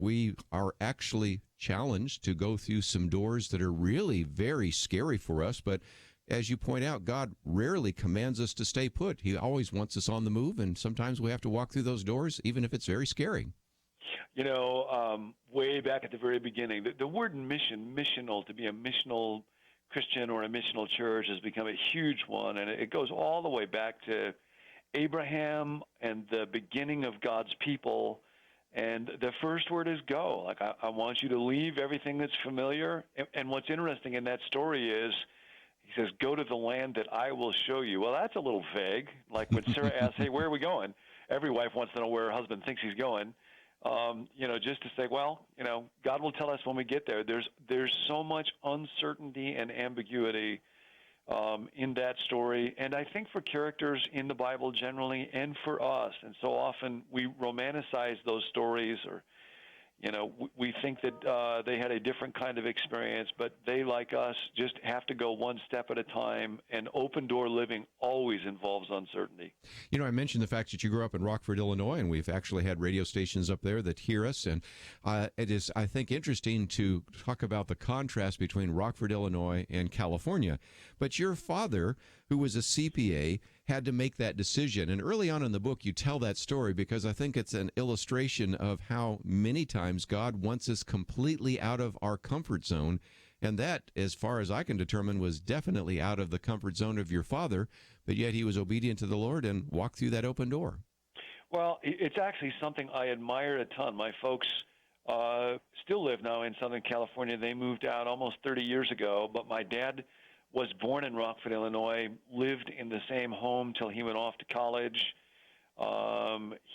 we are actually challenged to go through some doors that are really very scary for us. But as you point out, God rarely commands us to stay put. He always wants us on the move, and sometimes we have to walk through those doors, even if it's very scary. Way back at the very beginning, the word missional, to be a missional Christian or a missional church has become a huge one, and it goes all the way back to Abraham and the beginning of God's people. And the first word is go. Like, I want you to leave everything that's familiar. And what's interesting in that story is he says, go to the land that I will show you. Well, that's a little vague. Like when Sarah asks, hey, where are we going? Every wife wants to know where her husband thinks he's going. Just to say, God will tell us when we get there. There's so much uncertainty and ambiguity in that story, and I think for characters in the Bible generally, and for us. And so often we romanticize those stories, or we think that they had a different kind of experience, but they, like us, just have to go one step at a time, and open door living always involves uncertainty. I mentioned the fact that you grew up in Rockford, Illinois, and we've actually had radio stations up there that hear us, and it is, I think, interesting to talk about the contrast between Rockford, Illinois, and California. But your father, who was a CPA, had to make that decision. And early on in the book, you tell that story because I think it's an illustration of how many times God wants us completely out of our comfort zone. And that, as far as I can determine, was definitely out of the comfort zone of your father, but yet he was obedient to the Lord and walked through that open door. Well, it's actually something I admire a ton. My folks still live now in Southern California. They moved out almost 30 years ago, but my dad was born in Rockford, Illinois, lived in the same home till he went off to college.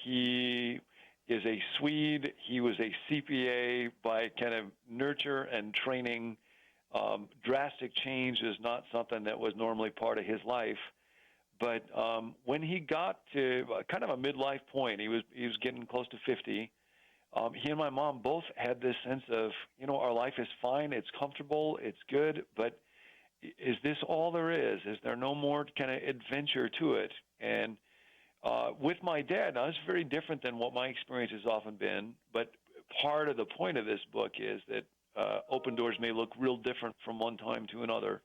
He is a Swede. He was a CPA by kind of nurture and training. Drastic change is not something that was normally part of his life. But when he got to kind of a midlife point, he was getting close to 50. He and my mom both had this sense of, our life is fine, it's comfortable, it's good, but is this all there is? Is there no more kind of adventure to it? And with my dad, now it's very different than what my experience has often been, but part of the point of this book is that open doors may look real different from one time to another.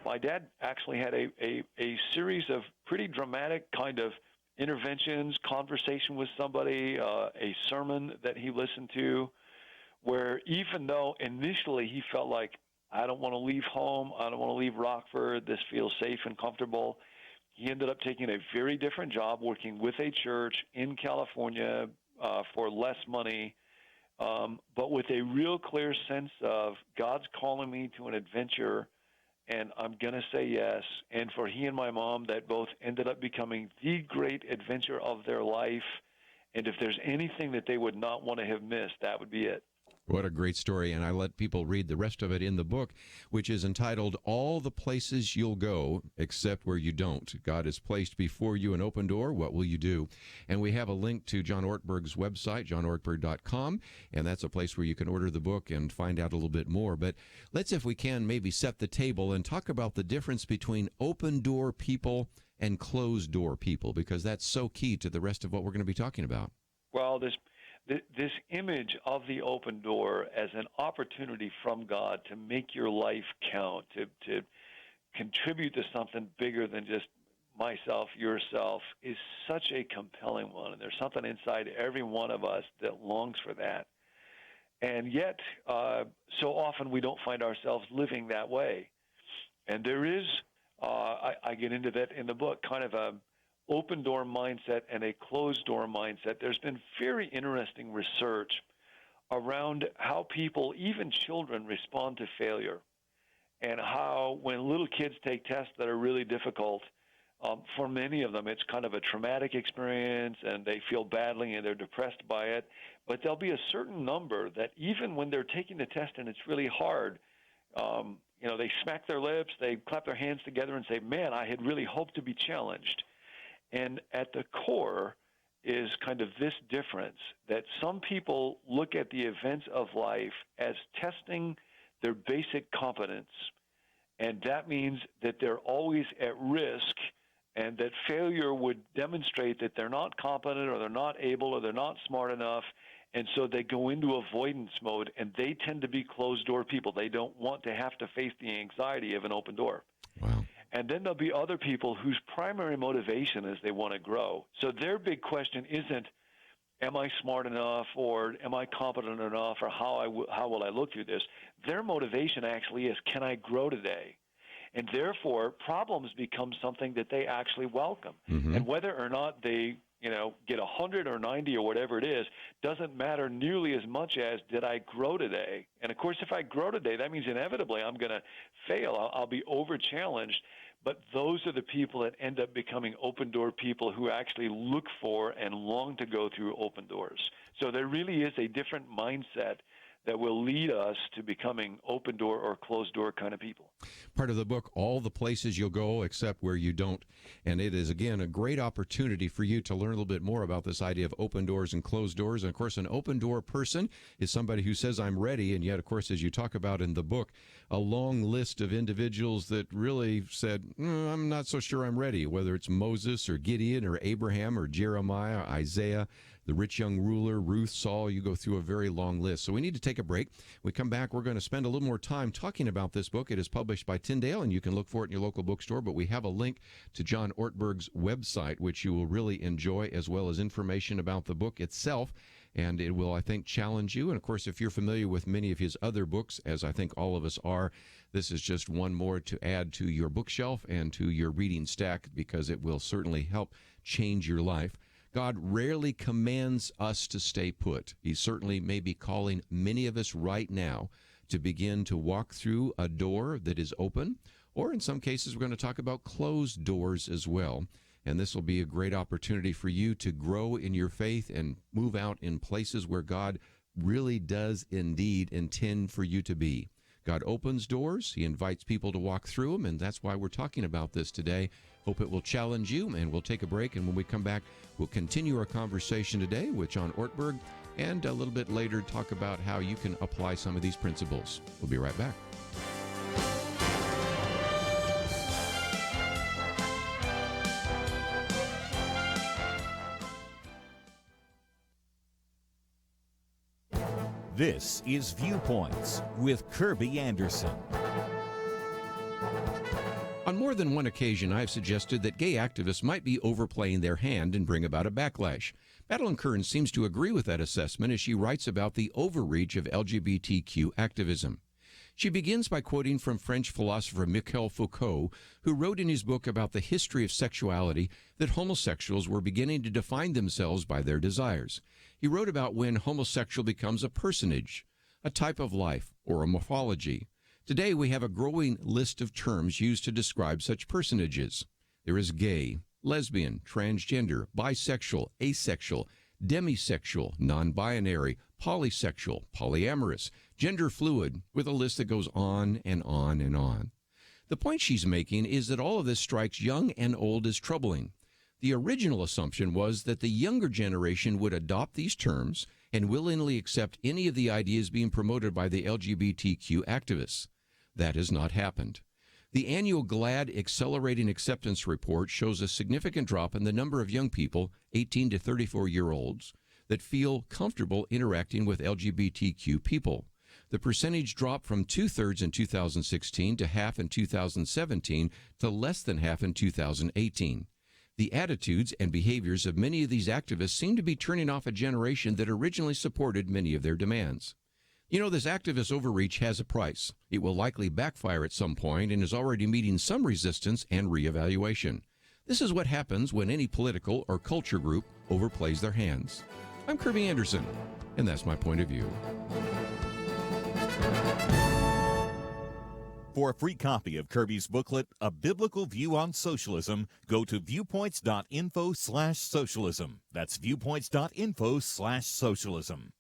My dad actually had a series of pretty dramatic kind of interventions, conversation with somebody, a sermon that he listened to, where even though initially he felt like, I don't want to leave home, I don't want to leave Rockford, this feels safe and comfortable, he ended up taking a very different job working with a church in California for less money, but with a real clear sense of God's calling me to an adventure, and I'm going to say yes. And for he and my mom, that both ended up becoming the great adventure of their life. And if there's anything that they would not want to have missed, that would be it. What a great story, and I let people read the rest of it in the book, which is entitled, All the Places You'll Go Except Where You Don't. God has placed before you an open door. What will you do? And we have a link to John Ortberg's website, johnortberg.com, and that's a place where you can order the book and find out a little bit more. But let's, if we can, maybe set the table and talk about the difference between open door people and closed door people, because that's so key to the rest of what we're going to be talking about. Well, this image of the open door as an opportunity from God to make your life count, to contribute to something bigger than just myself, yourself, is such a compelling one. And there's something inside every one of us that longs for that. And yet, so often we don't find ourselves living that way. And there is, I get into that in the book, kind of a open door mindset and a closed door mindset. There's been very interesting research around how people, even children, respond to failure, and how when little kids take tests that are really difficult, for many of them it's kind of a traumatic experience and they feel badly and they're depressed by it. But there'll be a certain number that even when they're taking the test and it's really hard, they smack their lips, they clap their hands together and say, man, I had really hoped to be challenged. And at the core is kind of this difference, that some people look at the events of life as testing their basic competence, and that means that they're always at risk, and that failure would demonstrate that they're not competent or they're not able or they're not smart enough, And so they go into avoidance mode, and they tend to be closed-door people. They don't want to have to face the anxiety of an open door. Wow. And then there'll be other people whose primary motivation is they want to grow. So their big question isn't, am I smart enough, or am I competent enough, or how will I look through this? Their motivation actually is, can I grow today? And therefore, problems become something that they actually welcome. Mm-hmm. And whether or not they get 100 or 90 or whatever it is, doesn't matter nearly as much as, did I grow today? And, of course, if I grow today, that means inevitably I'm going to fail. I'll be over-challenged. But those are the people that end up becoming open-door people who actually look for and long to go through open doors. So there really is a different mindset that will lead us to becoming open-door or closed-door kind of people. Part of the book, All the Places You'll Go Except Where You Don't. And it is, again, a great opportunity for you to learn a little bit more about this idea of open doors and closed doors. And, of course, an open-door person is somebody who says, I'm ready. And yet, of course, as you talk about in the book, a long list of individuals that really said, I'm not so sure I'm ready, whether it's Moses or Gideon or Abraham or Jeremiah, or Isaiah, the rich young ruler, Ruth, Saul. You go through a very long list. So we need to take a break. When we come back, we're going to spend a little more time talking about this book. It is published by Tyndale, and you can look for it in your local bookstore. But we have a link to John Ortberg's website, which you will really enjoy, as well as information about the book itself. And it will, I think, challenge you. And, of course, if you're familiar with many of his other books, as I think all of us are, this is just one more to add to your bookshelf and to your reading stack, because it will certainly help change your life. God rarely commands us to stay put. He certainly may be calling many of us right now to begin to walk through a door that is open, or in some cases we're going to talk about closed doors as well. And this will be a great opportunity for you to grow in your faith and move out in places where God really does indeed intend for you to be. God opens doors. He invites people to walk through them, and that's why we're talking about this today. Hope it will challenge you, and we'll take a break, and when we come back, we'll continue our conversation today with John Ortberg, and a little bit later talk about how you can apply some of these principles. We'll be right back. This is Viewpoints with Kerby Anderson. On more than one occasion, I've suggested that gay activists might be overplaying their hand and bring about a backlash. Madeline Kern seems to agree with that assessment as she writes about the overreach of LGBTQ activism. She begins by quoting from French philosopher Michel Foucault, who wrote in his book about the history of sexuality that homosexuals were beginning to define themselves by their desires. He wrote about when homosexual becomes a personage, a type of life, or a morphology. Today, we have a growing list of terms used to describe such personages. There is gay, lesbian, transgender, bisexual, asexual, demisexual, non-binary, polysexual, polyamorous, gender fluid, with a list that goes on and on and on. The point she's making is that all of this strikes young and old as troubling. The original assumption was that the younger generation would adopt these terms and willingly accept any of the ideas being promoted by the LGBTQ activists. That has not happened. The annual GLAAD Accelerating Acceptance Report shows a significant drop in the number of young people, 18 to 34-year-olds, that feel comfortable interacting with LGBTQ people. The percentage dropped from two-thirds in 2016 to half in 2017 to less than half in 2018. The attitudes and behaviors of many of these activists seem to be turning off a generation that originally supported many of their demands. You know, this activist overreach has a price. It will likely backfire at some point and is already meeting some resistance and reevaluation. This is what happens when any political or culture group overplays their hands. I'm Kerby Anderson, and that's my point of view. For a free copy of Kerby's booklet, A Biblical View on Socialism, go to viewpoints.info/socialism. That's viewpoints.info/socialism.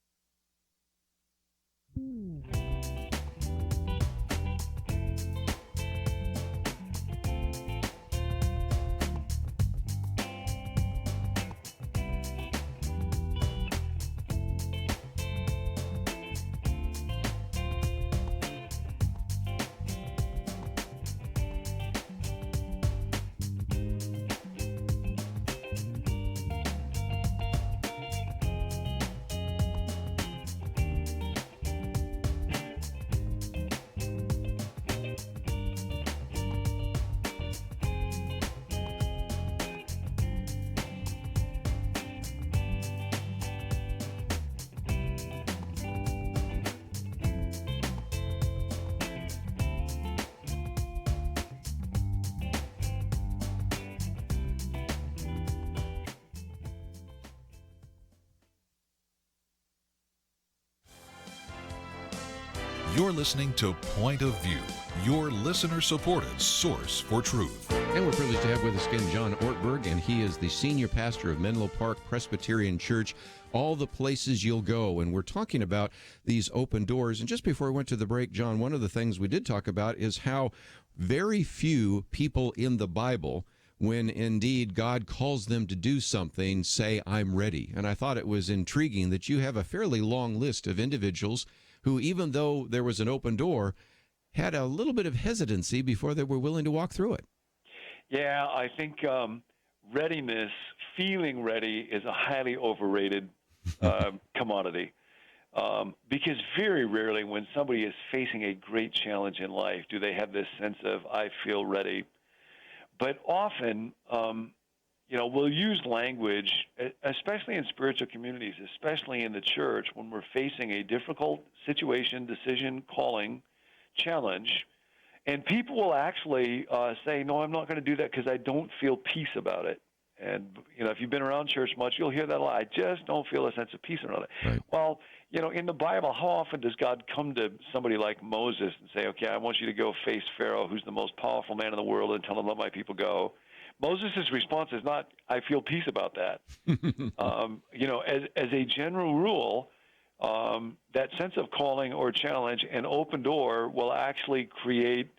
You're listening to Point of View, your listener-supported source for truth. And we're privileged to have with us again John Ortberg, and he is the senior pastor of Menlo Park Presbyterian Church, all the places you'll go. And we're talking about these open doors. And just before we went to the break, John, one of the things we did talk about is how very few people in the Bible, when indeed God calls them to do something, say, I'm ready. And I thought it was intriguing that you have a fairly long list of individuals who, even though there was an open door, had a little bit of hesitancy before they were willing to walk through it. Yeah, I think readiness, feeling ready, is a highly overrated commodity. Because very rarely when somebody is facing a great challenge in life do they have this sense of, I feel ready. But often, we'll use language, especially in spiritual communities, especially in the church, when we're facing a difficult situation, decision, calling, challenge, and people will actually say, no, I'm not going to do that because I don't feel peace about it. And, if you've been around church much, you'll hear that a lot. I just don't feel a sense of peace around it. Right. Well, in the Bible, how often does God come to somebody like Moses and say, okay, I want you to go face Pharaoh, who's the most powerful man in the world, and tell him, let my people go? Moses' response is not, I feel peace about that. As a general rule, that sense of calling or challenge, an open door will actually create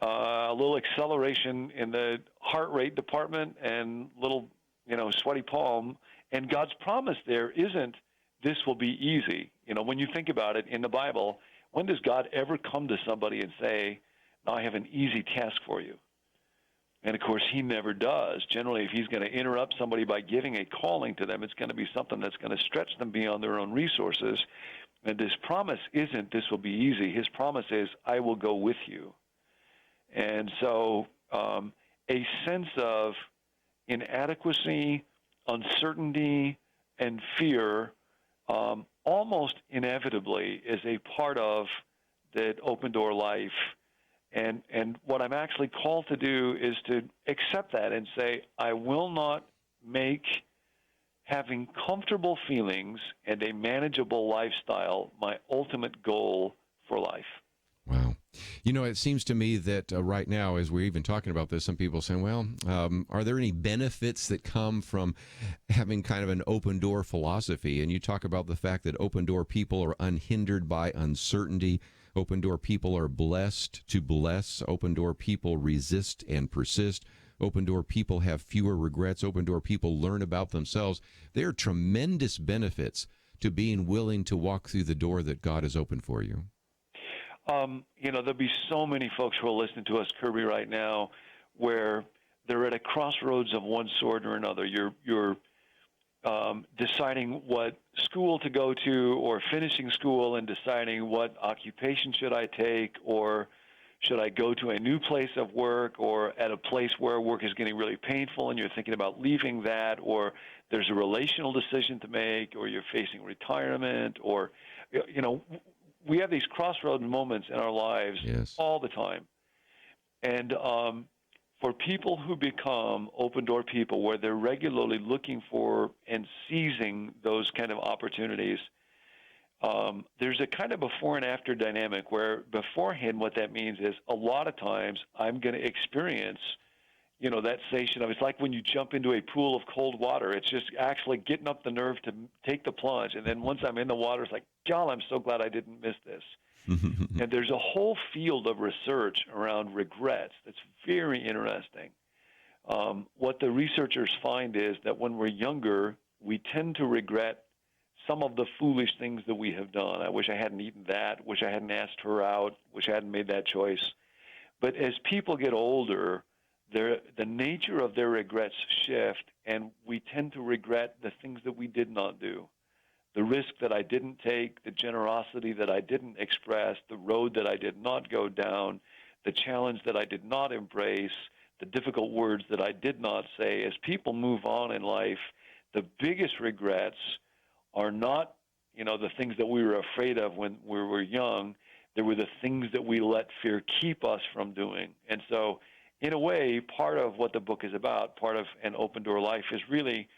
a little acceleration in the heart rate department and little, sweaty palm. And God's promise there isn't, this will be easy. When you think about it in the Bible, when does God ever come to somebody and say, now I have an easy task for you? And, of course, he never does. Generally, if he's going to interrupt somebody by giving a calling to them, it's going to be something that's going to stretch them beyond their own resources. And this promise isn't, this will be easy. His promise is, I will go with you. And so a sense of inadequacy, uncertainty, and fear almost inevitably is a part of that open door life. And what I'm actually called to do is to accept that and say, I will not make having comfortable feelings and a manageable lifestyle my ultimate goal for life. Wow. It seems to me that right now, as we're even talking about this, some people are saying, well, are there any benefits that come from having kind of an open door philosophy? And you talk about the fact that open door people are unhindered by uncertainty. Open door people are blessed to bless. Open door people resist and persist. Open door people have fewer regrets. Open door people learn about themselves. There are tremendous benefits to being willing to walk through the door that God has opened for you. There'll be so many folks who are listening to us, Kerby, right now, where they're at a crossroads of one sort or another. You're deciding what school to go to, or finishing school and deciding what occupation should I take, or should I go to a new place of work, or at a place where work is getting really painful and you're thinking about leaving that, or there's a relational decision to make, or you're facing retirement, or, we have these crossroad moments in our lives all the time. And for people who become open door people, where they're regularly looking for and seizing those kind of opportunities, there's a kind of before and after dynamic where beforehand what that means is a lot of times I'm going to experience, that sensation of, it's like when you jump into a pool of cold water. It's just actually getting up the nerve to take the plunge. And then once I'm in the water, it's like, God, I'm so glad I didn't miss this. And there's a whole field of research around regrets that's very interesting. What the researchers find is that when we're younger, we tend to regret some of the foolish things that we have done. I wish I hadn't eaten that, wish I hadn't asked her out, wish I hadn't made that choice. But as people get older, the nature of their regrets shift, and we tend to regret the things that we did not do. The risk that I didn't take, the generosity that I didn't express, the road that I did not go down, the challenge that I did not embrace, the difficult words that I did not say. As people move on in life, the biggest regrets are not, the things that we were afraid of when we were young. They were the things that we let fear keep us from doing. And so, in a way, part of what the book is about, part of an open door life, is really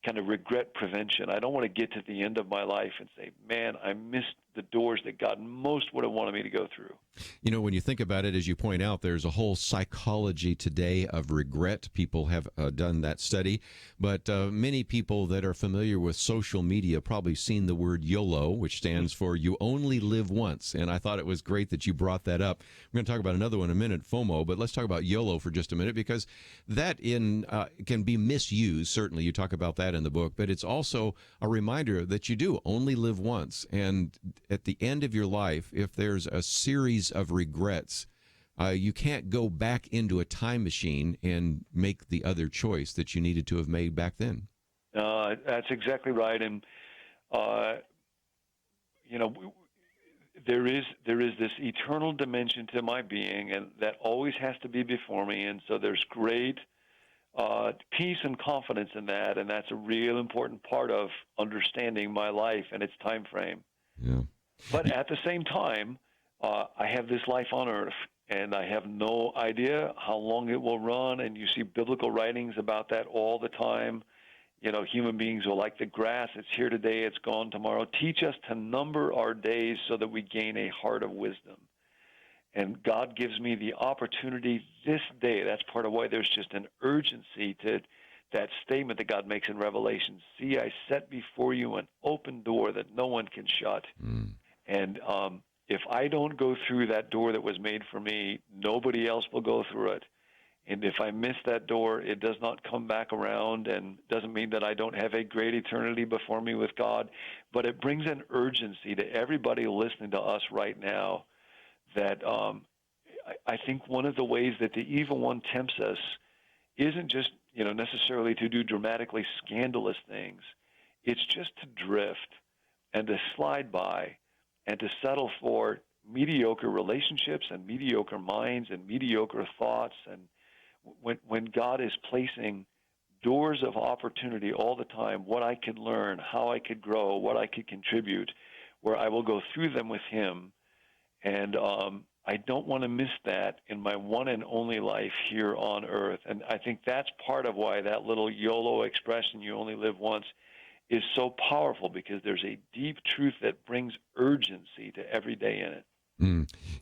kind of regret prevention. I don't want to get to the end of my life and say, man, I missed the doors that God most would have wanted me to go through. You know, when you think about it, as you point out, there's a whole psychology today of regret. People have done that study, but many people that are familiar with social media probably seen the word YOLO, which stands for You Only Live Once. And I thought it was great that you brought that up. We're going to talk about another one in a minute, FOMO, but let's talk about YOLO for just a minute, because that can be misused. Certainly, you talk about that in the book, but it's also a reminder that you do only live once. And at the end of your life, if there's a series of regrets, you can't go back into a time machine and make the other choice that you needed to have made back then. That's exactly right. And, there is this eternal dimension to my being, and that always has to be before me. And so there's great peace and confidence in that, and that's a real important part of understanding my life and its time frame. Yeah. But at the same time, I have this life on earth, and I have no idea how long it will run, and you see biblical writings about that all the time. You know, human beings are like the grass. It's here today, it's gone tomorrow. Teach us to number our days so that we gain a heart of wisdom. And God gives me the opportunity this day. That's part of why there's just an urgency to that statement that God makes in Revelation. See, I set before you an open door that no one can shut. And if I don't go through that door that was made for me, nobody else will go through it. And if I miss that door, it does not come back around, and doesn't mean that I don't have a great eternity before me with God, but it brings an urgency to everybody listening to us right now that I think one of the ways that the evil one tempts us isn't just, necessarily to do dramatically scandalous things. It's just to drift and to slide by and to settle for mediocre relationships and mediocre minds and mediocre thoughts. And when God is placing doors of opportunity all the time, what I could learn, how I could grow, what I could contribute, where I will go through them with him. And I don't want to miss that in my one and only life here on earth. And I think that's part of why that little YOLO expression, you only live once, is so powerful, because there's a deep truth that brings urgency to every day in it.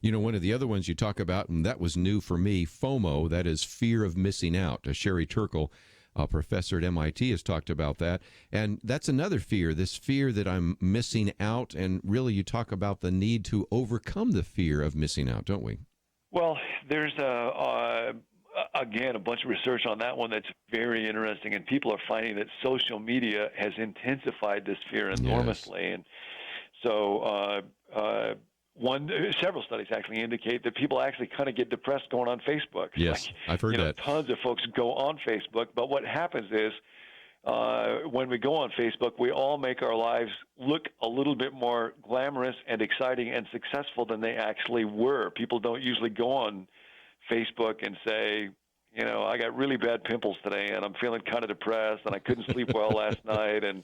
One of the other ones you talk about, and that was new for me, FOMO, that is fear of missing out. Sherry Turkle, a professor at MIT, has talked about that. And that's another fear, this fear that I'm missing out. And really, you talk about the need to overcome the fear of missing out, don't we? Well, there's, again, a bunch of research on that one that's very interesting. And people are finding that social media has intensified this fear enormously. Yes. And so several studies actually indicate that people actually kind of get depressed going on Facebook. Yes, I've heard that. Tons of folks go on Facebook, but what happens is when we go on Facebook, we all make our lives look a little bit more glamorous and exciting and successful than they actually were. People don't usually go on Facebook and say, I got really bad pimples today, and I'm feeling kind of depressed, and I couldn't sleep well last night, and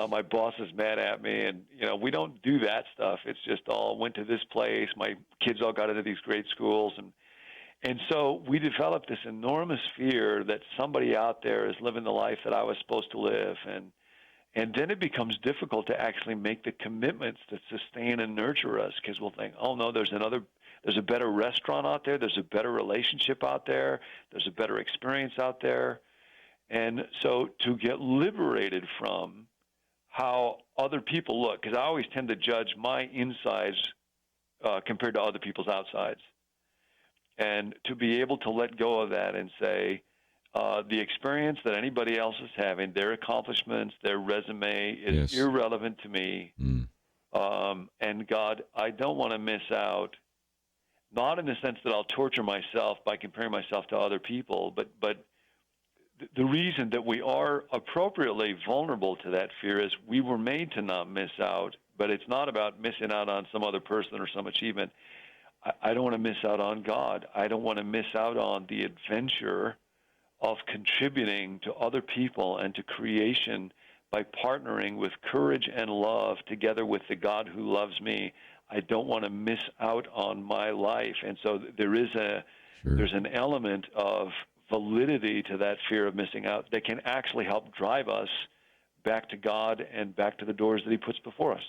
my boss is mad at me. And, we don't do that stuff. It's just all went to this place. My kids all got into these great schools. And so we developed this enormous fear that somebody out there is living the life that I was supposed to live. And then it becomes difficult to actually make the commitments that sustain and nurture us, because we'll think, oh, no, there's a better restaurant out there. There's a better relationship out there. There's a better experience out there. And so to get liberated from how other people look, because I always tend to judge my insides compared to other people's outsides. And to be able to let go of that and say, the experience that anybody else is having, their accomplishments, their resume is irrelevant to me. And God, I don't want to miss out. Not in the sense that I'll torture myself by comparing myself to other people, but the reason that we are appropriately vulnerable to that fear is we were made to not miss out, but it's not about missing out on some other person or some achievement. I don't want to miss out on God. I don't want to miss out on the adventure of contributing to other people and to creation by partnering with courage and love together with the God who loves me. I don't want to miss out on my life. And so there's an element of validity to that fear of missing out that can actually help drive us back to God and back to the doors that he puts before us.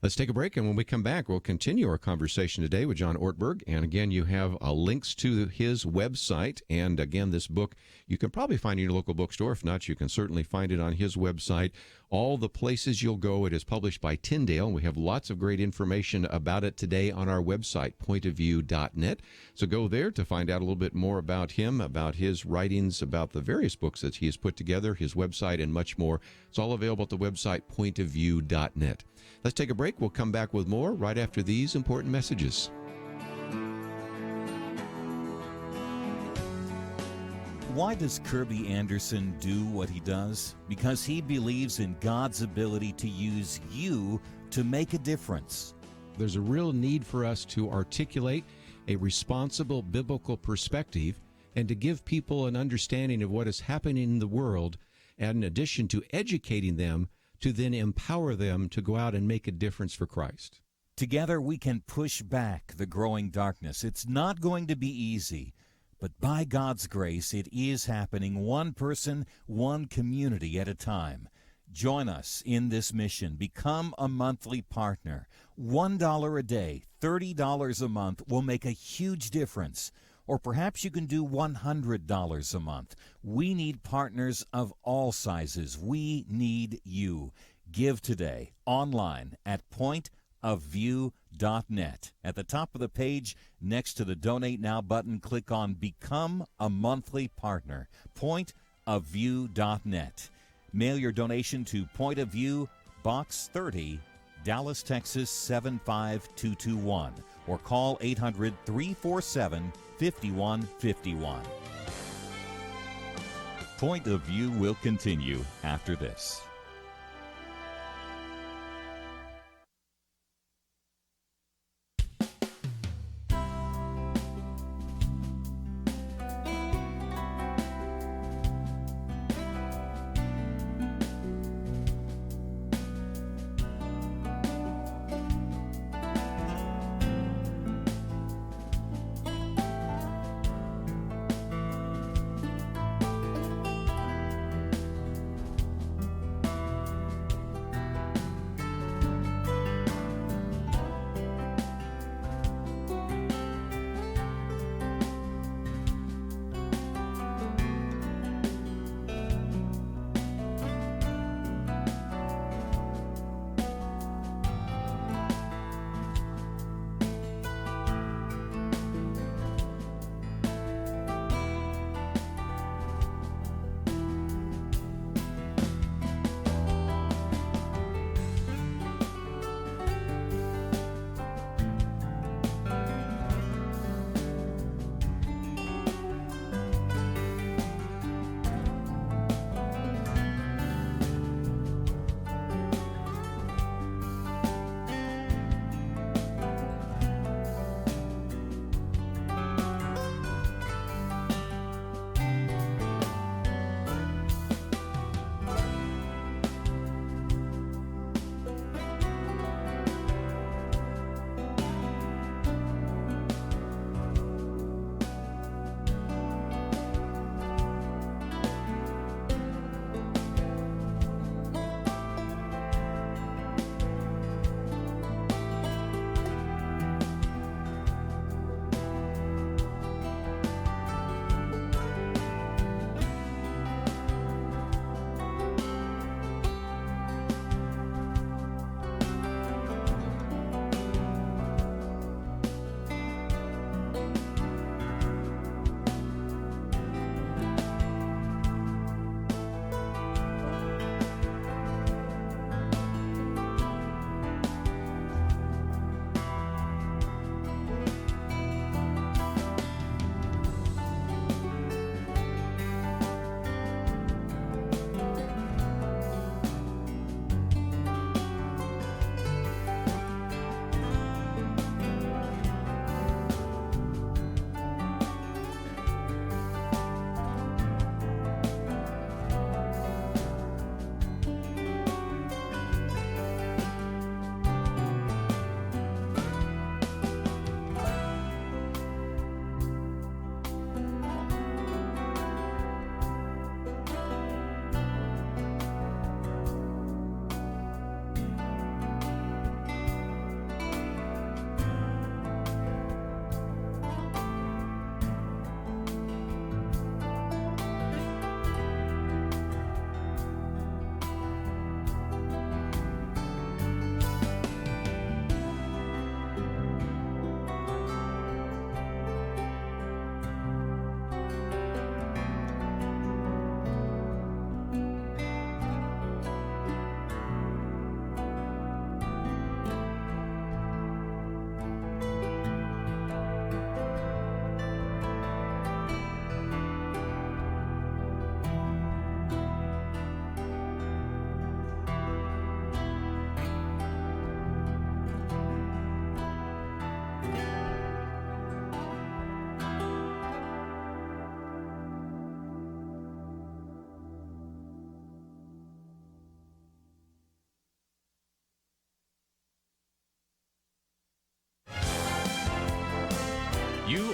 Let's take a break, and when we come back, we'll continue our conversation today with John Ortberg. And again, you have links to his website. And again, this book you can probably find in your local bookstore. If not, you can certainly find it on his website. All the places you'll go. It is published by Tyndale. We have lots of great information about it today on our website, pointofview.net. So go there to find out a little bit more about him, about his writings, about the various books that he has put together, his website, and much more. It's all available at the website, pointofview.net. Let's take a break. We'll come back with more right after these important messages. Why does Kerby Anderson do what he does? Because he believes in God's ability to use you to make a difference. There's a real need for us to articulate a responsible biblical perspective and to give people an understanding of what is happening in the world, and in addition to educating them, to then empower them to go out and make a difference for Christ. Together we can push back the growing darkness. It's not going to be easy, but by God's grace, it is happening one person, one community at a time. Join us in this mission. Become a monthly partner. $1 a day, $30 a month will make a huge difference. Or perhaps you can do $100 a month. We need partners of all sizes. We need you. Give today online at pointofview.net. At the top of the page, next to the Donate Now button, click on Become a Monthly Partner. Pointofview.net. Mail your donation to Point of View, Box 30, Dallas, Texas 75221, or call 800-347-5151. Point of View will continue after this.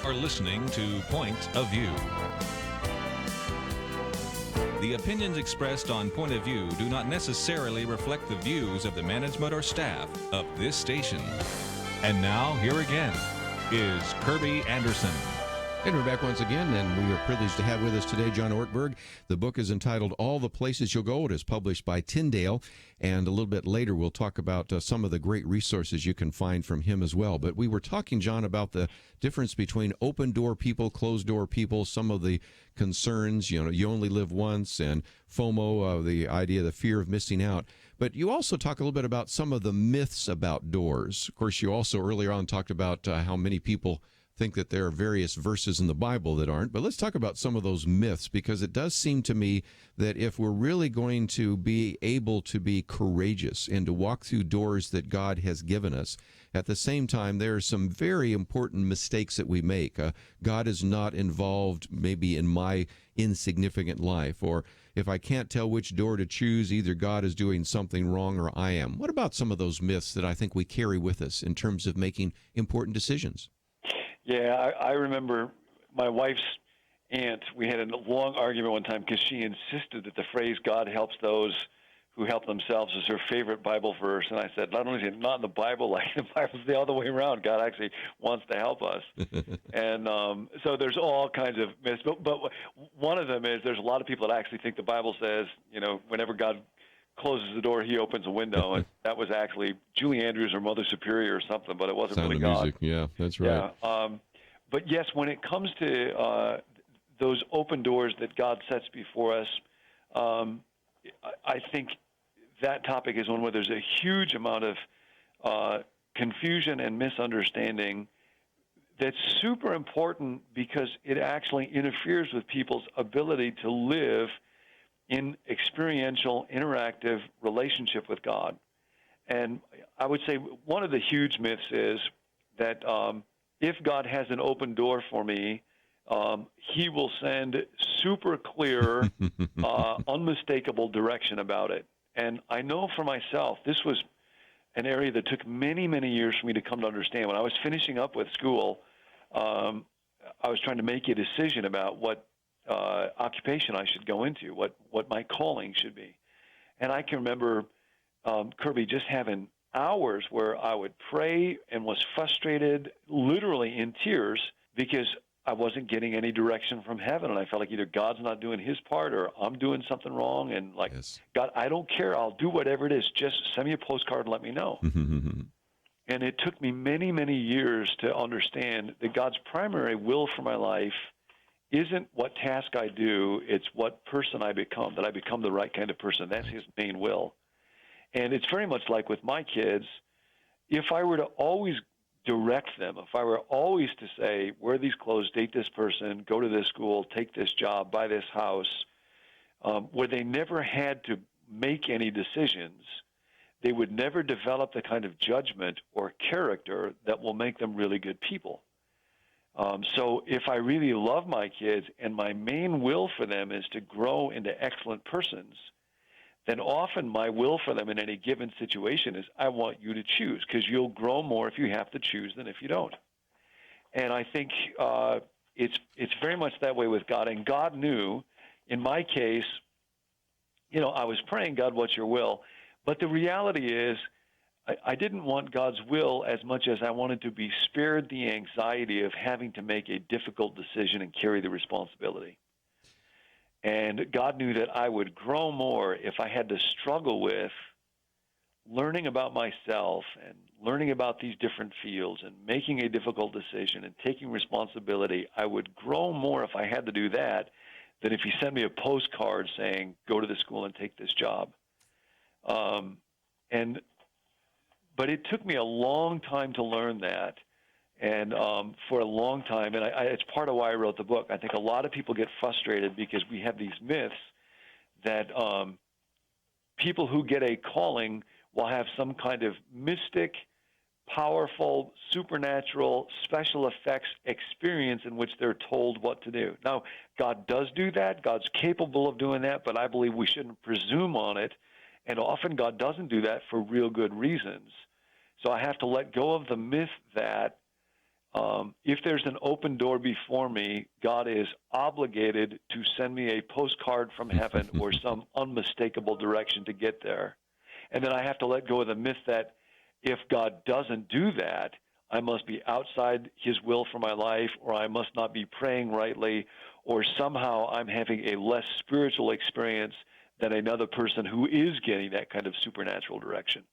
are listening to Point of View. The opinions expressed on Point of View do not necessarily reflect the views of the management or staff of this station. And now, here again is Kerby Anderson. And we're back once again, and we are privileged to have with us today John Ortberg. The book is entitled All the Places You'll Go. It is published by Tyndale, and a little bit later we'll talk about some of the great resources you can find from him as well. But we were talking, John, about the difference between open-door people, closed-door people, some of the concerns, you only live once, and FOMO, the idea, the fear of missing out. But you also talk a little bit about some of the myths about doors. Of course, you also earlier on talked about how many people think that there are various verses in the Bible that aren't. But let's talk about some of those myths, because it does seem to me that if we're really going to be able to be courageous and to walk through doors that God has given us, at the same time, there are some very important mistakes that we make. God is not involved maybe in my insignificant life, or if I can't tell which door to choose, either God is doing something wrong or I am. What about some of those myths that I think we carry with us in terms of making important decisions? Yeah, I remember my wife's aunt. We had a long argument one time because she insisted that the phrase "God helps those who help themselves" is her favorite Bible verse. And I said, not only is it not in the Bible, like the Bible's the other way around. God actually wants to help us. And so there's all kinds of myths. But one of them is there's a lot of people that actually think the Bible says, whenever God closes the door, he opens a window. And that was actually Julie Andrews or Mother Superior or something, but it wasn't Sound really of God. Music. Yeah, that's right. Yeah. But yes, when it comes to those open doors that God sets before us, I think that topic is one where there's a huge amount of confusion and misunderstanding that's super important, because it actually interferes with people's ability to live in experiential, interactive relationship with God. And I would say one of the huge myths is that if God has an open door for me, he will send super clear, unmistakable direction about it. And I know for myself, this was an area that took many, many years for me to come to understand. When I was finishing up with school, I was trying to make a decision about what occupation I should go into, what my calling should be. And I can remember, Kerby, just having hours where I would pray and was frustrated, literally in tears, because I wasn't getting any direction from heaven. And I felt like either God's not doing his part or I'm doing something wrong. And like, yes. God, I don't care. I'll do whatever it is. Just send me a postcard and let me know. And it took me many, many years to understand that God's primary will for my life isn't what task I do, it's what person I become, that I become the right kind of person. That's his main will. And it's very much like with my kids. If I were to always direct them, if I were always to say, wear these clothes, date this person, go to this school, take this job, buy this house, where they never had to make any decisions, they would never develop the kind of judgment or character that will make them really good people. So if I really love my kids and my main will for them is to grow into excellent persons, then often my will for them in any given situation is, I want you to choose, because you'll grow more if you have to choose than if you don't. And I think it's very much that way with God. And God knew, in my case, I was praying, God, what's your will? But the reality is, I didn't want God's will as much as I wanted to be spared the anxiety of having to make a difficult decision and carry the responsibility. And God knew that I would grow more if I had to struggle with learning about myself and learning about these different fields and making a difficult decision and taking responsibility. I would grow more if I had to do that than if he sent me a postcard saying, go to the school and take this job. But it took me a long time to learn that. And for a long time, and it's part of why I wrote the book. I think a lot of people get frustrated because we have these myths that people who get a calling will have some kind of mystic, powerful, supernatural, special effects experience in which they're told what to do. Now, God does do that. God's capable of doing that, but I believe we shouldn't presume on it. And often God doesn't do that for real good reasons. So I have to let go of the myth that if there's an open door before me, God is obligated to send me a postcard from heaven or some unmistakable direction to get there. And then I have to let go of the myth that if God doesn't do that, I must be outside his will for my life, or I must not be praying rightly, or somehow I'm having a less spiritual experience than another person who is getting that kind of supernatural direction.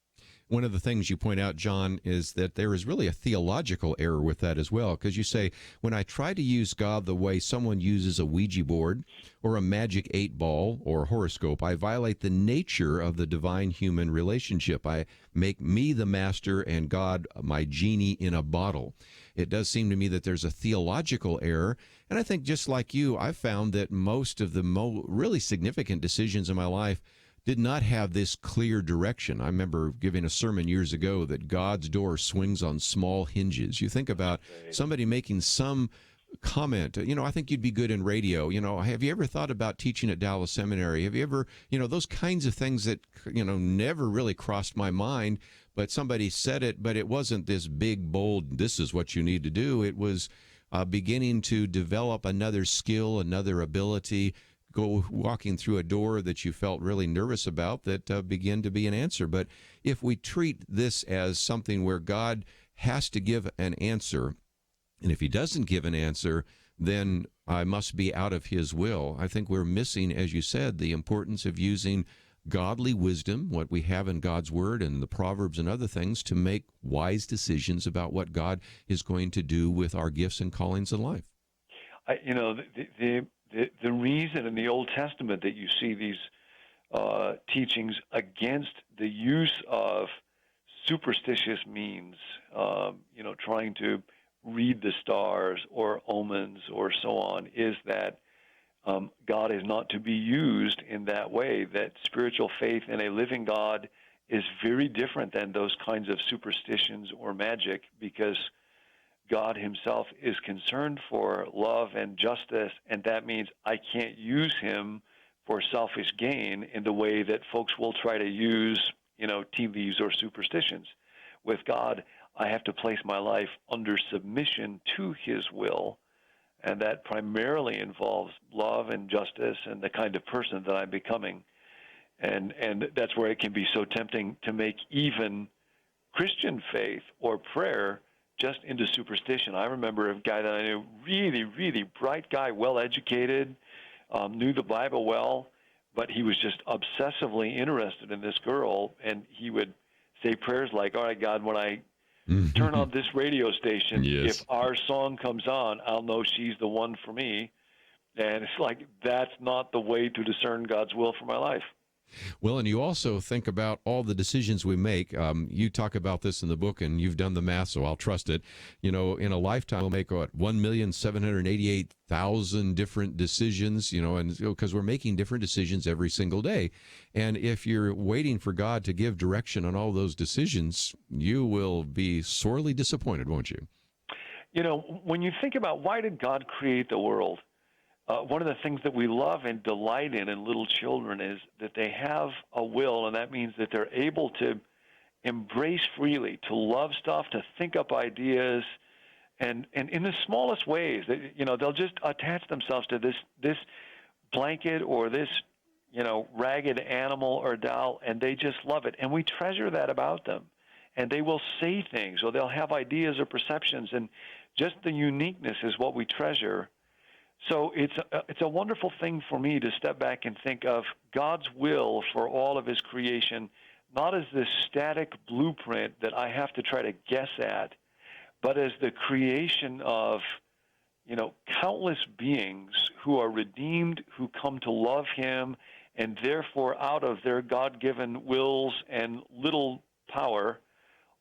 One of the things you point out, John, is that there is really a theological error with that as well, because you say, when I try to use God the way someone uses a Ouija board or a magic 8-ball or horoscope, I violate the nature of the divine-human relationship. I make me the master and God my genie in a bottle. It does seem to me that there's a theological error, and I think just like you, I've found that most of the really significant decisions in my life did not have this clear direction. I remember giving a sermon years ago that God's door swings on small hinges. You think about somebody making some comment, I think you'd be good in radio. Have you ever thought about teaching at Dallas Seminary? Have you ever, those kinds of things that, never really crossed my mind, but somebody said it, but it wasn't this big, bold, this is what you need to do. It was beginning to develop another skill, another ability, go walking through a door that you felt really nervous about that began to be an answer. But if we treat this as something where God has to give an answer, and if he doesn't give an answer, then I must be out of his will, I think we're missing, as you said, the importance of using godly wisdom, what we have in God's Word and the Proverbs and other things, to make wise decisions about what God is going to do with our gifts and callings in life. The reason in the Old Testament that you see these teachings against the use of superstitious means, trying to read the stars or omens or so on, is that God is not to be used in that way, that spiritual faith in a living God is very different than those kinds of superstitions or magic, because God himself is concerned for love and justice, and that means I can't use him for selfish gain in the way that folks will try to use, tea leaves or superstitions. With God, I have to place my life under submission to his will, and that primarily involves love and justice and the kind of person that I'm becoming. And that's where it can be so tempting to make even Christian faith or prayer just into superstition. I remember a guy that I knew, really, really bright guy, well-educated, knew the Bible well, but he was just obsessively interested in this girl, and he would say prayers like, all right, God, when I turn on this radio station, Yes. if our song comes on, I'll know she's the one for me. And it's like, that's not the way to discern God's will for my life. Well, and you also think about all the decisions we make. You talk about this in the book, and you've done the math, so I'll trust it. In a lifetime, we'll make, 1,788,000 different decisions, and because we're making different decisions every single day. And if you're waiting for God to give direction on all those decisions, you will be sorely disappointed, won't you? When you think about why did God create the world, one of the things that we love and delight in little children is that they have a will, and that means that they're able to embrace freely, to love stuff, to think up ideas, and in the smallest ways. They'll just attach themselves to this blanket or this ragged animal or doll, and they just love it. And we treasure that about them. And they will say things, or they'll have ideas or perceptions, and just the uniqueness is what we treasure. So it's a wonderful thing for me to step back and think of God's will for all of his creation, not as this static blueprint that I have to try to guess at, but as the creation of, countless beings who are redeemed, who come to love him, and therefore out of their God-given wills and little power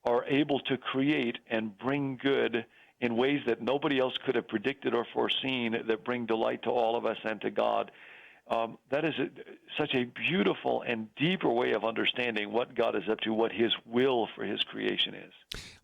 are able to create and bring good in ways that nobody else could have predicted or foreseen, that bring delight to all of us and to God. that is such a beautiful and deeper way of understanding what God is up to, what His will for His creation is.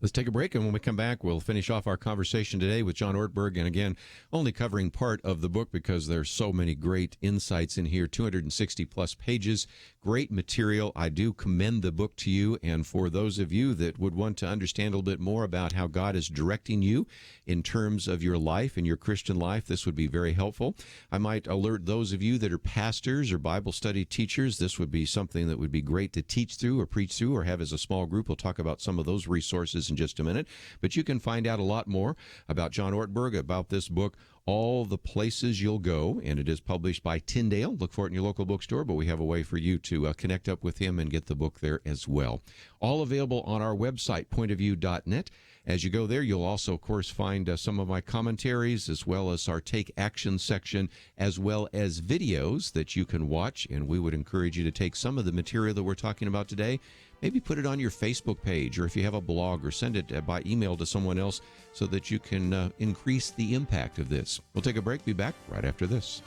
Let's take a break, and when we come back, we'll finish off our conversation today with John Ortberg, and again, only covering part of the book because there's so many great insights in here, 260-plus pages, great material. I do commend the book to you, and for those of you that would want to understand a little bit more about how God is directing you in terms of your life and your Christian life, this would be very helpful. I might alert those of you that are pastors or Bible study teachers. This would be something that would be great to teach through or preach through or have as a small group. We'll talk about some of those resources in just a minute. But you can find out a lot more about John Ortberg, about this book, All the Places You'll Go, and it is published by Tyndale. Look for it in your local bookstore, but we have a way for you to connect up with him and get the book there as well. All available on our website, pointofview.net. As you go there, you'll also, of course, find some of my commentaries as well as our Take Action section, as well as videos that you can watch. And we would encourage you to take some of the material that we're talking about today, maybe put it on your Facebook page, or if you have a blog, or send it by email to someone else so that you can increase the impact of this. We'll take a break, be back right after this.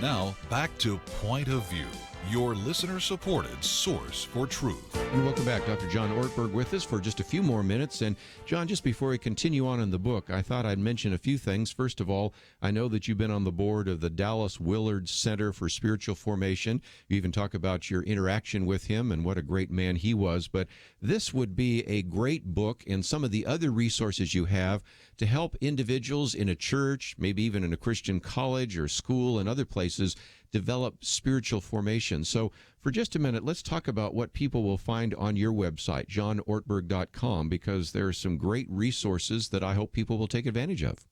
Now, back to Point of View, your listener-supported source for truth. And welcome back. Dr. John Ortberg with us for just a few more minutes. And John, just before we continue on in the book, I thought I'd mention a few things. First of all, I know that you've been on the board of the Dallas Willard Center for Spiritual Formation. You even talk about your interaction with him and what a great man he was. But this would be a great book, and some of the other resources you have to help individuals in a church, maybe even in a Christian college or school and other places, develop spiritual formation. So for just a minute, let's talk about what people will find on your website, johnortberg.com, because there are some great resources that I hope people will take advantage of.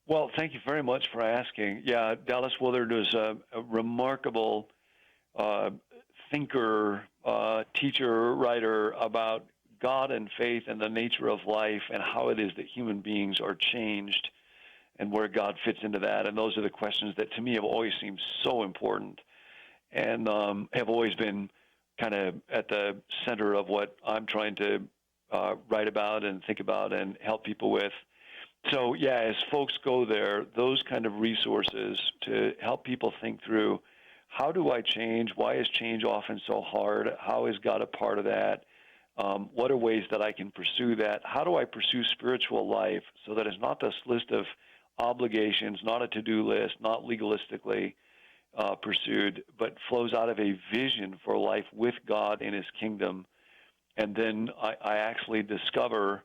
Well, thank you very much for asking. Yeah, Dallas Willard was a remarkable thinker, teacher, writer about God and faith and the nature of life and how it is that human beings are changed and where God fits into that. And those are the questions that to me have always seemed so important and have always been kind of at the center of what I'm trying to write about and think about and help people with. So, yeah, as folks go there, those kind of resources to help people think through, how do I change? Why is change often so hard? How is God a part of that? What are ways that I can pursue that? How do I pursue spiritual life so that it's not this list of obligations, not a to-do list, not legalistically pursued, but flows out of a vision for life with God in his kingdom? And then I actually discover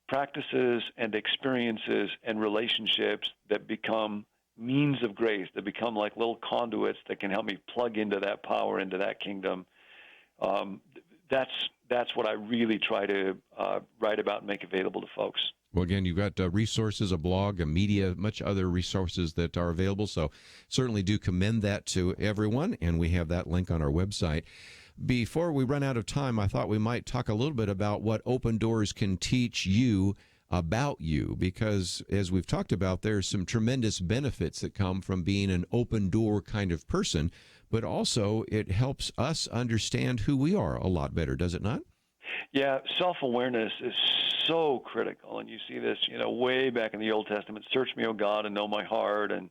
practices and experiences and relationships that become means of grace, that become like little conduits that can help me plug into that power, into that kingdom. That's what I really try to write about and make available to folks. Well, again, you've got resources, a blog, a media, much other resources that are available. So certainly do commend that to everyone, and we have that link on our website. Before we run out of time, I thought we might talk a little bit about what Open Doors can teach you about you, because as we've talked about, there's some tremendous benefits that come from being an open door kind of person, but also it helps us understand who we are a lot better, does it not? Yeah, self-awareness is so critical, and you see this, way back in the Old Testament. Search me, O God, and know my heart. And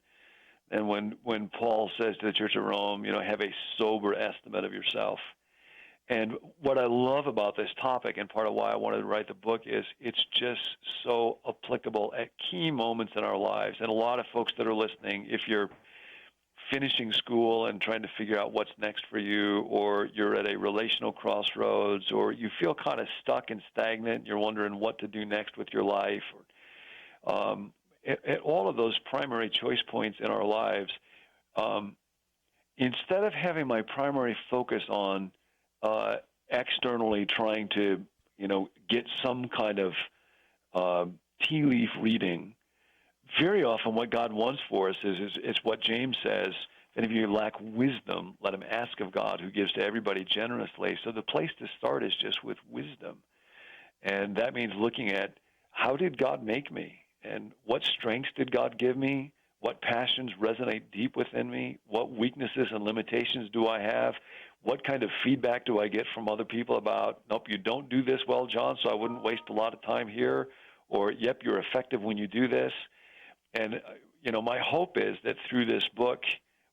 when Paul says to the Church of Rome, have a sober estimate of yourself. And what I love about this topic, and part of why I wanted to write the book, is it's just so applicable at key moments in our lives. And a lot of folks that are listening, if you're finishing school and trying to figure out what's next for you, or you're at a relational crossroads, or you feel kind of stuck and stagnant, you're wondering what to do next with your life, at all of those primary choice points in our lives, instead of having my primary focus on externally trying to, get some kind of tea leaf reading, very often what God wants for us is what James says: if any of you lack wisdom, let him ask of God, who gives to everybody generously. So the place to start is just with wisdom. And that means looking at, how did God make me? And what strengths did God give me? What passions resonate deep within me? What weaknesses and limitations do I have? What kind of feedback do I get from other people about, nope, you don't do this well, John, so I wouldn't waste a lot of time here, or, yep, you're effective when you do this. And, my hope is that through this book,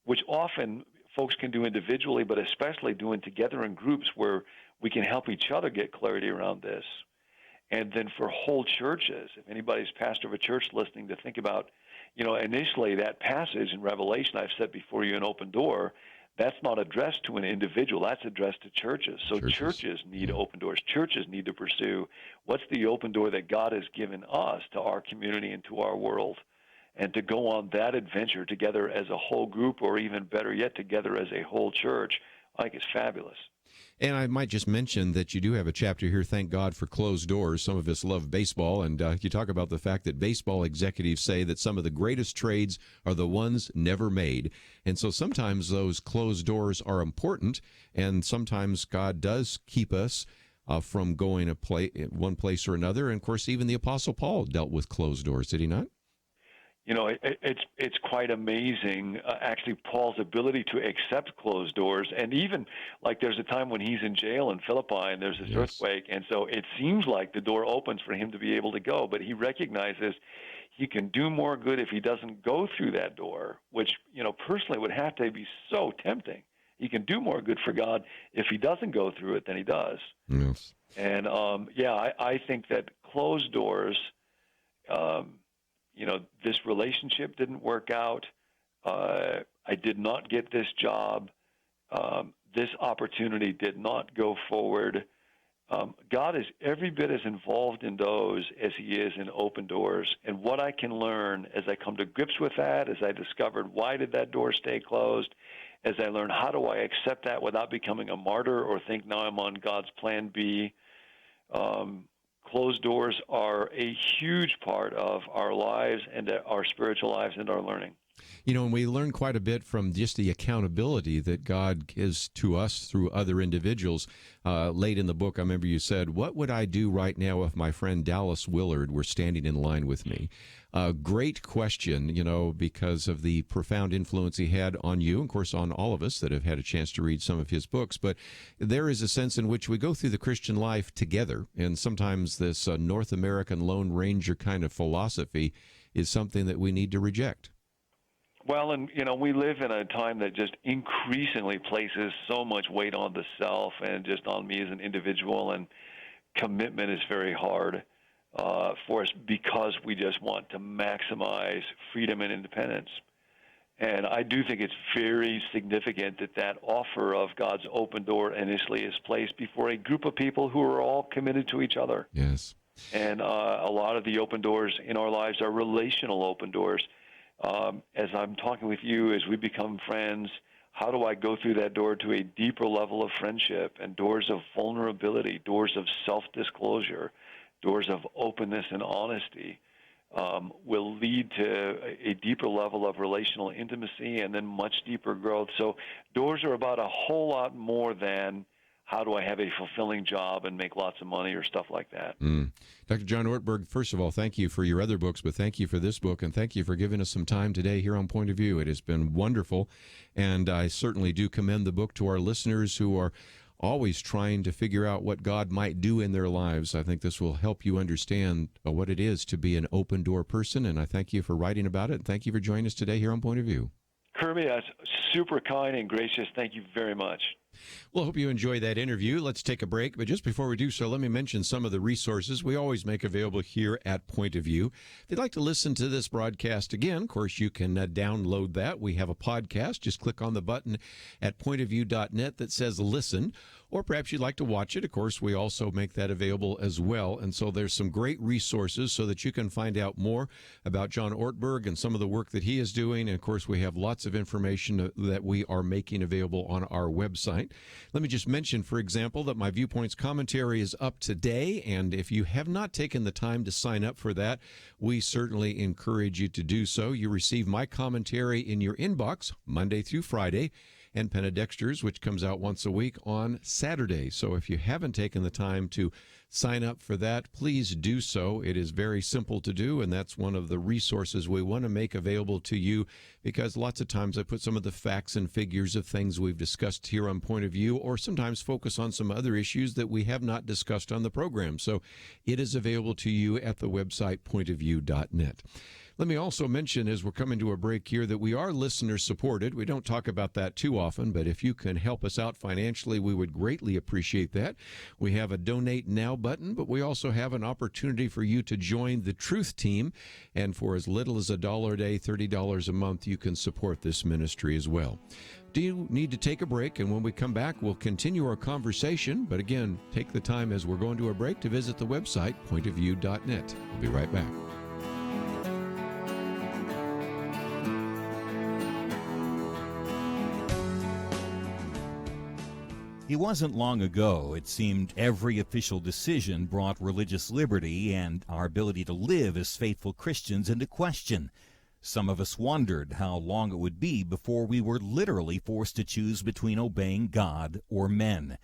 which often folks can do individually, but especially doing together in groups where we can help each other get clarity around this. And then for whole churches, if anybody's pastor of a church listening, to think about, initially that passage in Revelation I've set before you, an open door, that's not addressed to an individual. That's addressed to churches. So churches need open doors. Churches need to pursue what's the open door that God has given us to our community and to our world, and to go on that adventure together as a whole group, or even better yet, together as a whole church. I think it's fabulous. And I might just mention that you do have a chapter here, Thank God for Closed Doors. Some of us love baseball, and you talk about the fact that baseball executives say that some of the greatest trades are the ones never made. And so sometimes those closed doors are important, and sometimes God does keep us from going one place or another. And, of course, even the Apostle Paul dealt with closed doors, did he not? It's quite amazing, actually, Paul's ability to accept closed doors. And even, like, there's a time when he's in jail in Philippi, and there's this earthquake, and so it seems like the door opens for him to be able to go. But he recognizes he can do more good if he doesn't go through that door, which, personally would have to be so tempting. He can do more good for God if he doesn't go through it than he does. Yes. And, I think that closed doors, this relationship didn't work out. I did not get this job. This opportunity did not go forward. God is every bit as involved in those as he is in open doors. And what I can learn as I come to grips with that, as I discovered why did that door stay closed, as I learn how do I accept that without becoming a martyr or think now I'm on God's plan B, closed doors are a huge part of our lives and our spiritual lives and our learning. You know, and we learn quite a bit from just the accountability that God gives to us through other individuals. Late in the book, I remember you said, what would I do right now if my friend Dallas Willard were standing in line with me? Great question, you know, because of the profound influence he had on you, and of course on all of us that have had a chance to read some of his books. But there is a sense in which we go through the Christian life together, and sometimes this North American Lone Ranger kind of philosophy is something that we need to reject. Well, and, you know, we live in a time that just increasingly places so much weight on the self and just on me as an individual, and commitment is very hard for us because we just want to maximize freedom and independence. And I do think it's very significant that that offer of God's open door initially is placed before a group of people who are all committed to each other. Yes. And a lot of the open doors in our lives are relational open doors. As I'm talking with you, as we become friends, how do I go through that door to a deeper level of friendship and doors of vulnerability, doors of self-disclosure, doors of openness and honesty will lead to a deeper level of relational intimacy and then much deeper growth. So doors are about a whole lot more than how do I have a fulfilling job and make lots of money or stuff like that. Dr. John Ortberg, first of all, thank you for your other books, but thank you for this book, and thank you for giving us some time today here on Point of View. It has been wonderful, and I certainly do commend the book to our listeners who are always trying to figure out what God might do in their lives. I think this will help you understand what it is to be an open-door person, and I thank you for writing about it, and thank you for joining us today here on Point of View. Kerby, that's super kind and gracious. Thank you very much. Well, I hope you enjoy that interview. Let's take a break. But just before we do so, let me mention some of the resources we always make available here at Point of View. If you'd like to listen to this broadcast again, of course, you can download that. We have a podcast. Just click on the button at pointofview.net that says listen. Or perhaps you'd like to watch it. Of course, we also make that available as well. And so there's some great resources so that you can find out more about John Ortberg and some of the work that he is doing. And, of course, we have lots of information that we are making available on our website. Let me just mention, for example, that my Viewpoints commentary is up today. And if you have not taken the time to sign up for that, we certainly encourage you to do so. You receive my commentary in your inbox Monday through Friday, and Penna Dexter's, which comes out once a week on Saturday. So if you haven't taken the time to sign up for that, please do so. It is very simple to do, and that's one of the resources we want to make available to you, because lots of times I put some of the facts and figures of things we've discussed here on Point of View, or sometimes focus on some other issues that we have not discussed on the program. So it is available to you at the website pointofview.net. Let me also mention, as we're coming to a break here, that we are listener-supported. We don't talk about that too often, but if you can help us out financially, we would greatly appreciate that. We have a Donate Now button, but we also have an opportunity for you to join the Truth Team, and for as little as $1 a day, $30 a month, you can support this ministry as well. Do you need to take a break? And when we come back, we'll continue our conversation. But again, take the time as we're going to a break to visit the website, pointofview.net. We'll be right back. It wasn't long ago, it seemed, every official decision brought religious liberty and our ability to live as faithful Christians into question. Some of us wondered how long it would be before we were literally forced to choose between obeying God or men.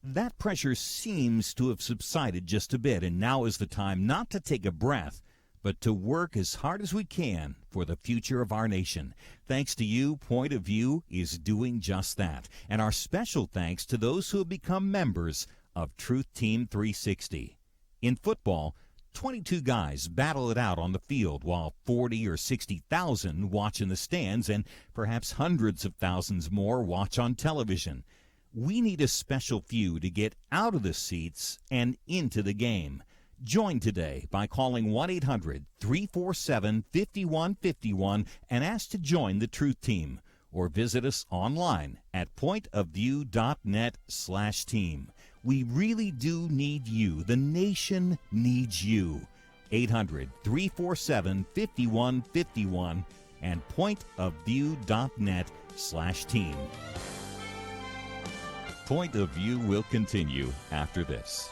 That pressure seems to have subsided just a bit, and now is the time not to take a breath, but to work as hard as we can for the future of our nation. Thanks to you, Point of View is doing just that. And our special thanks to those who have become members of Truth Team 360. In football, 22 guys battle it out on the field while 40 or 60,000 watch in the stands, and perhaps hundreds of thousands more watch on television. We need a special few to get out of the seats and into the game. Join today by calling 1-800-347-5151 and ask to join the Truth Team, or visit us online at pointofview.net/team. We really do need you. The nation needs you. 800-347-5151 and pointofview.net/team. Point of View will continue after this.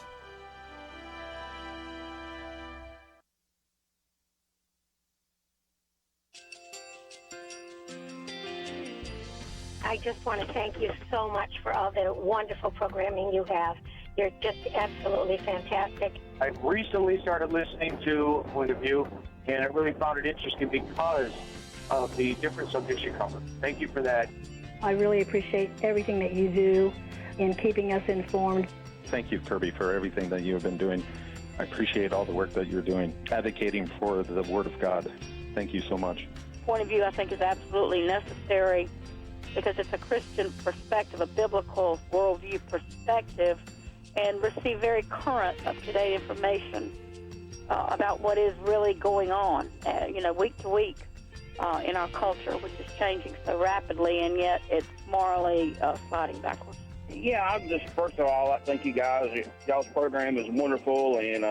I just want to thank you so much for all the wonderful programming you have. You're just absolutely fantastic. I recently started listening to Point of View, and I really found it interesting because of the different subjects you cover. Thank you for that. I really appreciate everything that you do in keeping us informed. Thank you, Kerby, for everything that you have been doing. I appreciate all the work that you're doing, advocating for the Word of God. Thank you so much. Point of View, I think, is absolutely necessary because it's a Christian perspective, a biblical worldview perspective, and receive very current, up-to-date information about what is really going on, week to week in our culture, which is changing so rapidly, and yet it's morally sliding backwards. Yeah, I'm just, first of all, I thank you guys. Y'all's program is wonderful, and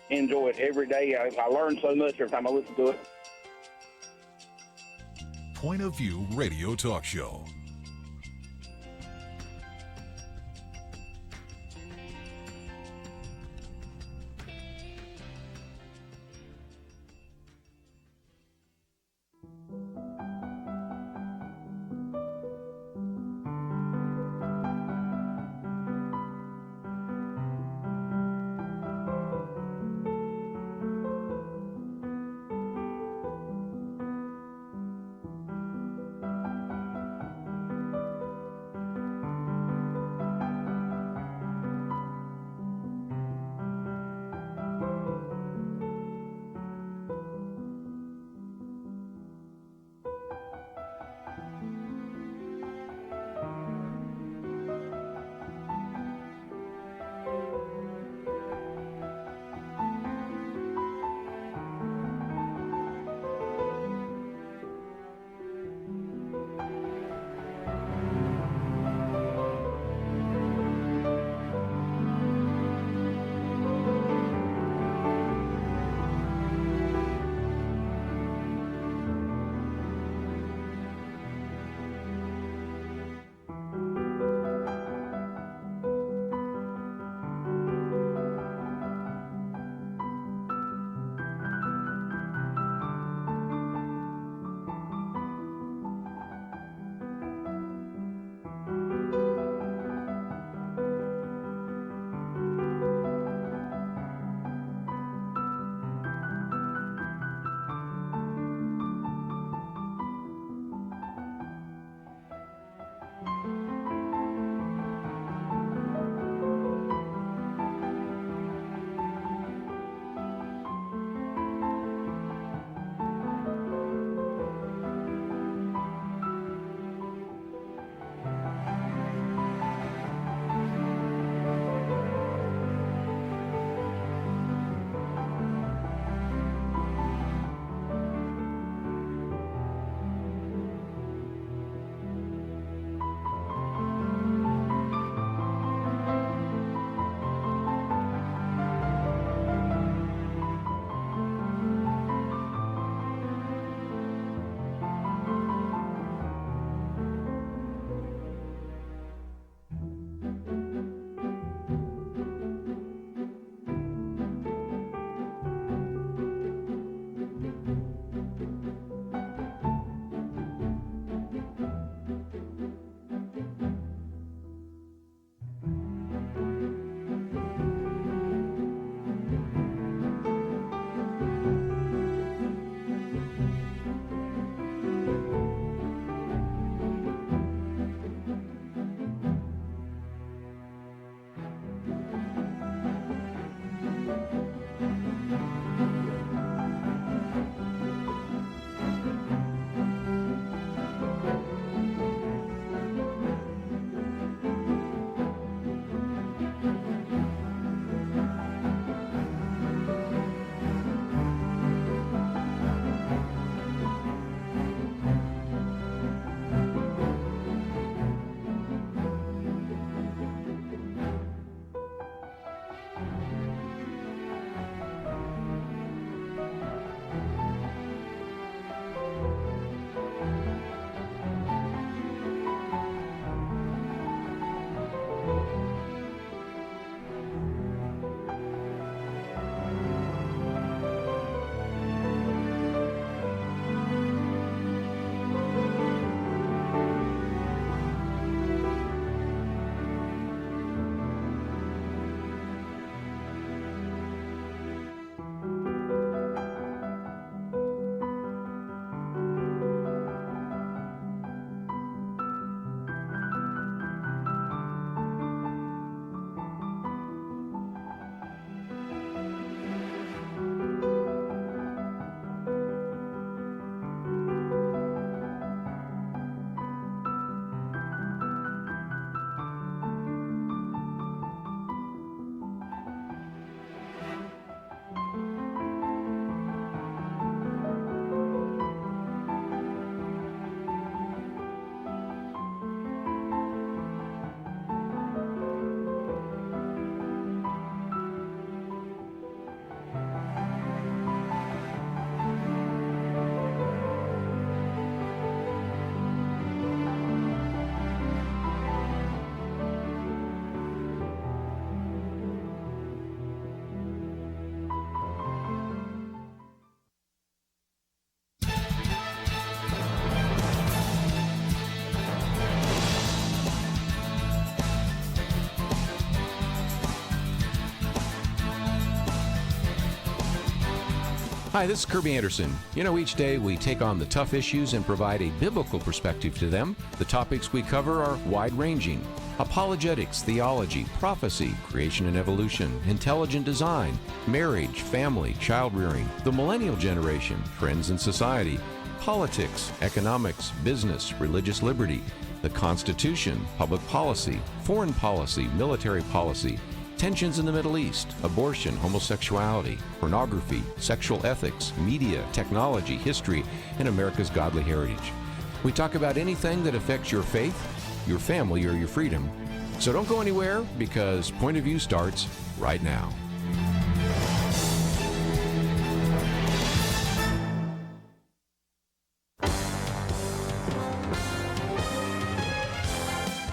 enjoy it every day. I learn so much every time I listen to it. Point of View Radio Talk Show. Hi, this is Kerby Anderson. You know, each day we take on the tough issues and provide a biblical perspective to them. The topics we cover are wide-ranging: apologetics, theology, prophecy, creation and evolution, intelligent design, marriage, family, child-rearing, the millennial generation, trends in society, politics, economics, business, religious liberty, the Constitution, public policy, foreign policy, military policy, tensions in the Middle East, abortion, homosexuality, pornography, sexual ethics, media, technology, history, and America's godly heritage. We talk about anything that affects your faith, your family, or your freedom. So don't go anywhere, because Point of View starts right now.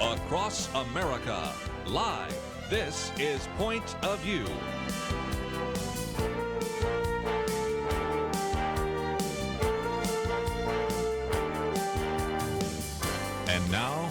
Across America, live. This is Point of View. And now,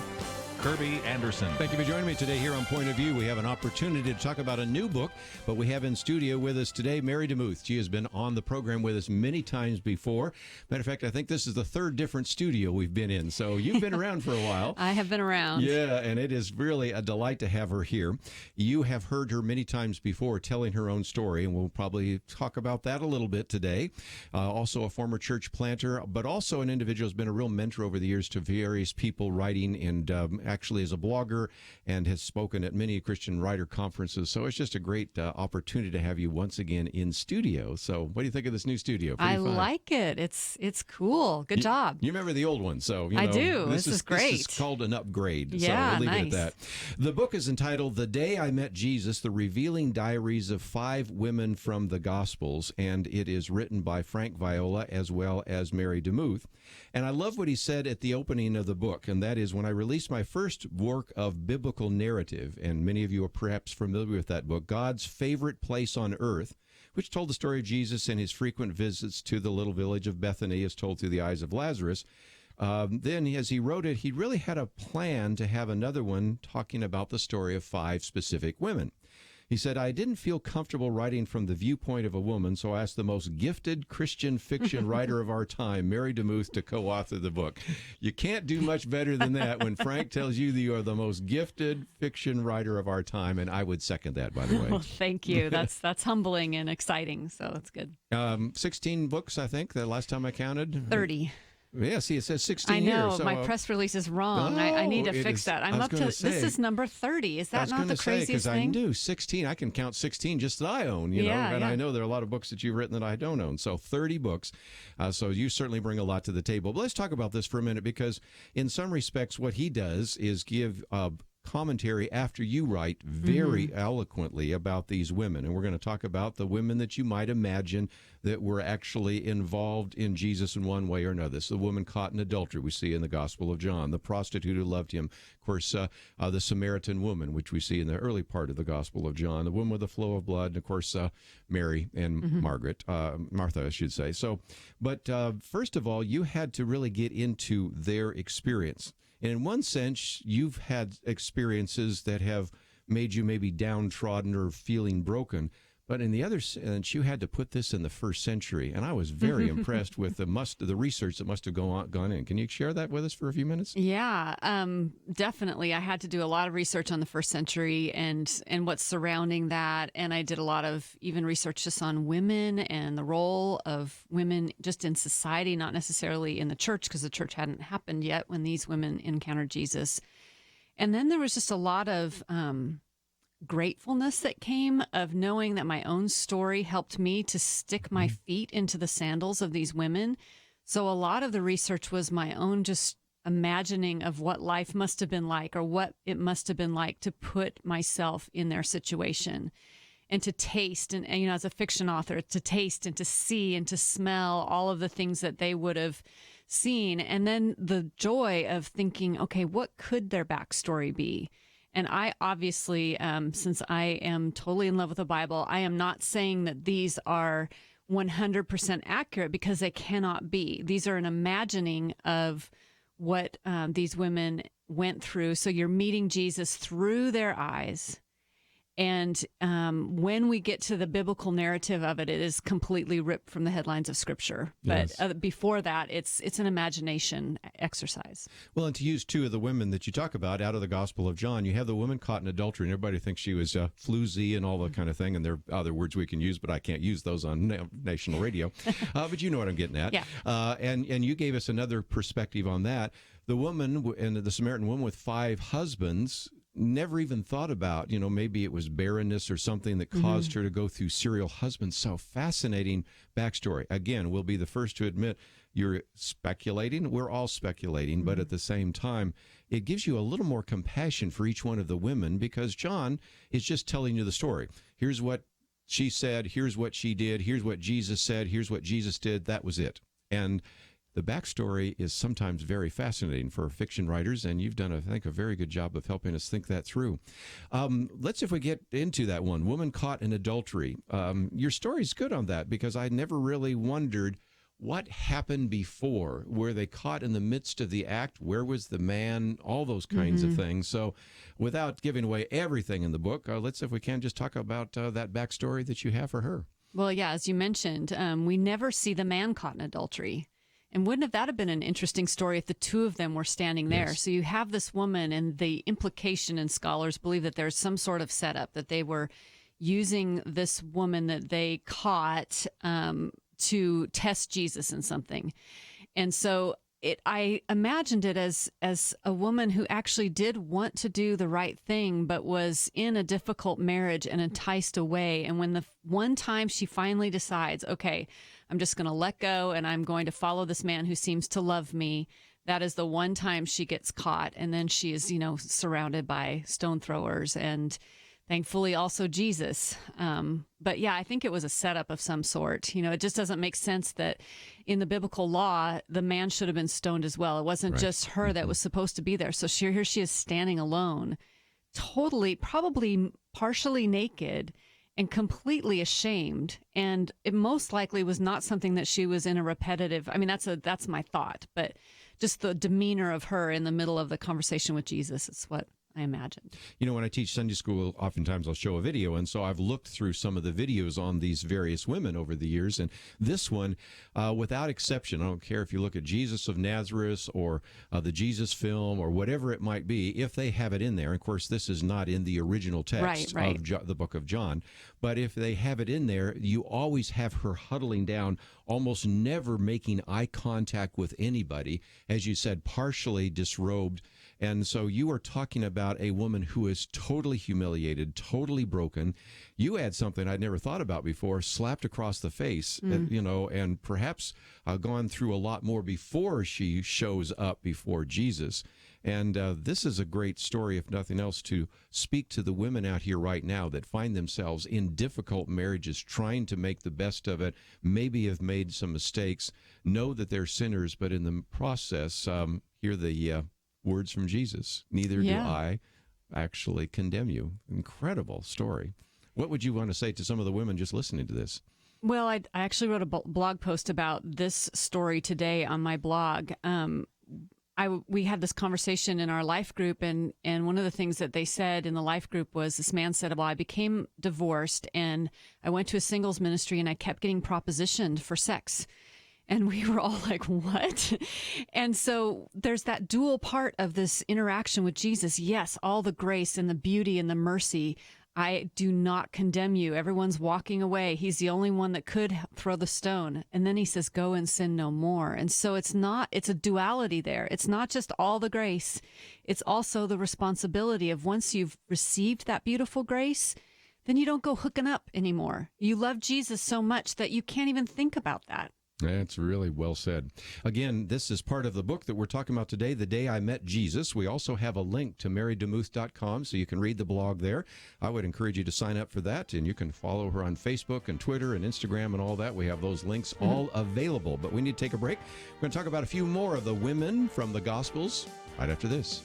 Kerby Anderson. Thank you for joining me today here on Point of View. We have an opportunity to talk about a new book, but we have in studio with us today Mary DeMuth. She has been on the program with us many times before. Matter of fact, I think this is the third different studio we've been in, so you've been around for a while. I have been around. Yeah, and it is really a delight to have her here. You have heard her many times before telling her own story, and we'll probably talk about that a little bit today. Also a former church planter, but also an individual who's been a real mentor over the years to various people writing, and actually is a blogger and has spoken at many Christian writer conferences. So it's just a great opportunity to have you once again in studio. So what do you think of this new studio? I like it. It's cool. Good job. You remember the old one, so you know, I do. This is great. This is called an upgrade. Yeah, so we'll leave nice. it at that. The book is entitled "The Day I Met Jesus: The Revealing Diaries of 5 Women from the Gospels," and it is written by Frank Viola as well as Mary DeMuth. And I love what he said at the opening of the book, and that is, when I released my first work of biblical narrative, and many of you are perhaps familiar with that book, God's Favorite Place on Earth, which told the story of Jesus and his frequent visits to the little village of Bethany as told through the eyes of Lazarus. Then as he wrote it, he really had a plan to have another one talking about the story of 5 specific women. He said, "I didn't feel comfortable writing from the viewpoint of a woman, so I asked the most gifted Christian fiction writer of our time, Mary DeMuth, to co-author the book." You can't do much better than that when Frank tells you that you are the most gifted fiction writer of our time, and I would second that, by the way. Well, thank you. That's humbling and exciting, so that's good. 16 books, I think, the last time I counted. 30. Yeah, see, it says 16 I know. here. So, my press release is wrong. I need to it fix is- that. I I'm was up to, gonna say- this is number 30. Is that not the craziest because I thing? knew 16. I can count 16 just that I own, you know, and I know there are a lot of books that you've written that I don't own. So 30 books. So you certainly bring a lot to the table. But let's talk about this for a minute, because in some respects, what he does is give commentary after you write very eloquently about these women. And we're going to talk about the women that you might imagine that were actually involved in Jesus in one way or another. This is the woman caught in adultery we see in the Gospel of John, the prostitute who loved him, of course, the Samaritan woman, which we see in the early part of the Gospel of John, the woman with the flow of blood, and of course, Mary and Martha, I should say. So, but first of all, you had to really get into their experience. And in one sense, you've had experiences that have made you maybe downtrodden or feeling broken. But in the other sense, you had to put this in the first century. And I was very impressed with the research that must have gone in. Can you share that with us for a few minutes? Yeah, definitely. I had to do a lot of research on the first century and what's surrounding that. And I did a lot of even research just on women and the role of women just in society, not necessarily in the church, because the church hadn't happened yet when these women encountered Jesus. And then there was just a lot of gratefulness that came of knowing that my own story helped me to stick my feet into the sandals of these women. So a lot of the research was my own just imagining of what life must have been like, or what it must have been like to put myself in their situation, and to taste, and you know, as a fiction author, to taste and to see and to smell all of the things that they would have seen. And then the joy of thinking, okay, what could their backstory be? And I obviously, since I am totally in love with the Bible, I am not saying that these are 100% accurate, because they cannot be. These are an imagining of what these women went through. So you're meeting Jesus through their eyes. And when we get to the biblical narrative of it, it is completely ripped from the headlines of Scripture. But Yes. Before that, it's an imagination exercise. Well, and to use two of the women that you talk about out of the Gospel of John, you have the woman caught in adultery, and everybody thinks she was floozy and all that kind of thing, and there are other words we can use, but I can't use those on national radio. But you know what I'm getting at. Yeah. And you gave us another perspective on that. The woman and the Samaritan woman with 5 husbands never even thought about, maybe it was barrenness or something that caused her to go through serial husbands. So fascinating backstory. Again, we'll be the first to admit you're speculating. We're all speculating, but at the same time, it gives you a little more compassion for each one of the women because John is just telling you the story. Here's what she said. Here's what she did. Here's what Jesus said. Here's what Jesus did. That was it. And the backstory is sometimes very fascinating for fiction writers, and you've done, I think, a very good job of helping us think that through. Let's see if we get into that one, woman caught in adultery. Your story's good on that because I never really wondered what happened before. Were they caught in the midst of the act? Where was the man? All those kinds of things. So without giving away everything in the book, let's see if we can just talk about that backstory that you have for her. Well, yeah, as you mentioned, we never see the man caught in adultery. And wouldn't that have been an interesting story if the two of them were standing there? Yes. So you have this woman, and the implication, and scholars believe that there's some sort of setup, that they were using this woman that they caught to test Jesus in something. And so I imagined it as a woman who actually did want to do the right thing, but was in a difficult marriage and enticed away. And when the one time she finally decides, okay, I'm just going to let go and I'm going to follow this man who seems to love me, that is the one time she gets caught. And then she is, surrounded by stone throwers and thankfully also Jesus. But yeah, I think it was a setup of some sort. It just doesn't make sense that in the biblical law, the man should have been stoned as well. It wasn't just her that was supposed to be there. So here she is standing alone, totally, probably partially naked and completely ashamed. And it most likely was not something that she was in a repetitive, that's my thought, but just the demeanor of her in the middle of the conversation with Jesus is what I imagined. When I teach Sunday school, oftentimes I'll show a video, and so I've looked through some of the videos on these various women over the years, and this one, without exception, I don't care if you look at Jesus of Nazareth or the Jesus film or whatever it might be, if they have it in there. Of course, this is not in the original text of the book of John, but if they have it in there, you always have her huddling down, almost never making eye contact with anybody, as you said, partially disrobed. And so you are talking about a woman who is totally humiliated, totally broken. You add something I'd never thought about before, slapped across the face, and perhaps gone through a lot more before she shows up before Jesus. And this is a great story, if nothing else, to speak to the women out here right now that find themselves in difficult marriages, trying to make the best of it, maybe have made some mistakes, know that they're sinners, but in the process, hear the words from Jesus. Neither do I actually condemn you. Incredible story. What would you want to say to some of the women just listening to this? Well, I actually wrote a blog post about this story today on my blog. We had this conversation in our life group, and one of the things that they said in the life group was this man said, well, I became divorced and I went to a singles ministry and I kept getting propositioned for sex. And we were all like, what? And so there's that dual part of this interaction with Jesus. Yes, all the grace and the beauty and the mercy. I do not condemn you. Everyone's walking away. He's the only one that could throw the stone. And then he says, go and sin no more. And so it's a duality there. It's not just all the grace. It's also the responsibility of once you've received that beautiful grace, then you don't go hooking up anymore. You love Jesus so much that you can't even think about that. That's really well said. Again, this is part of the book that we're talking about today, The Day I Met Jesus. We also have a link to marydemuth.com, so you can read the blog there. I would encourage you to sign up for that, and you can follow her on Facebook and Twitter and Instagram and all that. We have those links all available. But we need to take a break. We're going to talk about a few more of the women from the Gospels right after this.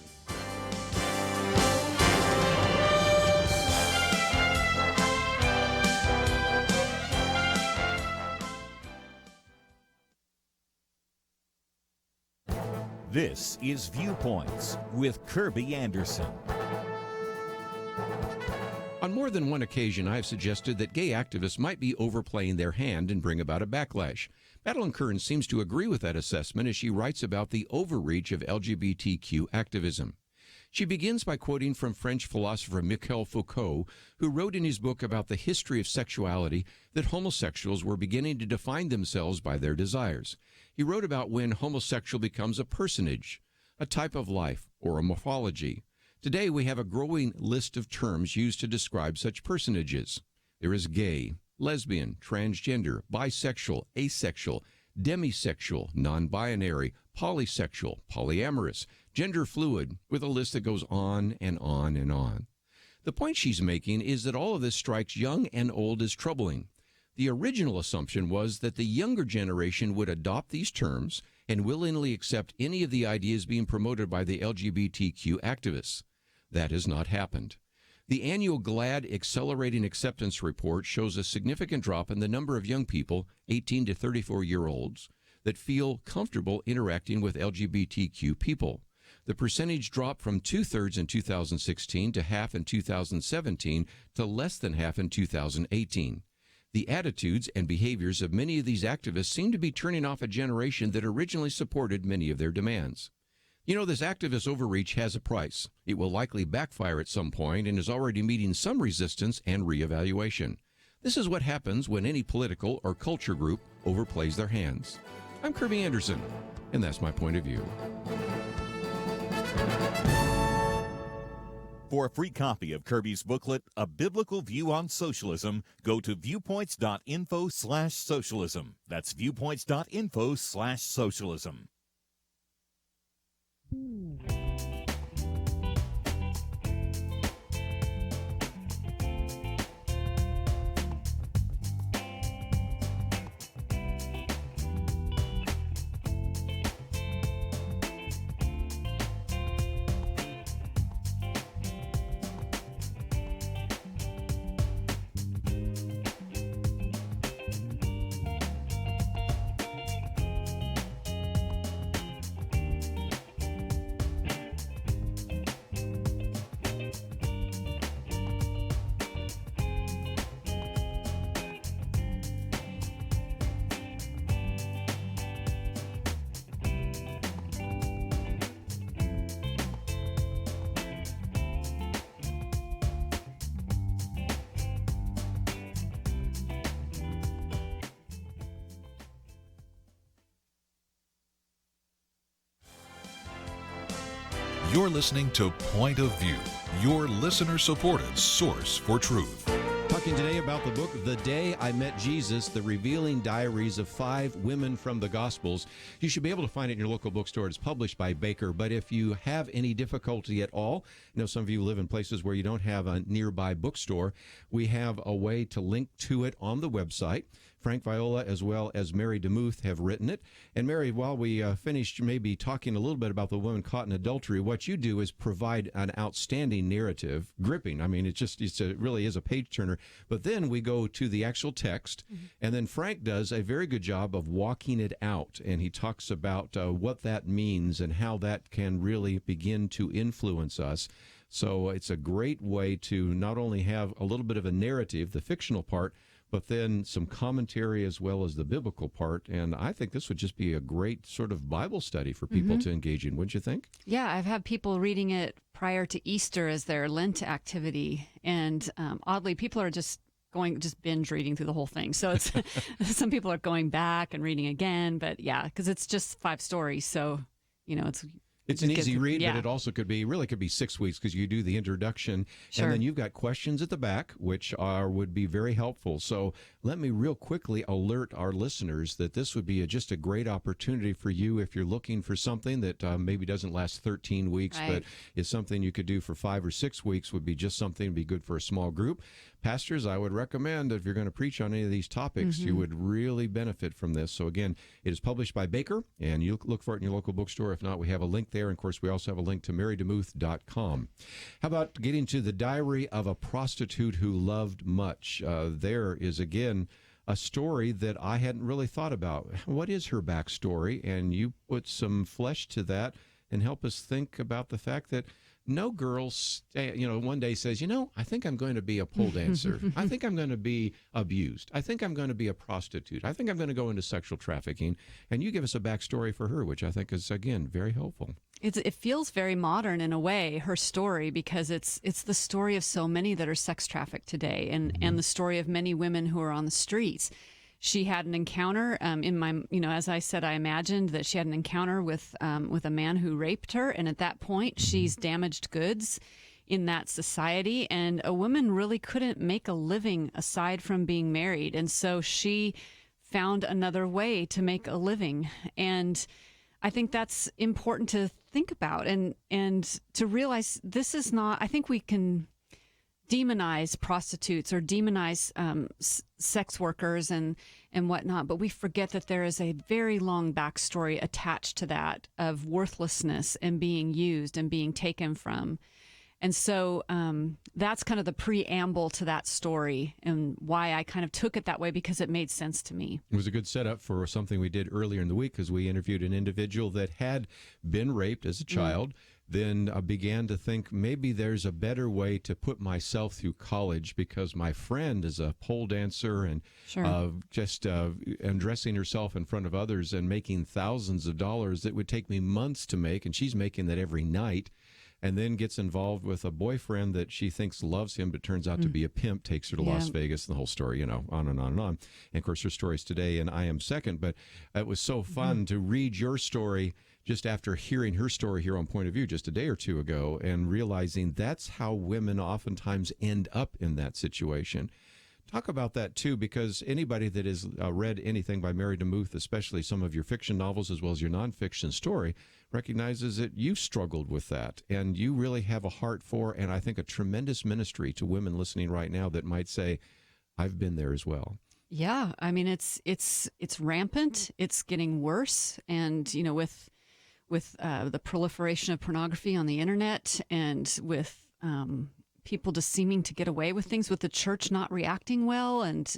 This is Viewpoints with Kerby Anderson. On more than one occasion, I have suggested that gay activists might be overplaying their hand and bring about a backlash. Madeline Kern seems to agree with that assessment as she writes about the overreach of LGBTQ activism. She begins by quoting from French philosopher Michel Foucault, who wrote in his book about the history of sexuality that homosexuals were beginning to define themselves by their desires. He wrote about when homosexual becomes a personage, a type of life, or a morphology. Today we have a growing list of terms used to describe such personages. There is gay, lesbian, transgender, bisexual, asexual, demisexual, non-binary, polysexual, polyamorous, gender fluid, with a list that goes on and on and on. The point she's making is that all of this strikes young and old as troubling. The original assumption was that the younger generation would adopt these terms and willingly accept any of the ideas being promoted by the LGBTQ activists. That has not happened. The annual GLAD Accelerating Acceptance Report shows a significant drop in the number of young people, 18 to 34-year-olds, that feel comfortable interacting with LGBTQ people. The percentage dropped from two-thirds in 2016 to half in 2017 to less than half in 2018. The attitudes and behaviors of many of these activists seem to be turning off a generation that originally supported many of their demands. You know, this activist overreach has a price. It will likely backfire at some point and is already meeting some resistance and reevaluation. This is what happens when any political or culture group overplays their hands. I'm Kerby Anderson, and that's my point of view. For a free copy of Kerby's booklet, A Biblical View on Socialism, go to viewpoints.info/socialism. That's viewpoints.info/socialism. You're listening to Point of View, your listener-supported source for truth. Talking today about the book, The Day I Met Jesus, The Revealing Diaries of 5 Women from the Gospels. You should be able to find it in your local bookstore. It's published by Baker. But if you have any difficulty at all, I know some of you live in places where you don't have a nearby bookstore, we have a way to link to it on the website. Frank Viola as well as Mary DeMuth have written it. And Mary, while we finished maybe talking a little bit about the woman caught in adultery, what you do is provide an outstanding narrative, gripping. I mean, it really is a page turner. But then we go to the actual text, and then Frank does a very good job of walking it out, and he talks about what that means and how that can really begin to influence us. So it's a great way to not only have a little bit of a narrative, the fictional part, but then some commentary as well as the biblical part. And I think this would just be a great sort of Bible study for people to engage in, wouldn't you think? Yeah, I've had people reading it prior to Easter as their Lent activity. And oddly, people are just binge reading through the whole thing. So it's some people are going back and reading again. But yeah, because it's just 5 stories. So, you know, it's an easy read, but it also could be 6 weeks because you do the introduction, and then you've got questions at the back, which would be very helpful. So let me real quickly alert our listeners that this would be just a great opportunity for you if you're looking for something that maybe doesn't last 13 weeks, but is something you could do for 5 or 6 weeks, would be just something to be good for a small group. Pastors, I would recommend if you're going to preach on any of these topics, you would really benefit from this. So again, it is published by Baker, and you look for it in your local bookstore. If not, we have a link there. And of course, we also have a link to marydemuth.com. How about getting to The Diary of a Prostitute Who Loved Much? There is, again, a story that I hadn't really thought about. What is her backstory? And you put some flesh to that and help us think about the fact that no girl, one day says, I think I'm going to be a pole dancer. I think I'm going to be abused. I think I'm going to be a prostitute. I think I'm going to go into sexual trafficking. And you give us a backstory for her, which I think is, again, very helpful. It feels very modern in a way, her story, because it's the story of so many that are sex trafficked today, and the story of many women who are on the streets. She had an encounter as I said, I imagined that she had an encounter with a man who raped her. And at that point, she's damaged goods in that society. And a woman really couldn't make a living aside from being married. And so she found another way to make a living. And I think that's important to think about and to realize this is not, I think we can demonize prostitutes or demonize sex workers and whatnot, but we forget that there is a very long backstory attached to that of worthlessness and being used and being taken from. And so that's kind of the preamble to that story and why I kind of took it that way, because it made sense to me. It was a good setup for something we did earlier in the week, because we interviewed an individual that had been raped as a child, then began to think maybe there's a better way to put myself through college, because my friend is a pole dancer and just undressing herself in front of others and making thousands of dollars that would take me months to make, and she's making that every night. And then gets involved with a boyfriend that she thinks loves him, but turns out to be a pimp, takes her to Las Vegas, and the whole story, on and on and on. And, of course, her story's today, and I am second. But it was so fun to read your story just after hearing her story here on Point of View just a day or two ago, and realizing that's how women oftentimes end up in that situation. Talk about that, too, because anybody that has read anything by Mary DeMuth, especially some of your fiction novels as well as your nonfiction story, recognizes that you struggled with that, and you really have a heart for, and I think a tremendous ministry to women listening right now that might say, I've been there as well. Yeah, I mean, it's rampant. It's getting worse, and with the proliferation of pornography on the internet, and with people just seeming to get away with things, with the church not reacting well and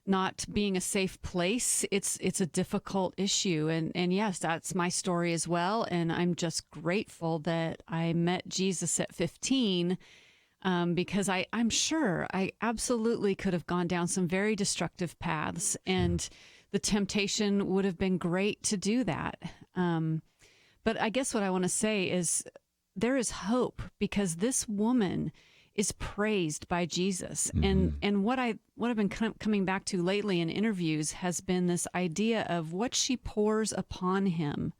not being a safe place, it's a difficult issue. And yes, that's my story as well. And I'm just grateful that I met Jesus at 15, because I'm sure I absolutely could have gone down some very destructive paths, and the temptation would have been great to do that. But I guess what I want to say is there is hope, because this woman is praised by Jesus. And what I've been coming back to lately in interviews has been this idea of what she pours upon him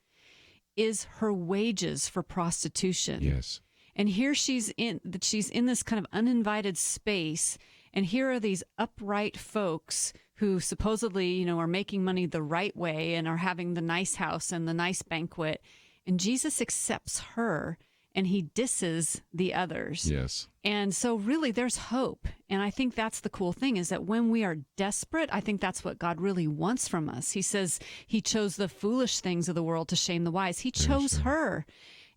is her wages for prostitution. Yes. And here she's in this kind of uninvited space, and here are these upright folks who supposedly, are making money the right way and are having the nice house and the nice banquet. And Jesus accepts her, and he disses the others. Yes. And so really there's hope. And I think that's the cool thing, is that when we are desperate, I think that's what God really wants from us. He says he chose the foolish things of the world to shame the wise. He chose her.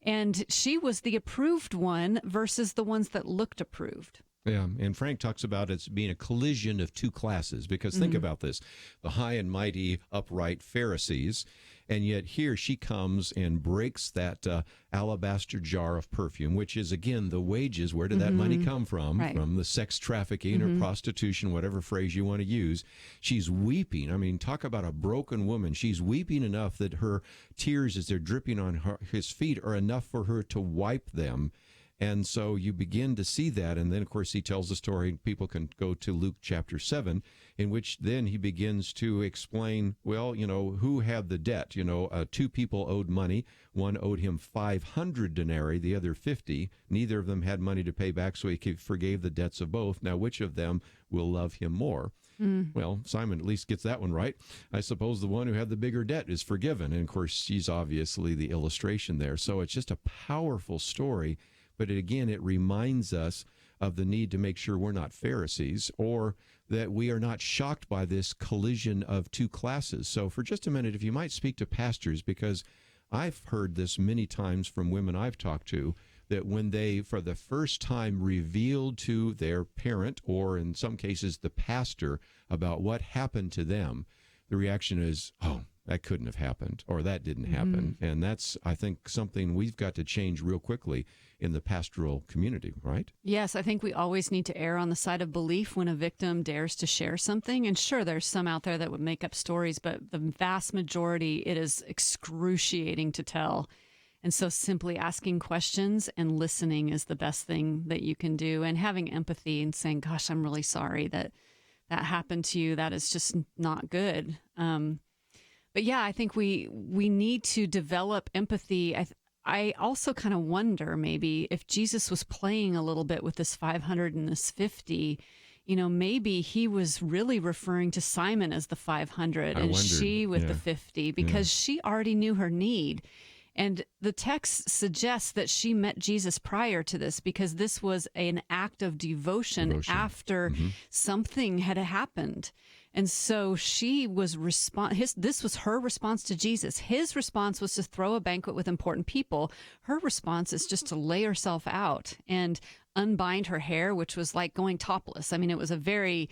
And she was the approved one versus the ones that looked approved. Yeah, and Frank talks about it being a collision of two classes, because think about this, the high and mighty upright Pharisees, and yet here she comes and breaks that alabaster jar of perfume, which is, again, the wages. Where did that money come from? Right. From the sex trafficking or prostitution, whatever phrase you want to use. She's weeping. I mean, talk about a broken woman. She's weeping enough that her tears, as they're dripping on his feet, are enough for her to wipe them. And so you begin to see that. And then, of course, he tells the story. People can go to Luke chapter 7, in which then he begins to explain, well, who had the debt? Two people owed money. One owed him 500 denarii, the other 50. Neither of them had money to pay back, so he forgave the debts of both. Now, which of them will love him more? Well, Simon at least gets that one right. I suppose the one who had the bigger debt is forgiven. And, of course, she's obviously the illustration there. So it's just a powerful story. But again, it reminds us of the need to make sure we're not Pharisees, or that we are not shocked by this collision of two classes. So for just a minute, if you might speak to pastors, because I've heard this many times from women I've talked to, that when they, for the first time, revealed to their parent, or in some cases the pastor, about what happened to them, the reaction is, oh, that couldn't have happened, or that didn't happen. And that's, I think, something we've got to change real quickly in the pastoral community, right? Yes, I think we always need to err on the side of belief when a victim dares to share something. And sure, there's some out there that would make up stories, but the vast majority, it is excruciating to tell. And so simply asking questions and listening is the best thing that you can do, and having empathy and saying, gosh, I'm really sorry that happened to you. That is just not good. But yeah, I think we need to develop empathy. I also kind of wonder maybe if Jesus was playing a little bit with this 500 and this 50, maybe he was really referring to Simon as the 500 and she with the 50, because she already knew her need. And the text suggests that she met Jesus prior to this, because this was an act of devotion. After something had happened. And so she was this was her response to Jesus. His response was to throw a banquet with important people. Her response is just to lay herself out and unbind her hair, which was like going topless. I mean, it was a very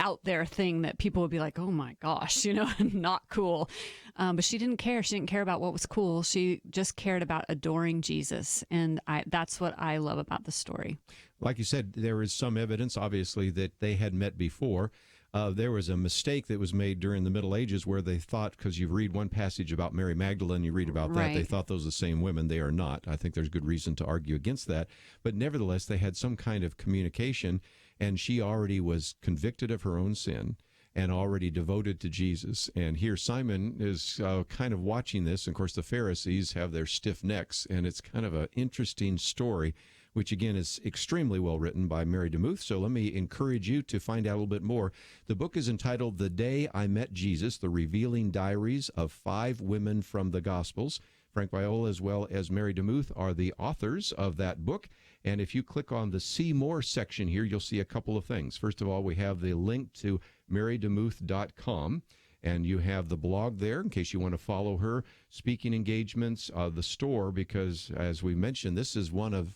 out there thing that people would be like, oh my gosh, not cool. But she didn't care. She didn't care about what was cool. She just cared about adoring Jesus. And that's what I love about the story. Like you said, there is some evidence, obviously, that they had met before. There was a mistake that was made during the Middle Ages where they thought, because you read one passage about Mary Magdalene, you read about that, they thought those were the same women. They are not. I think there's good reason to argue against that. But nevertheless, they had some kind of communication, and she already was convicted of her own sin and already devoted to Jesus. And here Simon is kind of watching this. And of course, the Pharisees have their stiff necks, and it's kind of an interesting story, which again is extremely well written by Mary DeMuth. So let me encourage you to find out a little bit more. The book is entitled The Day I Met Jesus, The Revealing Diaries of 5 Women from the Gospels. Frank Viola as well as Mary DeMuth are the authors of that book. And if you click on the See More section here, you'll see a couple of things. First of all, we have the link to marydemuth.com. And you have the blog there in case you want to follow her, speaking engagements, the store, because as we mentioned, this is one of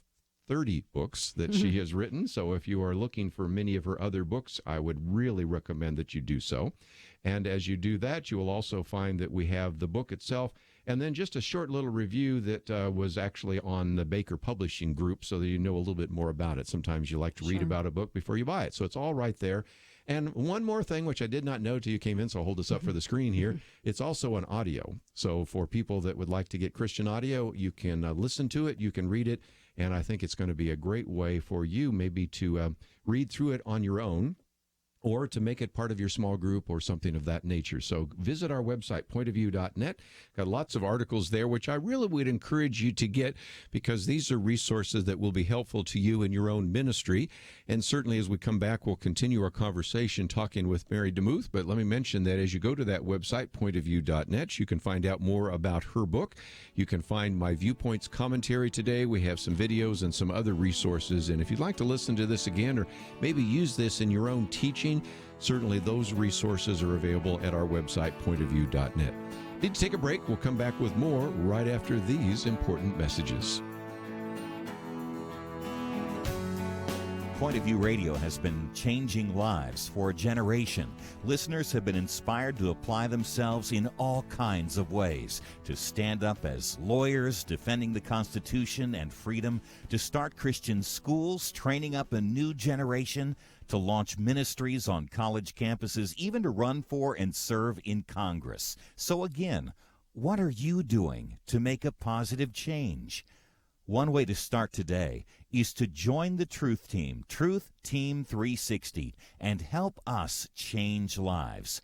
30 books that she has written. So if you are looking for many of her other books, I would really recommend that you do so. And as you do that, you will also find that we have the book itself, and then just a short little review that was actually on the Baker Publishing Group, so that you know a little bit more about it. Sometimes you like to read about a book before you buy it. So it's all right there. And one more thing, which I did not know till you came in, so I'll hold this up for the screen here. It's also an audio. So for people that would like to get Christian audio, you can listen to it, you can read it, and I think it's going to be a great way for you maybe to read through it on your own, or to make it part of your small group or something of that nature. So visit our website, pointofview.net. Got lots of articles there, which I really would encourage you to get, because these are resources that will be helpful to you in your own ministry. And certainly as we come back, we'll continue our conversation talking with Mary DeMuth. But let me mention that as you go to that website, pointofview.net, you can find out more about her book. You can find my Viewpoints commentary today. We have some videos and some other resources. And if you'd like to listen to this again, or maybe use this in your own teaching, certainly those resources are available at our website, pointofview.net. Need to take a break. We'll come back with more right after these important messages. Point of View Radio has been changing lives for a generation. Listeners have been inspired to apply themselves in all kinds of ways, to stand up as lawyers defending the Constitution and freedom, to start Christian schools, training up a new generation, to launch ministries on college campuses, even to run for and serve in Congress. So again, what are you doing to make a positive change? One way to start today is to join the Truth Team, Truth Team 360, and help us change lives.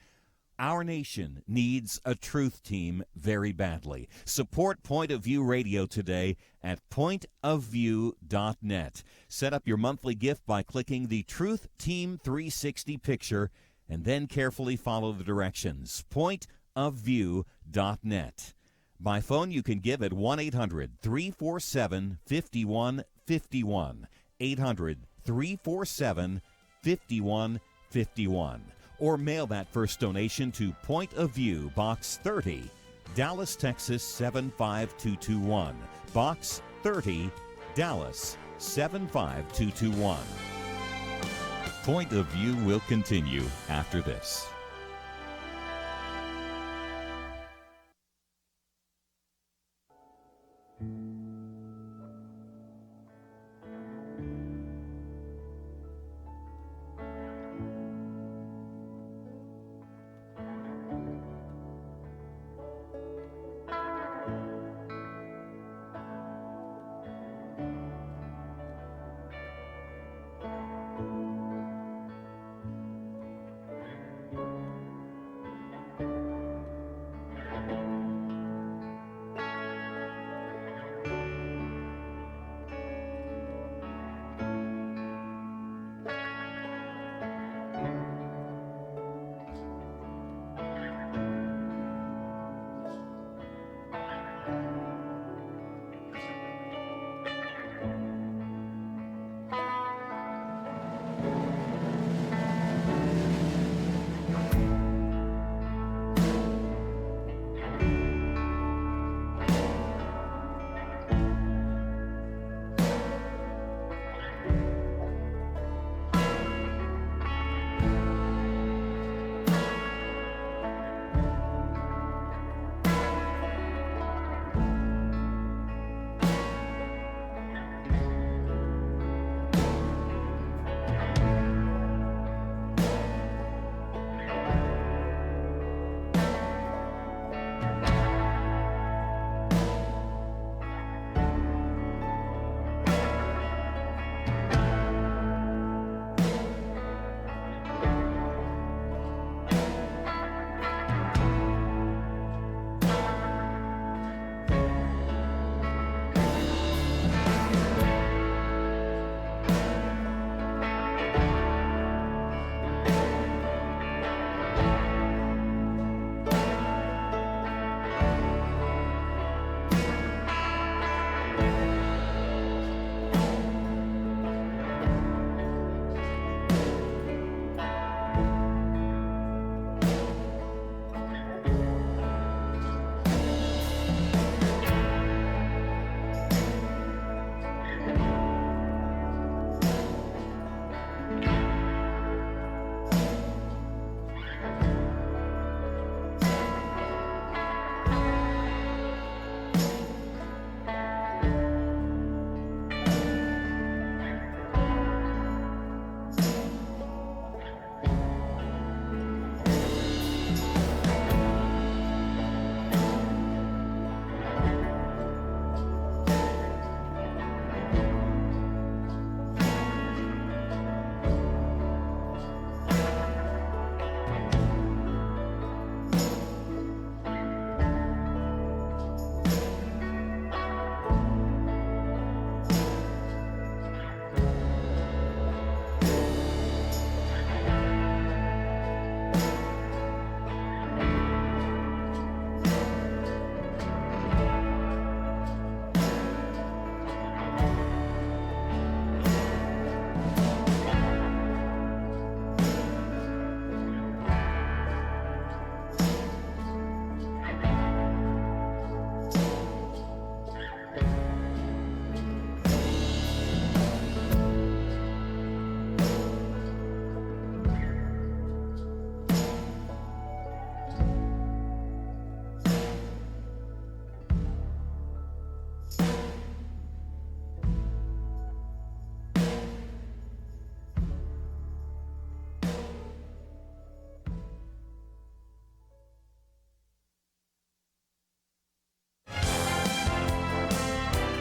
Our nation needs a truth team very badly. Support Point of View Radio today at pointofview.net. Set up your monthly gift by clicking the Truth Team 360 picture and then carefully follow the directions. Pointofview.net. By phone, you can give at 1-800-347-5151. 800-347-5151. Or mail that first donation to Point of View, Box 30, Dallas, Texas 75221. Box 30, Dallas 75221. Point of View will continue after this.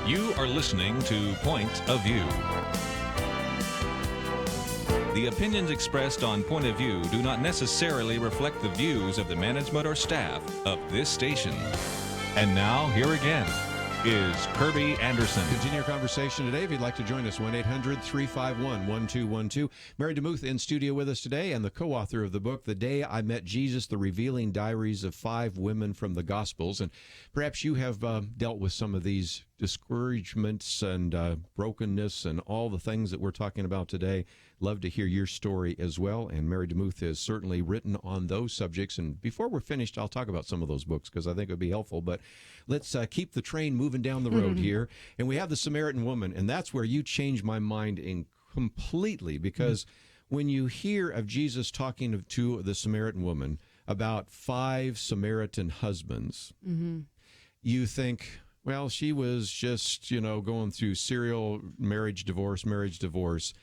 You are listening to Point of View. The opinions expressed on Point of View do not necessarily reflect the views of the management or staff of this station. And now, here again is Kerby Anderson. Continue our conversation today. If you'd like to join us, 1-800-351-1212. Mary DeMuth in studio with us today, and the co-author of the book, The Day I Met Jesus, The Revealing Diaries of 5 Women from the Gospels. And perhaps you have dealt with some of these discouragements and brokenness and all the things that we're talking about today. Love to hear your story as well. And Mary DeMuth has certainly written on those subjects. And before we're finished, I'll talk about some of those books because I think it would be helpful. But let's keep the train moving down the road here. And we have the Samaritan woman, and that's where you change my mind completely, because when you hear of Jesus talking to the Samaritan woman about 5 Samaritan husbands, you think, Well, she was just, going through serial marriage, divorce.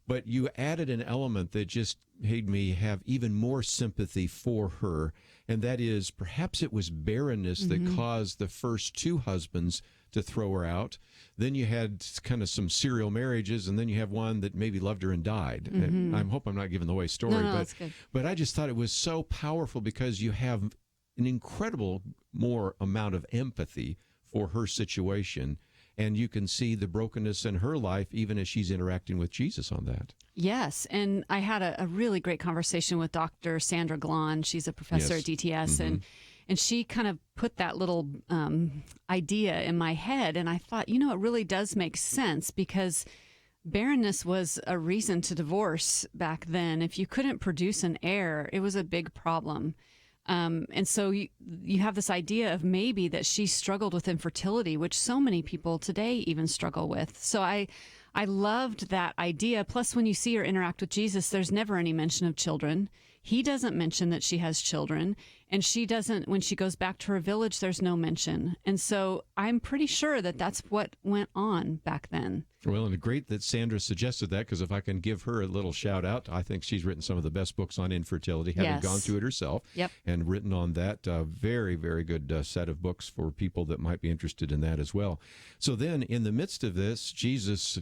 But you added an element that just made me have even more sympathy for her, and that is perhaps it was barrenness that caused the first two husbands to throw her out. Then you had kind of some serial marriages, and then you have one that maybe loved her and died. And I hope I'm not giving away story, No, that's good. But I just thought it was so powerful because you have an incredible more amount of empathy for her situation, and you can see the brokenness in her life even as she's interacting with Jesus on that. Yes, and I had a really great conversation with Dr. Sandra Glahn. She's a professor at DTS, and she kind of put that little idea in my head, and I thought, it really does make sense because barrenness was a reason to divorce back then. If you couldn't produce an heir, it was a big problem. And so you have this idea of maybe that she struggled with infertility, which so many people today even struggle with. So I loved that idea. Plus, when you see her interact with Jesus, there's never any mention of children. He doesn't mention that she has children, and she doesn't, when she goes back to her village, there's no mention. And so I'm pretty sure that that's what went on back then. Well, and great that Sandra suggested that, because if I can give her a little shout out, I think she's written some of the best books on infertility, having gone through it herself, and written on that. Very, very good set of books for people that might be interested in that as well. So then in the midst of this, Jesus,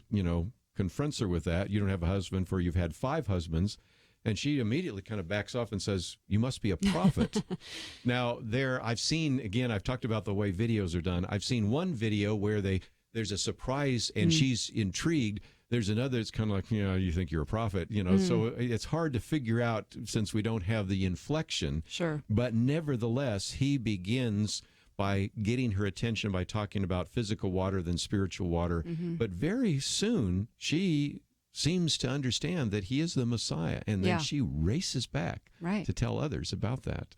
confronts her with that. You don't have a husband, for you've had 5 husbands. And she immediately kind of backs off and says, you must be a prophet. Now, I've seen, again, I've talked about the way videos are done. I've seen one video where there's a surprise and she's intrigued. There's another that's kind of like, you think you're a prophet, So it's hard to figure out since we don't have the inflection. Sure. But nevertheless, he begins by getting her attention by talking about physical water than spiritual water. But very soon, she seems to understand that he is the Messiah, and then she races back to tell others about that.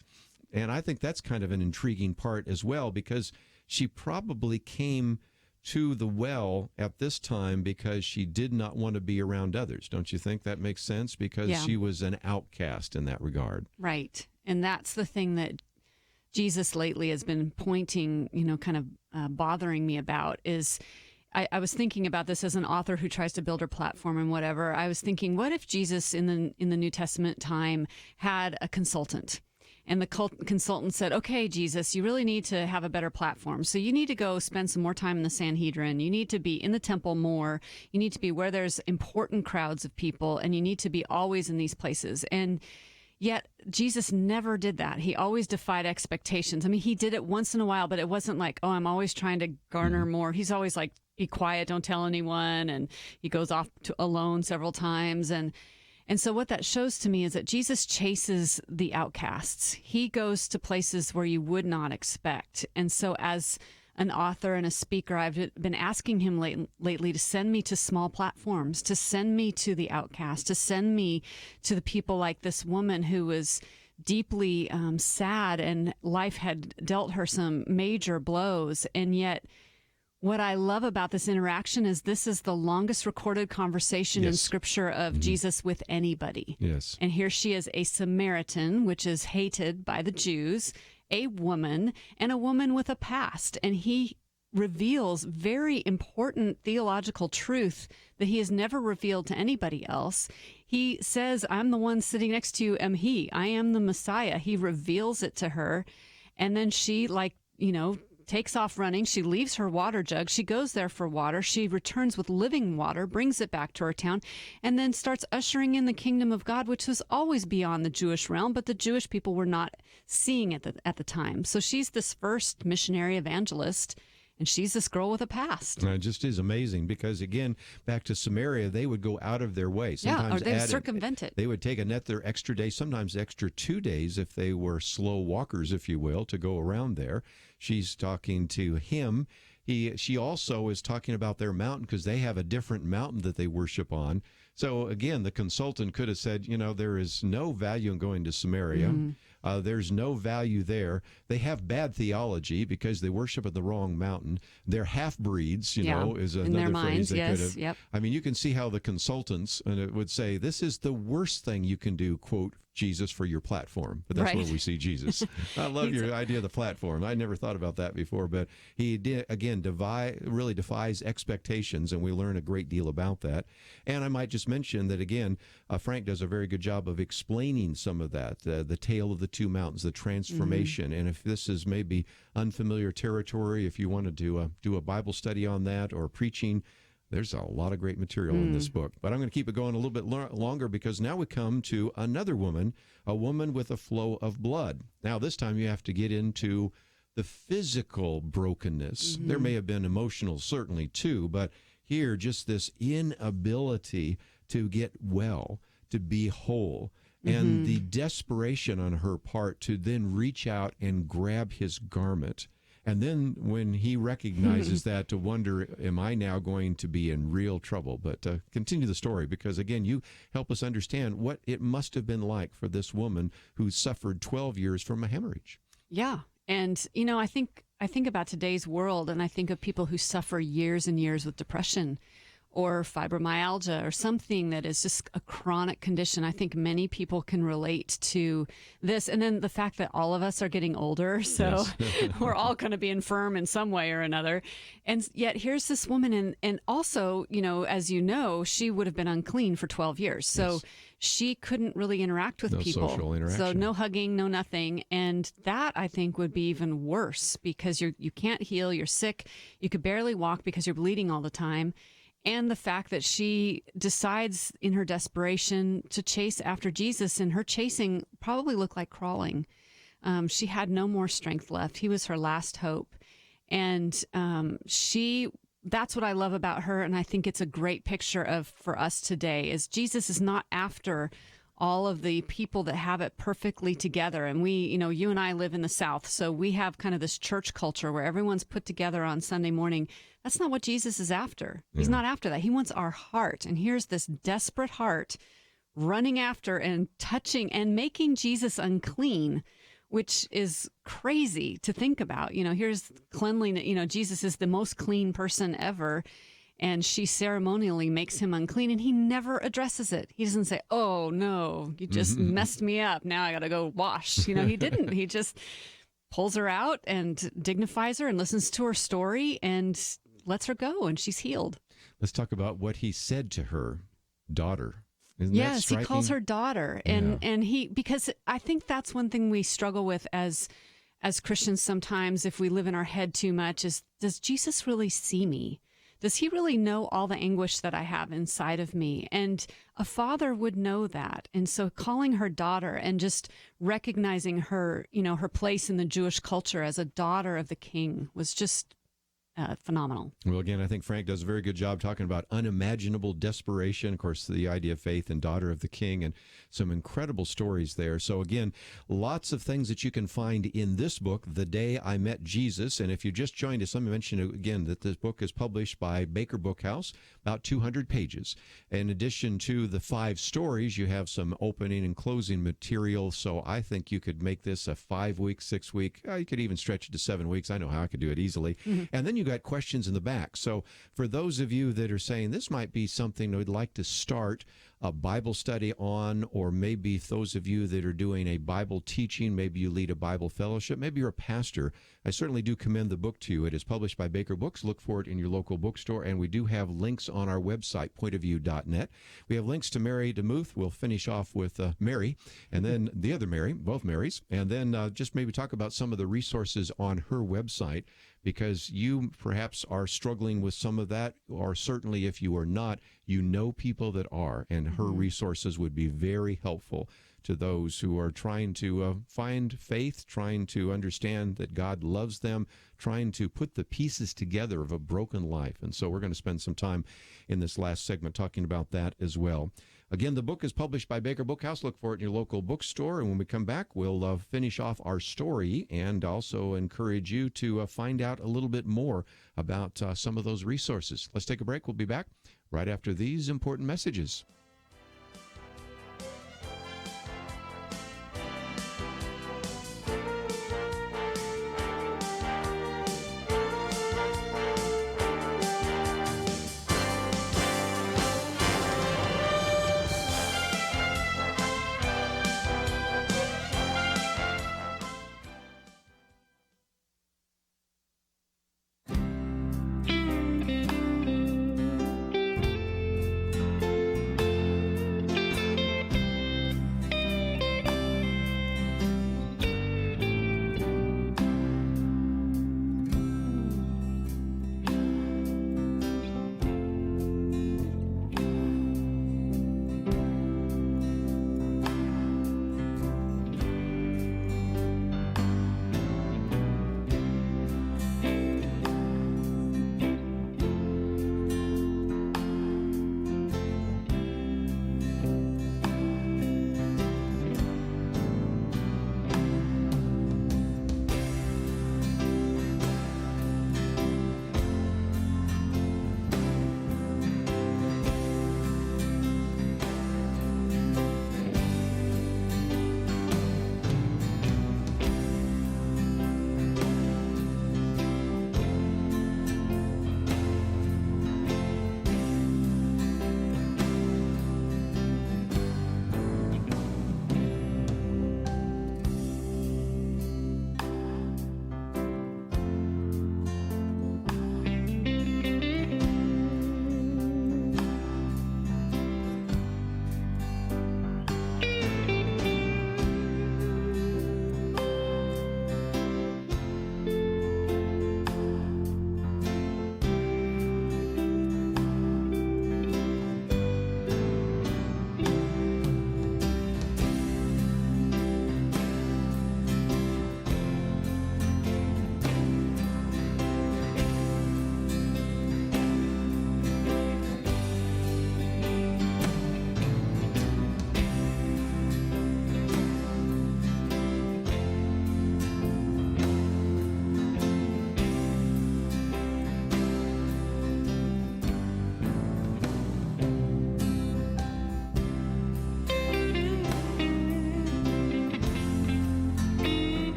And I think that's kind of an intriguing part as well, because she probably came to the well at this time because she did not want to be around others. Don't you think that makes sense? Because she was an outcast in that regard. Right. And that's the thing that Jesus lately has been pointing, kind of bothering me about is I was thinking about this as an author who tries to build her platform and whatever. I was thinking, what if Jesus in the New Testament time had a consultant? And the consultant said, okay, Jesus, you really need to have a better platform. So you need to go spend some more time in the Sanhedrin. You need to be in the temple more. You need to be where there's important crowds of people, and you need to be always in these places. And yet Jesus never did that. He always defied expectations. I mean, he did it once in a while, but it wasn't like, oh, I'm always trying to garner more. He's always like, be quiet, don't tell anyone. And he goes off alone several times. And so what that shows to me is that Jesus chases the outcasts. He goes to places where you would not expect. And so as an author and a speaker, I've been asking him lately to send me to small platforms, to send me to the outcast, to send me to the people like this woman who was deeply sad, and life had dealt her some major blows. And yet what I love about this interaction is this is the longest recorded conversation in Scripture of Jesus with anybody. Yes. And here she is, a Samaritan, which is hated by the Jews, a woman, and a woman with a past. And he reveals very important theological truth that he has never revealed to anybody else. He says, I'm the one sitting next to you, am he. I am the Messiah. He reveals it to her. And then she, takes off running. She leaves her water jug. She goes there for water. She returns with living water, brings it back to her town, and then starts ushering in the kingdom of God, which was always beyond the Jewish realm, but the Jewish people were not seeing it at the time. So she's this first missionary evangelist, and she's this girl with a past. It just is amazing because, again, back to Samaria, they would go out of their way. Sometimes or they would circumvent it. They would take another extra day, sometimes extra 2 days if they were slow walkers, if you will, to go around there. She's talking to him. She also is talking about their mountain because they have a different mountain that they worship on. So, again, the consultant could have said, there is no value in going to Samaria. There's no value there. They have bad theology because they worship at the wrong mountain. They're half-breeds, is another in their phrase minds, they yes, could have. yep. I mean, you can see how the consultants would say, this is the worst thing you can do, quote, Jesus for your platform, but that's Right. where we see Jesus. I love your idea of the platform. I never thought about that before, but he did, again, really defies expectations, and we learn a great deal about that. And I might just mention that, again, Frank does a very good job of explaining some of that, the tale of the two mountains, the transformation. And if this is maybe unfamiliar territory, if you want to do a Bible study on that or preaching, there's a lot of great material in this book. But I'm going to keep it going a little bit longer, because now we come to another woman, a woman with a flow of blood. Now, this time you have to get into the physical brokenness. There may have been emotional, certainly, too, but here, just this inability to get well, to be whole, and the desperation on her part to then reach out and grab his garment. And then when he recognizes that, to wonder, am I now going to be in real trouble? But continue the story, because, again, you help us understand what it must have been like for this woman who suffered 12 years from a hemorrhage. Yeah. And, you know, I think about today's world, and I think of people who suffer years and years with depression or fibromyalgia or something that is just a chronic condition. I think many people can relate to this. And then the fact that all of us are getting older, so we're all going to be infirm in some way or another. And yet here's this woman, and also, you know, as you know, she would have been unclean for 12 years. So she couldn't really interact with people. No social interaction. So no hugging, no nothing. And that, I think, would be even worse, because you can't heal, you're sick, you could barely walk because you're bleeding all the time. And the fact that she decides in her desperation to chase after Jesus, and her chasing probably looked like crawling. She had no more strength left. He was her last hope. And that's what I love about her. And I think it's a great picture for us today, is Jesus is not after all of the people that have it perfectly together. And you and I live in the South, so we have kind of this church culture where everyone's put together on Sunday morning. That's not what Jesus is after. He's not after that. He wants our heart. And here's this desperate heart running after and touching and making Jesus unclean, which is crazy to think about. You know, here's cleanliness. You know, Jesus is the most clean person ever, and she ceremonially makes him unclean, and he never addresses it. He doesn't say, "Oh, no, you just messed me up. Now I got to go wash." You know, he didn't. He just pulls her out and dignifies her and listens to her story and lets her go, and she's healed. Let's talk about what he said to her daughter. Isn't that Yes, striking? he calls her daughter. And he, because I think that's one thing we struggle with as Christians sometimes, if we live in our head too much, is, does Jesus really see me? Does he really know all the anguish that I have inside of me? And a father would know that. And so calling her daughter and just recognizing her, you know, her place in the Jewish culture as a daughter of the king was just phenomenal. Well, again, I think Frank does a very good job talking about unimaginable desperation. Of course, the idea of faith and daughter of the king, and some incredible stories there. So again, lots of things that you can find in this book, The Day I Met Jesus. And if you just joined us, let me mention again that this book is published by Baker Bookhouse, about 200 pages. In addition to the 5 stories, you have some opening and closing material. So I think you could make this a 5-week, 6-week, you could even stretch it to 7 weeks. I know how I could do it easily. And then you got questions in the back. So for those of you that are saying this might be something we'd like to start a Bible study on, or maybe those of you that are doing a Bible teaching, maybe you lead a Bible fellowship, maybe you're a pastor, I certainly do commend the book to you. It is published by Baker Books. Look for it in your local bookstore, and we do have links on our website, pointofview.net. We have links to Mary DeMuth. We'll finish off with Mary, and then the other Mary, both Marys, and then just maybe talk about some of the resources on her website, because you perhaps are struggling with some of that, or certainly if you are not, you know people that are, and her resources would be very helpful to those who are trying to find faith, trying to understand that God loves them, trying to put the pieces together of a broken life. And so we're going to spend some time in this last segment talking about that as well. Again, the book is published by Baker Bookhouse. Look for it in your local bookstore. And when we come back, we'll finish off our story and also encourage you to find out a little bit more about some of those resources. Let's take a break. We'll be back right after these important messages.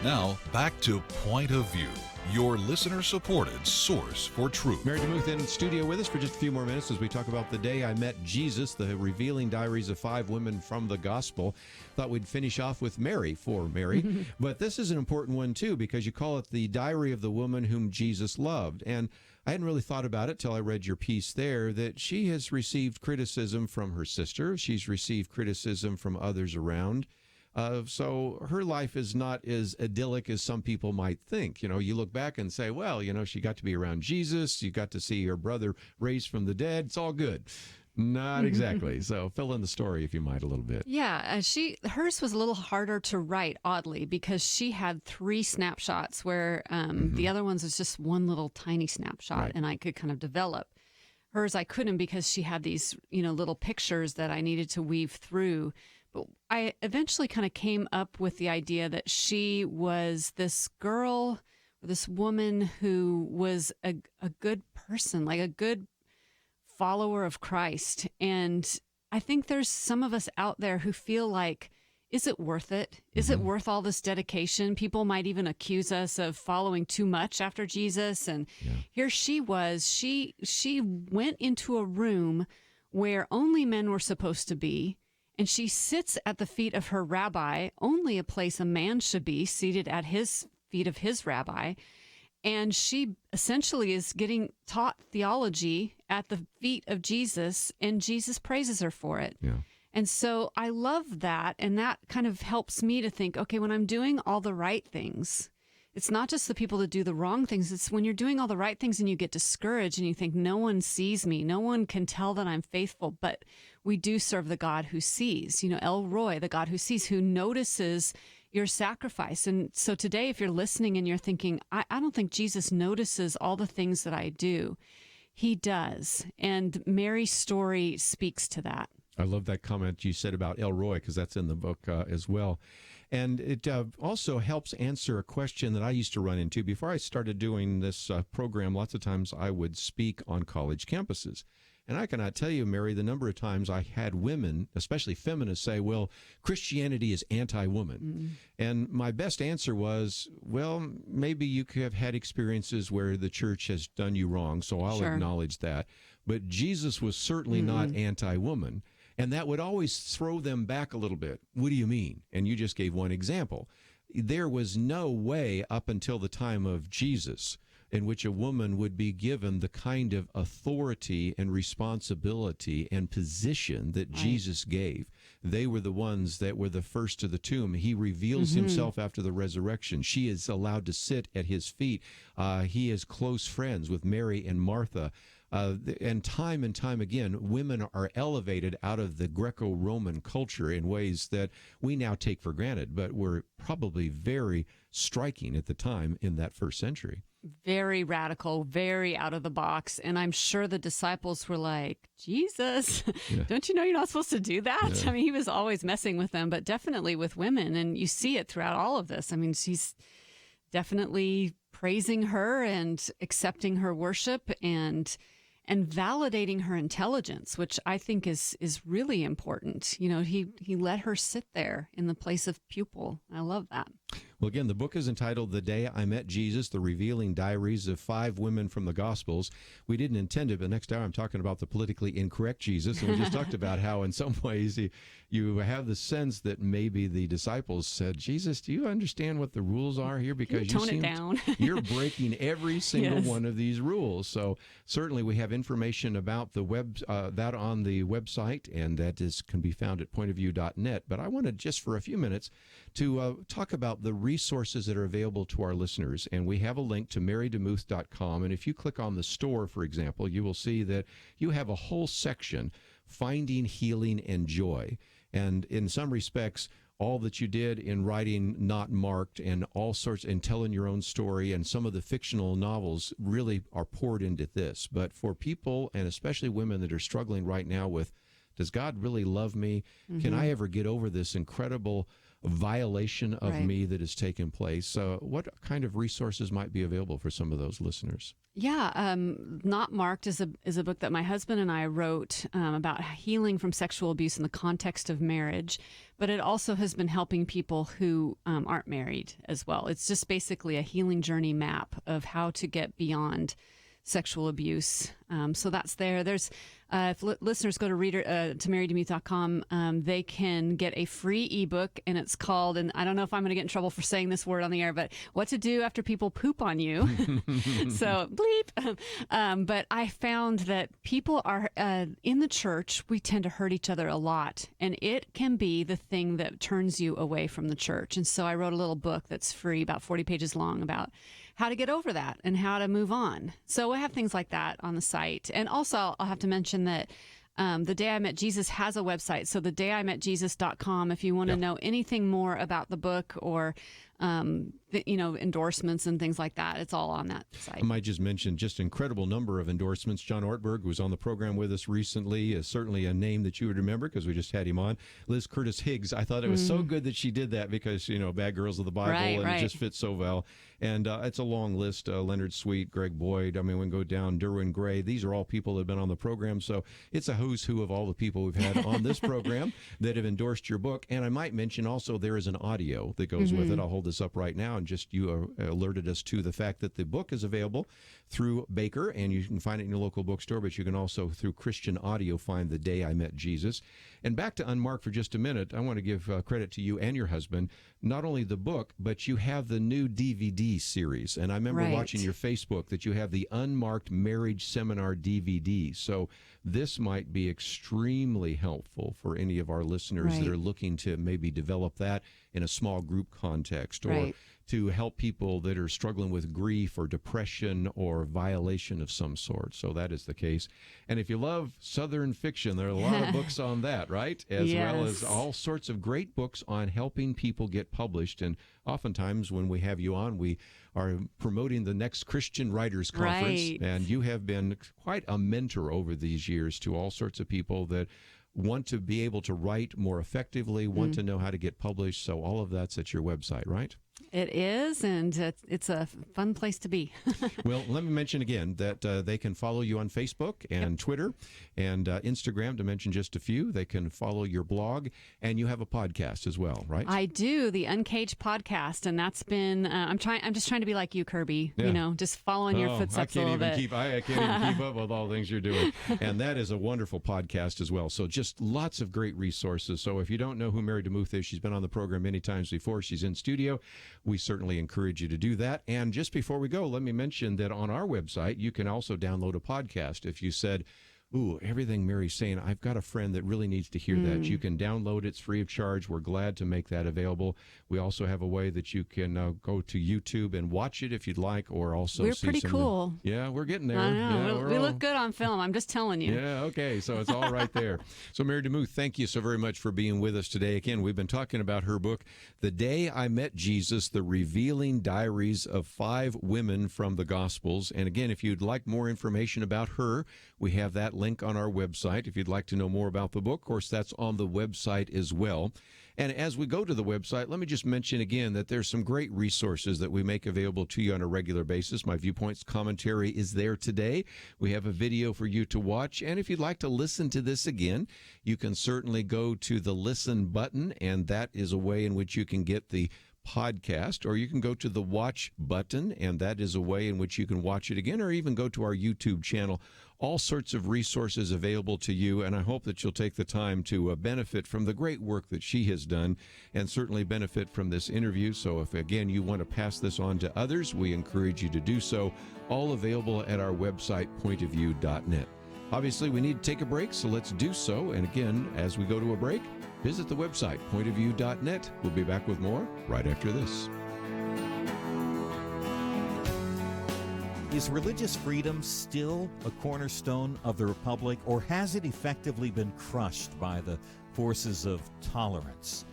Now, back to Point of View, your listener-supported source for truth. Mary DeMuth in studio with us for just a few more minutes as we talk about the day I met Jesus, the revealing diaries of 5 women from the gospel. Thought we'd finish off with Mary for Mary, but this is an important one too because you call it the diary of the woman whom Jesus loved. And I hadn't really thought about it till I read your piece there, that she has received criticism from her sister. She's received criticism from others around. So her life is not as idyllic as some people might think. You know, you look back and say, well, you know, she got to be around Jesus. You got to see her brother raised from the dead. It's all good. Not exactly. So fill in the story, if you might, a little bit. Yeah, hers was a little harder to write, oddly, because she had 3 snapshots where the other ones was just one little tiny snapshot, Right. and I could kind of develop. Hers I couldn't because she had these, little pictures that I needed to weave through. But I eventually kind of came up with the idea that she was this girl, or this woman who was a good person, like a good follower of Christ. And I think there's some of us out there who feel like, is it worth it? Is it worth all this dedication? People might even accuse us of following too much after Jesus. And here she was. She went into a room where only men were supposed to be. And she sits at the feet of her rabbi, only a place a man should be, seated at his feet of his rabbi. And she essentially is getting taught theology at the feet of Jesus, and Jesus praises her for it. Yeah. And so I love that, and that kind of helps me to think, okay, when I'm doing all the right things, it's not just the people that do the wrong things. It's when you're doing all the right things and you get discouraged and you think, no one sees me. No one can tell that I'm faithful. But we do serve the God who sees, El Roy, the God who sees, who notices your sacrifice. And so today, if you're listening and you're thinking, I don't think Jesus notices all the things that I do. He does. And Mary's story speaks to that. I love that comment you said about El Roy, because that's in the book as well. And it also helps answer a question that I used to run into. Before I started doing this program, lots of times I would speak on college campuses. And I cannot tell you, Mary, the number of times I had women, especially feminists, say, well, Christianity is anti-woman. And my best answer was, well, maybe you could have had experiences where the church has done you wrong, so I'll acknowledge that. But Jesus was certainly not anti-woman. And that would always throw them back a little bit. What do you mean? And you just gave one example. There was no way up until the time of Jesus in which a woman would be given the kind of authority and responsibility and position that Jesus gave. They were the ones that were the first to the tomb. He reveals himself after the resurrection. She is allowed to sit at his feet. He is close friends with Mary and Martha. And time again, women are elevated out of the Greco-Roman culture in ways that we now take for granted, but were probably very striking at the time in that first century. Very radical, very out of the box. And I'm sure the disciples were like, Jesus, don't you know you're not supposed to do that? I mean, he was always messing with them, but definitely with women. And you see it throughout all of this. I mean, she's definitely praising her and accepting her worship and validating her intelligence, which I think is really important. He let her sit there in the place of pupil. I love that. Well, again, the book is entitled The Day I Met Jesus, The Revealing Diaries of 5 Women from the Gospels. We didn't intend it, but next hour I'm talking about the politically incorrect Jesus. And we just talked about how in some ways you have the sense that maybe the disciples said, Jesus, do you understand what the rules are here? Because tone it down. You're breaking every single one of these rules. So certainly we have information about the that on the website, and that can be found at pointofview.net. But I wanted just for a few minutes to talk about the resources that are available to our listeners. And we have a link to marydemuth.com. And if you click on the store, for example, you will see that you have a whole section, Finding Healing and Joy. And in some respects, all that you did in writing Not Marked and all sorts, and telling your own story, and some of the fictional novels really are poured into this. But for people, and especially women that are struggling right now with Does God really love me? Can I ever get over this incredible violation of me that has taken place? What kind of resources might be available for some of those listeners? Yeah, Not Marked is a book that my husband and I wrote about healing from sexual abuse in the context of marriage, but it also has been helping people who aren't married as well. It's just basically a healing journey map of how to get beyond sexual abuse. So that's there. There's if listeners go to MaryDeMuth.com, they can get a free ebook, and it's called, and I don't know if I'm going to get in trouble for saying this word on the air, but What to Do After People Poop on You. So bleep. But I found that people are in the church, we tend to hurt each other a lot, and it can be the thing that turns you away from the church. And so I wrote a little book that's free, about 40 pages long, about how to get over that and how to move on. So I have things like that on the site. And also, I'll have to mention that The Day I Met Jesus has a website. So thedayimetjesus.com, if you want to know anything more about the book or, endorsements and things like that, it's all on that site. I might just mention just incredible number of endorsements. John Ortberg, who was on the program with us recently, is certainly a name that you would remember because we just had him on. Liz Curtis Higgs, I thought it was so good that she did that because, Bad Girls of the Bible, it just fits so well. And it's a long list. Leonard Sweet, Greg Boyd, we can go down, Derwin Gray. These are all people that have been on the program. So it's a who's who of all the people we've had on this program that have endorsed your book. And I might mention also there is an audio that goes with it. I'll hold this up right now, and just you alerted us to the fact that the book is available through Baker, and you can find it in your local bookstore, but you can also through Christian Audio find The Day I Met Jesus. And back to Unmarked for just a minute, I want to give credit to you and your husband, not only the book, but you have the new DVD series. And I remember watching your Facebook that you have the Unmarked Marriage Seminar DVD. So this might be extremely helpful for any of our listeners that are looking to maybe develop that in a small group context, or to help people that are struggling with grief or depression or violation of some sort. So that is the case. And if you love Southern fiction, there are a lot of books on that, right? As well as all sorts of great books on helping people get published. And oftentimes when we have you on, we are promoting the next Christian Writers Conference. And you have been quite a mentor over these years to all sorts of people that want to be able to write more effectively, want to know how to get published. So all of that's at your website, right? It is, and it's a fun place to be. Well, let me mention again that they can follow you on Facebook and Twitter and Instagram, to mention just a few. They can follow your blog, and you have a podcast as well, right? I do, the Uncaged podcast, and that's been. I'm just trying to be like you, Kirby. Just following your footsteps a little bit. I can't even keep up with all the things you're doing, and that is a wonderful podcast as well. So just lots of great resources. So if you don't know who Mary DeMuth is, she's been on the program many times before. She's in studio. We certainly encourage you to do that. And just before we go, let me mention that on our website, you can also download a podcast. If you said, ooh, everything Mary's saying, I've got a friend that really needs to hear that. You can download it. It's free of charge. We're glad to make that available. We also have a way that you can go to YouTube and watch it if you'd like, or also we're see pretty cool. Yeah, we're getting there. I know. Yeah, we look good on film. I'm just telling you. Yeah, okay. So it's all right there. So Mary DeMuth, thank you so very much for being with us today. Again, we've been talking about her book, The Day I Met Jesus, The Revealing Diaries of 5 Women from the Gospels. And again, if you'd like more information about her, we have that link on our website. If you'd like to know more about the book, of course, that's on the website as well. And as we go to the website, let me just mention again that there's some great resources that we make available to you on a regular basis. My Viewpoints commentary is there today. We have a video for you to watch. And if you'd like to listen to this again, you can certainly go to the listen button, and that is a way in which you can get the podcast, or you can go to the watch button, and that is a way in which you can watch it again, or even go to our YouTube channel. All sorts of resources available to you, and I hope that you'll take the time to benefit from the great work that she has done, and certainly benefit from this interview. So if, again, you want to pass this on to others, we encourage you to do so. All available at our website, pointofview.net. Obviously, we need to take a break, so let's do so. And again, as we go to a break, visit the website, pointofview.net. We'll be back with more right after this. Is religious freedom still a cornerstone of the Republic, or has it effectively been crushed by the forces of tolerance?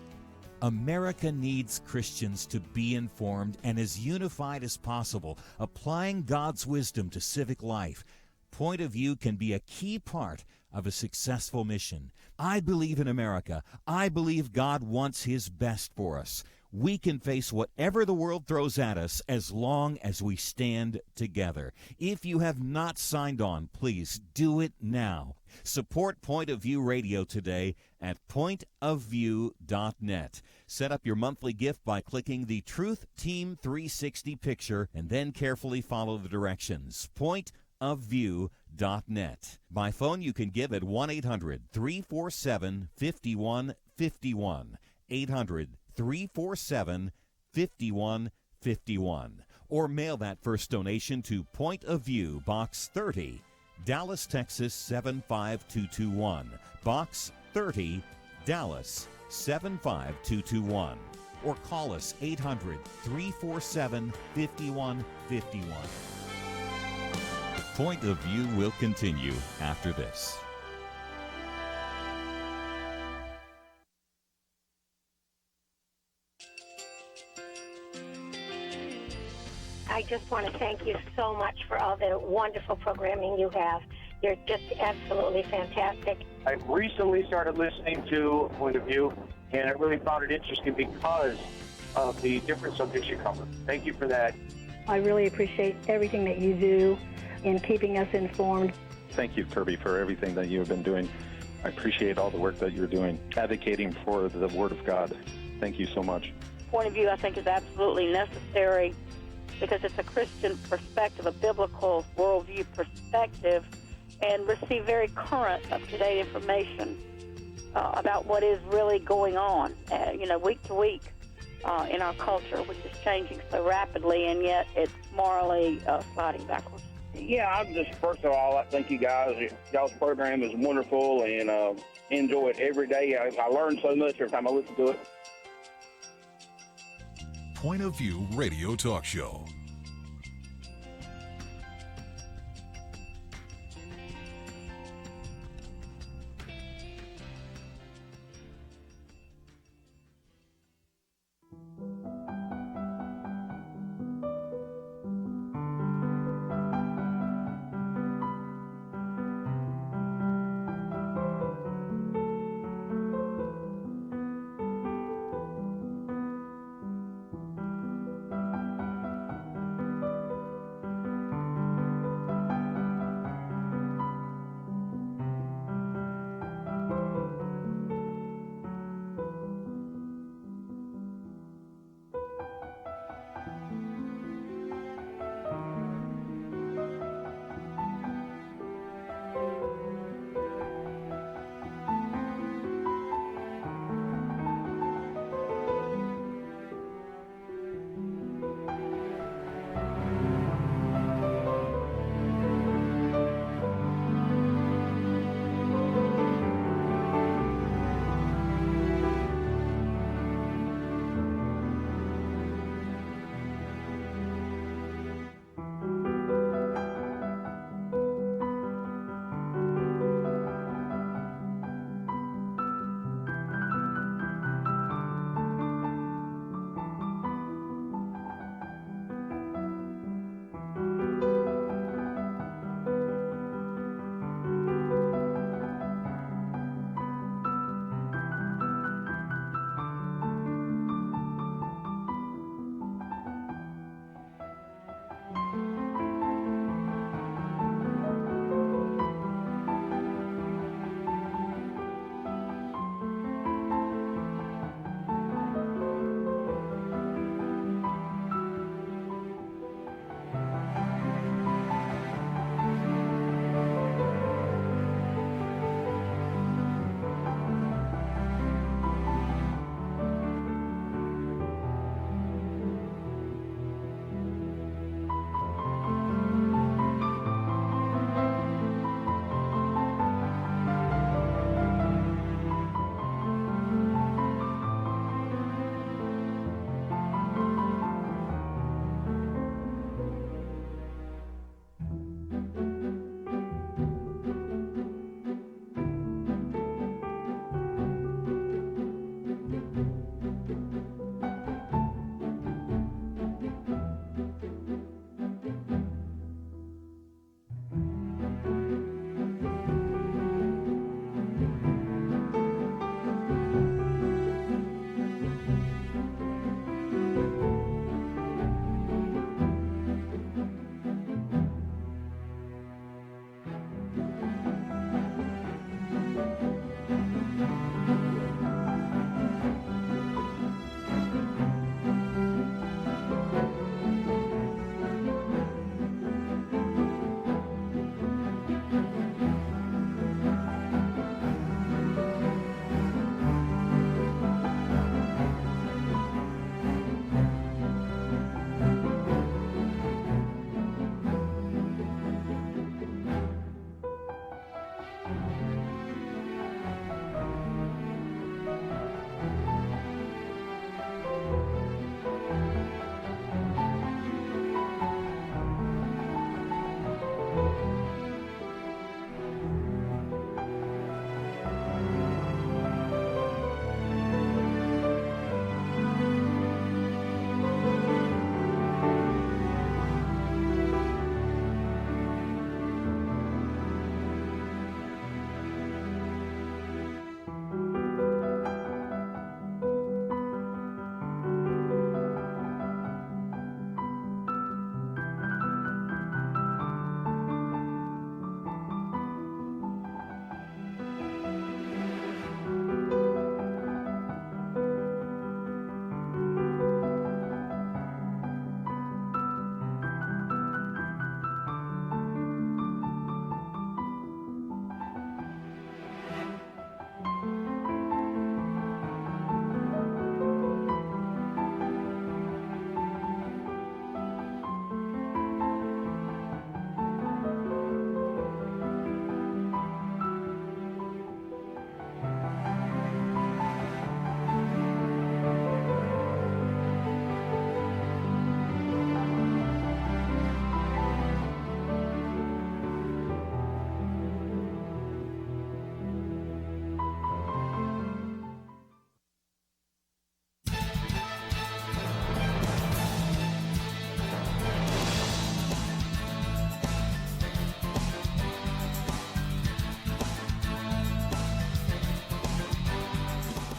America needs Christians to be informed and as unified as possible, applying God's wisdom to civic life. Point of View can be a key part of a successful mission. I believe in America. I believe God wants His best for us. We can face whatever the world throws at us as long as we stand together. If you have not signed on, please do it now. Support Point of View Radio today at pointofview.net. Set up your monthly gift by clicking the Truth Team 360 picture and then carefully follow the directions. Pointofview.net. By phone, you can give at 1-800-347-5151. 800-347-5151. Or mail that first donation to Point of View, Box 30, Dallas, Texas 75221. Box 30, Dallas 75221. Or call us 800-347-5151. Point of View will continue after this. I just want to thank you so much for all the wonderful programming you have. You're just absolutely fantastic. I recently started listening to Point of View, and I really found it interesting because of the different subjects you cover. Thank you for that. I really appreciate everything that you do in keeping us informed. Thank you, Kerby, for everything that you have been doing. I appreciate all the work that you're doing, advocating for the Word of God. Thank you so much. Point of View, I think, is absolutely necessary because it's a Christian perspective, a biblical worldview perspective, and receive very current, up-to-date information about what is really going on, week to week in our culture, which is changing so rapidly, and yet it's morally sliding backwards. Yeah, I'm just, first of all, I thank you guys. Y'all's program is wonderful, and enjoy it every day. I learn so much every time I listen to it. Point of View Radio Talk Show.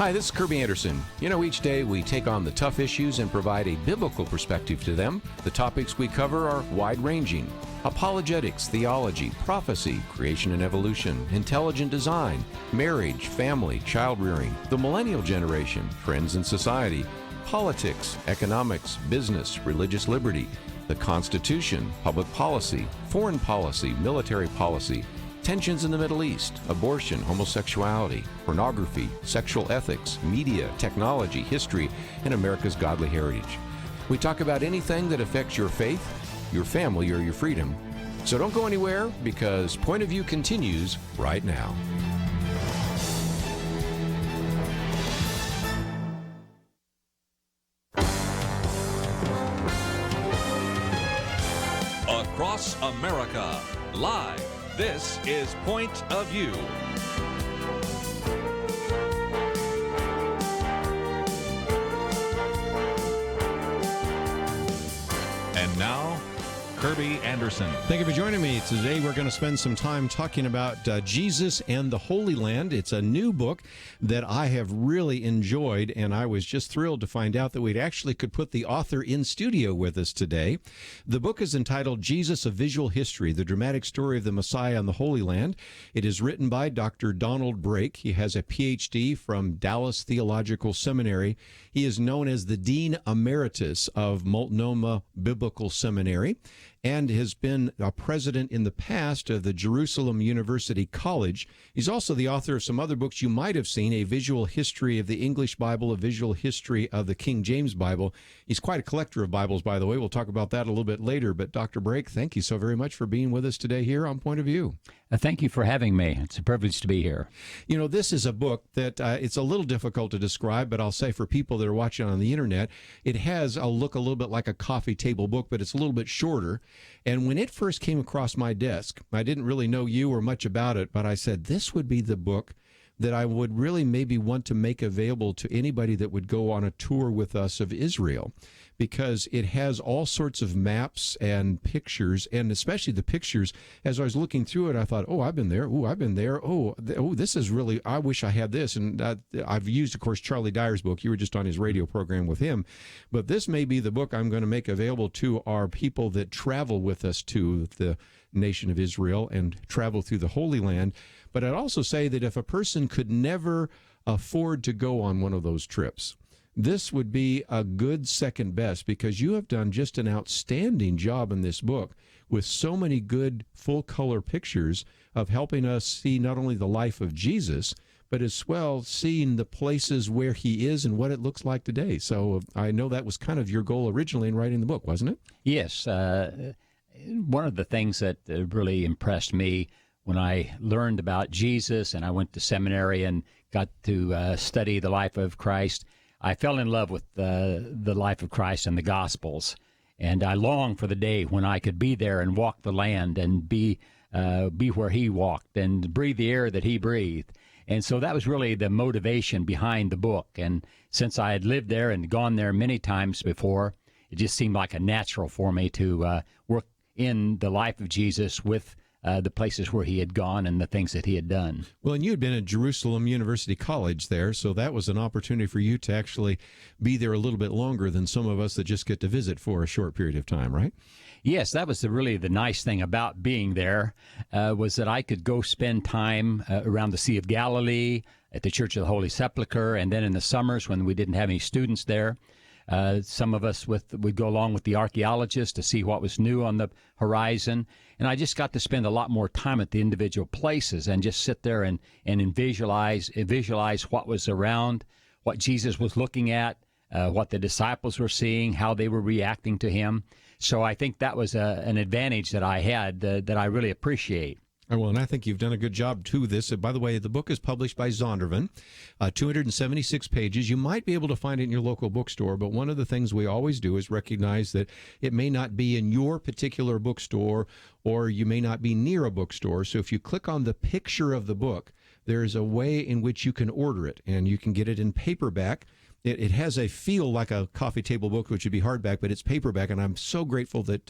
Hi, this is Kerby Anderson. You know, each day we take on the tough issues and provide a biblical perspective to them. The topics we cover are wide-ranging: apologetics, theology, prophecy, creation and evolution, intelligent design, marriage, family, child-rearing, the millennial generation, trends in society, politics, economics, business, religious liberty, the Constitution, public policy, foreign policy, military policy, tensions in the Middle East, abortion, homosexuality, pornography, sexual ethics, media, technology, history, and America's godly heritage. We talk about anything that affects your faith, your family, or your freedom. So don't go anywhere, because Point of View continues right now. Across America, live. This is Point of View. And now, Kerby Anderson. Thank you for joining me. Today we're going to spend some time talking about Jesus and the Holy Land. It's a new book that I have really enjoyed, and I was just thrilled to find out that we actually could put the author in studio with us today. The book is entitled Jesus, A Visual History, The Dramatic Story of the Messiah and the Holy Land. It is written by Dr. John Ortberg. He has a Ph.D. from Dallas Theological Seminary. He is known as the Dean Emeritus of Multnomah Biblical Seminary, and has been a president in the past of the Jerusalem University College. He's also the author of some other books you might have seen: A Visual History of the English Bible, A Visual History of the King James Bible. He's quite a collector of Bibles, by the way. We'll talk about that a little bit later. But Dr. Brake, thank you so very much for being with us today here on Point of View. Thank you for having me. It's a privilege to be here. You know, this is a book that it's a little difficult to describe, but I'll say for people that are watching on the internet, it has a look a little bit like a coffee table book, but it's a little bit shorter. And when it first came across my desk, I didn't really know you or much about it, but I said this would be the book that I would really maybe want to make available to anybody that would go on a tour with us of Israel, because it has all sorts of maps and pictures, and especially the pictures. As I was looking through it, I thought, oh, I've been there. Oh, I've been there. Oh, this is really, I wish I had this. And I've used, of course, Charlie Dyer's book. You were just on his radio program with him. But this may be the book I'm going to make available to our people that travel with us to the nation of Israel and travel through the Holy Land. But I'd also say that if a person could never afford to go on one of those trips, this would be a good second best, because you have done just an outstanding job in this book with so many good full-color pictures of helping us see not only the life of Jesus, but as well seeing the places where he is and what it looks like today. So I know that was kind of your goal originally in writing the book, wasn't it? Yes. One of the things that really impressed me when I learned about Jesus and I went to seminary and got to study the life of Christ, I fell in love with the life of Christ and the Gospels, and I longed for the day when I could be there and walk the land and be where he walked and breathe the air that he breathed. And so that was really the motivation behind the book. And since I had lived there and gone there many times before, it just seemed like a natural for me to work in the life of Jesus with the places where he had gone and the things that he had done. Well, and you had been at Jerusalem University College there, so that was an opportunity for you to actually be there a little bit longer than some of us that just get to visit for a short period of time, right? Yes, that was really the nice thing about being there, was that I could go spend time around the Sea of Galilee, at the Church of the Holy Sepulchre, and then in the summers when we didn't have any students there, some of us would go along with the archaeologists to see what was new on the horizon. And I just got to spend a lot more time at the individual places and just sit there and visualize what was around, what Jesus was looking at, what the disciples were seeing, how they were reacting to him. So I think that was an advantage that I had that I really appreciate. Well, and I think you've done a good job to this. By the way, the book is published by Zondervan, 276 pages. You might be able to find it in your local bookstore, but one of the things we always do is recognize that it may not be in your particular bookstore, or you may not be near a bookstore. So if you click on the picture of the book, there's a way in which you can order it, and you can get it in paperback. it has a feel like a coffee table book, which would be hardback, but it's paperback, and I'm so grateful that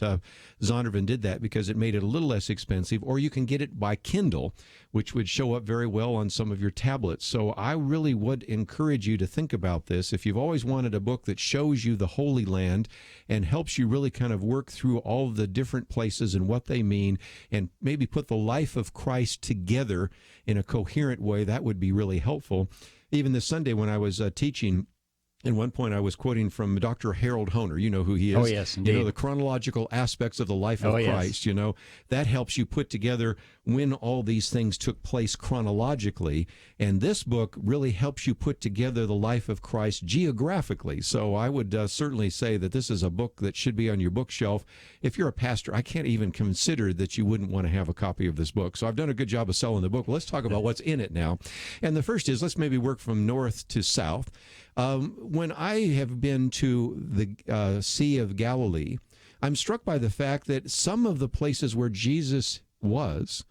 Zondervan did that because it made it a little less expensive. Or you can get it by Kindle, which would show up very well on some of your tablets. So I really would encourage you to think about this. If you've always wanted a book that shows you the Holy Land and helps you really kind of work through all of the different places and what they mean, and maybe put the life of Christ together in a coherent way, that would be really helpful. Even this Sunday when I was teaching, at one point, I was quoting from Dr. Harold Hoehner. You know who he is. Oh, yes, indeed. You know, the chronological aspects of the life of Christ, you know. That helps you put together when all these things took place chronologically. And this book really helps you put together the life of Christ geographically. So I would certainly say that this is a book that should be on your bookshelf. If you're a pastor, I can't even consider that you wouldn't want to have a copy of this book. So I've done a good job of selling the book. Well, let's talk about what's in it now. And the first is, let's maybe work from north to south. When I have been to the Sea of Galilee, I'm struck by the fact that some of the places where Jesus was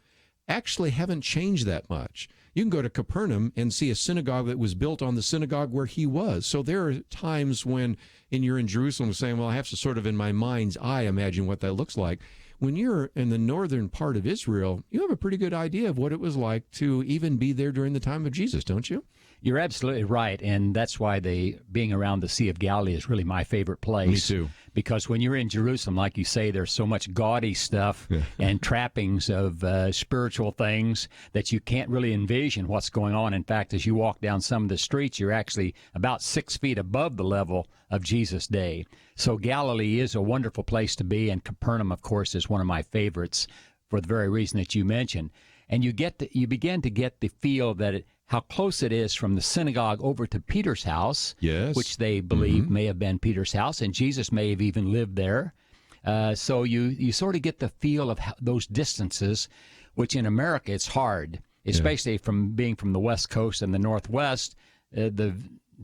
actually haven't changed that much. You can go to Capernaum and see a synagogue that was built on the synagogue where he was. So there are times when you're in Jerusalem saying, well, I have to sort of in my mind's eye imagine what that looks like. When you're in the northern part of Israel, you have a pretty good idea of what it was like to even be there during the time of Jesus, don't you? You're absolutely right, and that's why being around the Sea of Galilee is really my favorite place. Me too. Because when you're in Jerusalem, like you say, there's so much gaudy stuff and trappings of spiritual things that you can't really envision what's going on. In fact, as you walk down some of the streets, you're actually about 6 feet above the level of Jesus' day. So Galilee is a wonderful place to be, and Capernaum, of course, is one of my favorites for the very reason that you mentioned. And you begin to get the feel that how close it is from the synagogue over to Peter's house, yes, which they believe may have been Peter's house, and Jesus may have even lived there. So you sort of get the feel of those distances, which in America it's hard, especially from being from the West Coast and the Northwest. The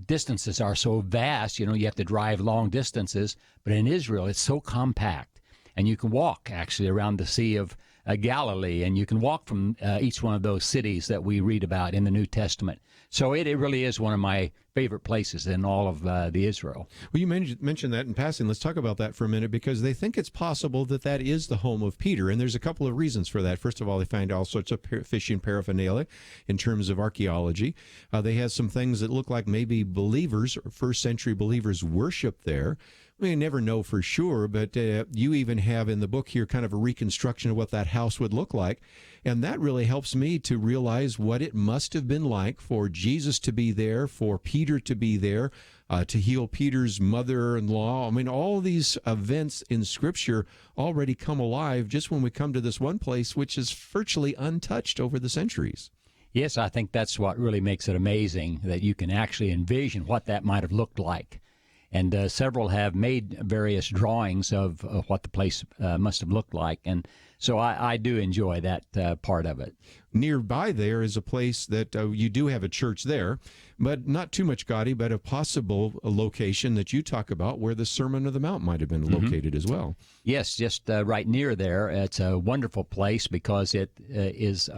distances are so vast, you have to drive long distances. But in Israel, it's so compact, and you can walk actually around the Sea of Galilee, and you can walk from each one of those cities that we read about in the New Testament. So it really is one of my favorite places in all of the Israel. Well, you mentioned that in passing. Let's talk about that for a minute, because they think it's possible that is the home of Peter, and there's a couple of reasons for that. First of all, they find all sorts of fishing paraphernalia in terms of archaeology. They have some things that look like maybe believers, or first-century believers, worship there. We never know for sure, but you even have in the book here kind of a reconstruction of what that house would look like. And that really helps me to realize what it must have been like for Jesus to be there, for Peter to be there, to heal Peter's mother-in-law. I mean, all these events in Scripture already come alive just when we come to this one place, which is virtually untouched over the centuries. Yes, I think that's what really makes it amazing, that you can actually envision what that might have looked like. And several have made various drawings of what the place must have looked like. And so I do enjoy that part of it. Nearby there is a place that you do have a church there, but not too much gaudy, but a possible location that you talk about where the Sermon on the Mount might have been located as well. Yes, just right near there. It's a wonderful place because it is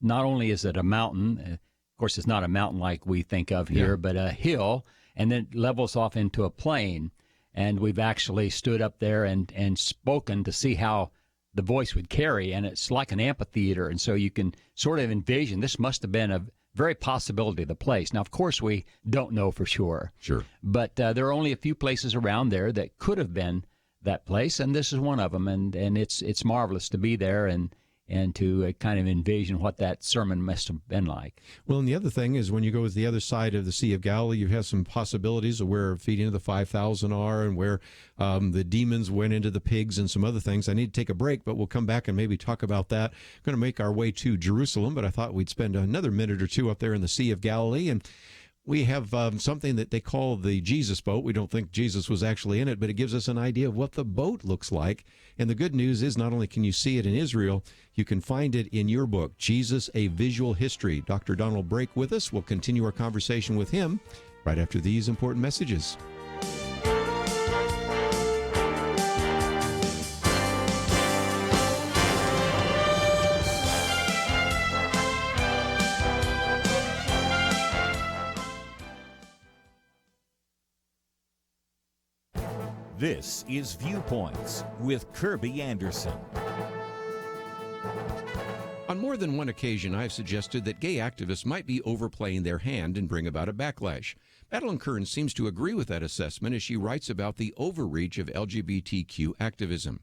not only is it a mountain, of course it's not a mountain like we think of here, but a hill, and then it levels off into a plain. And we've actually stood up there and spoken to see how the voice would carry, and it's like an amphitheater. And so you can sort of envision this must have been a very possibility of the place. Now, of course, we don't know for sure. Sure. But there are only a few places around there that could have been that place, and this is one of them. And it's marvelous to be there and to kind of envision what that sermon must have been like. Well, and the other thing is when you go to the other side of the Sea of Galilee, you have some possibilities of where feeding of the 5,000 are and where the demons went into the pigs and some other things. I need to take a break, but we'll come back and maybe talk about that. Going to make our way to Jerusalem, but I thought we'd spend another minute or two up there in the Sea of Galilee. And we have something that they call the Jesus boat. We don't think Jesus was actually in it, but it gives us an idea of what the boat looks like. And the good news is not only can you see it in Israel, you can find it in your book, Jesus, A Visual History. Dr. Don Ortberg with us. We'll continue our conversation with him right after these important messages. This is Viewpoints with Kerby Anderson. On more than one occasion, I've suggested that gay activists might be overplaying their hand and bring about a backlash. Madeline Kern seems to agree with that assessment as she writes about the overreach of LGBTQ activism.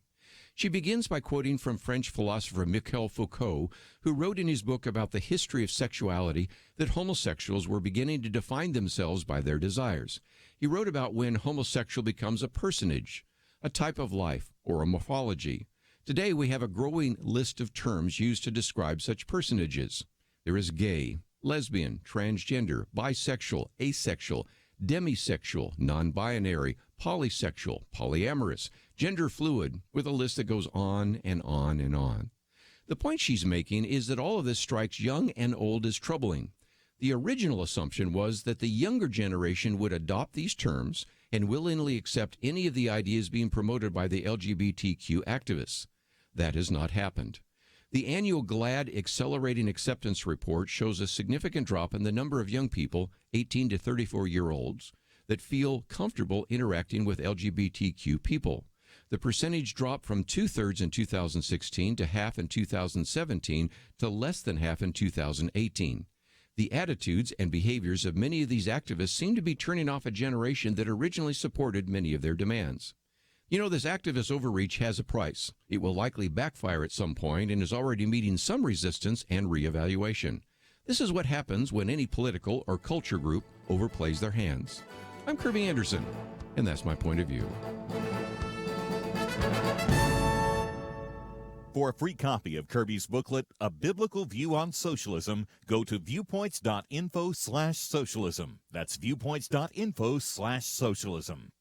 She begins by quoting from French philosopher Michel Foucault, who wrote in his book about the history of sexuality that homosexuals were beginning to define themselves by their desires. He wrote about when homosexual becomes a personage, a type of life, or a morphology. Today, we have a growing list of terms used to describe such personages. There is gay, lesbian, transgender, bisexual, asexual, demisexual, non-binary, polysexual, polyamorous, gender fluid, with a list that goes on and on and on. The point she's making is that all of this strikes young and old as troubling. The original assumption was that the younger generation would adopt these terms and willingly accept any of the ideas being promoted by the LGBTQ activists. That has not happened. The annual GLAAD Accelerating Acceptance Report shows a significant drop in the number of young people, 18 to 34-year-olds, that feel comfortable interacting with LGBTQ people. The percentage dropped from two-thirds in 2016 to half in 2017 to less than half in 2018. The attitudes and behaviors of many of these activists seem to be turning off a generation that originally supported many of their demands. You know, this activist overreach has a price. It will likely backfire at some point and is already meeting some resistance and reevaluation. This is what happens when any political or culture group overplays their hands. I'm Kerby Anderson, and that's my point of view. For a free copy of Kerby's booklet, A Biblical View on Socialism, go to viewpoints.info/socialism. That's viewpoints.info/socialism.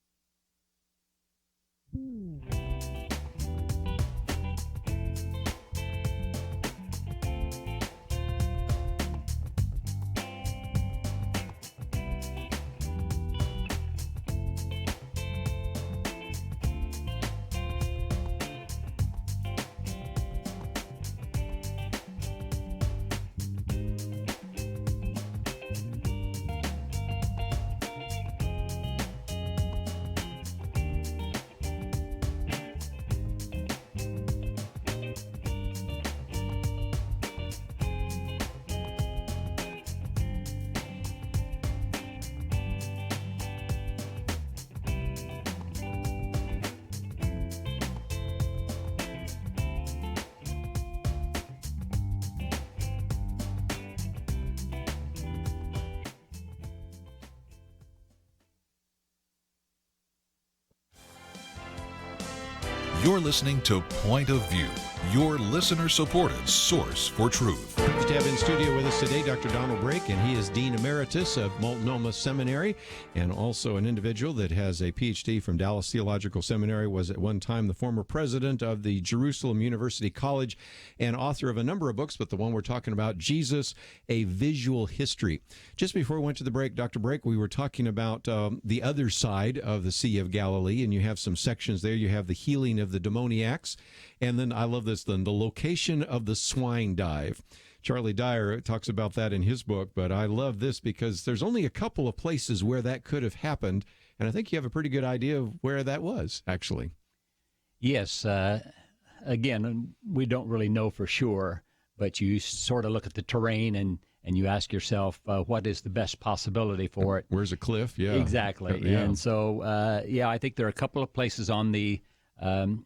You're listening to Point of View, your listener-supported source for truth. Pleased to have in studio with us today Dr. John Ortberg, and he is Dean Emeritus of Multnomah Seminary, and also an individual that has a PhD from Dallas Theological Seminary, was at one time the former president of the Jerusalem University College, and author of a number of books, but the one we're talking about, Jesus, A Visual History. Just before we went to the break, Dr. Break, we were talking about the other side of the Sea of Galilee, and you have some sections there. You have the healing of the demoniacs, and then I love this, then the location of the swine dive. Charlie Dyer talks about that in his book, but I love this because there's only a couple of places where that could have happened, and I think you have a pretty good idea of where that was, actually. Yes. Again, we don't really know for sure, but you sort of look at the terrain and you ask yourself, what is the best possibility for it? Where's a cliff? Yeah. Exactly. Yeah. And so, I think there are a couple of places on the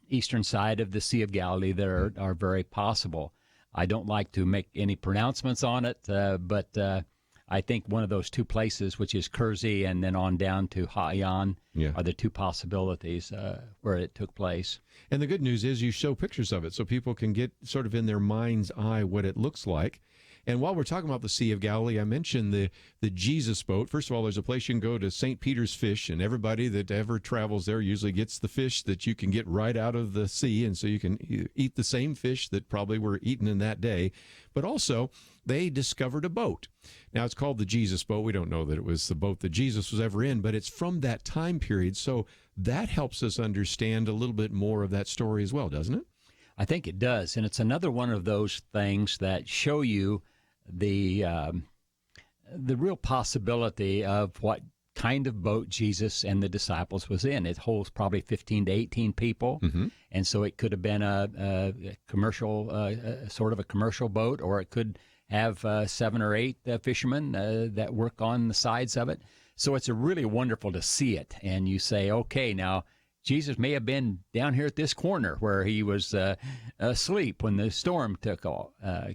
eastern side of the Sea of Galilee that are very possible. I don't like to make any pronouncements on it, but I think one of those two places, which is Kerby and then on down to Ha'ayan, are the two possibilities where it took place. And the good news is you show pictures of it so people can get sort of in their mind's eye what it looks like. And while we're talking about the Sea of Galilee, I mentioned the Jesus boat. First of all, there's a place you can go to, St. Peter's Fish, and everybody that ever travels there usually gets the fish that you can get right out of the sea, and so you can eat the same fish that probably were eaten in that day. But also, they discovered a boat. Now, it's called the Jesus boat. We don't know that it was the boat that Jesus was ever in, but it's from that time period, so that helps us understand a little bit more of that story as well, doesn't it? I think it does, and it's another one of those things that show you the real possibility of what kind of boat Jesus and the disciples was in. It holds probably 15 to 18 people, and so it could have been a commercial, sort of a commercial boat, or it could have 7 or 8 fishermen that work on the sides of it. So it's really wonderful to see it, and you say, okay, now Jesus may have been down here at this corner where he was asleep when the storm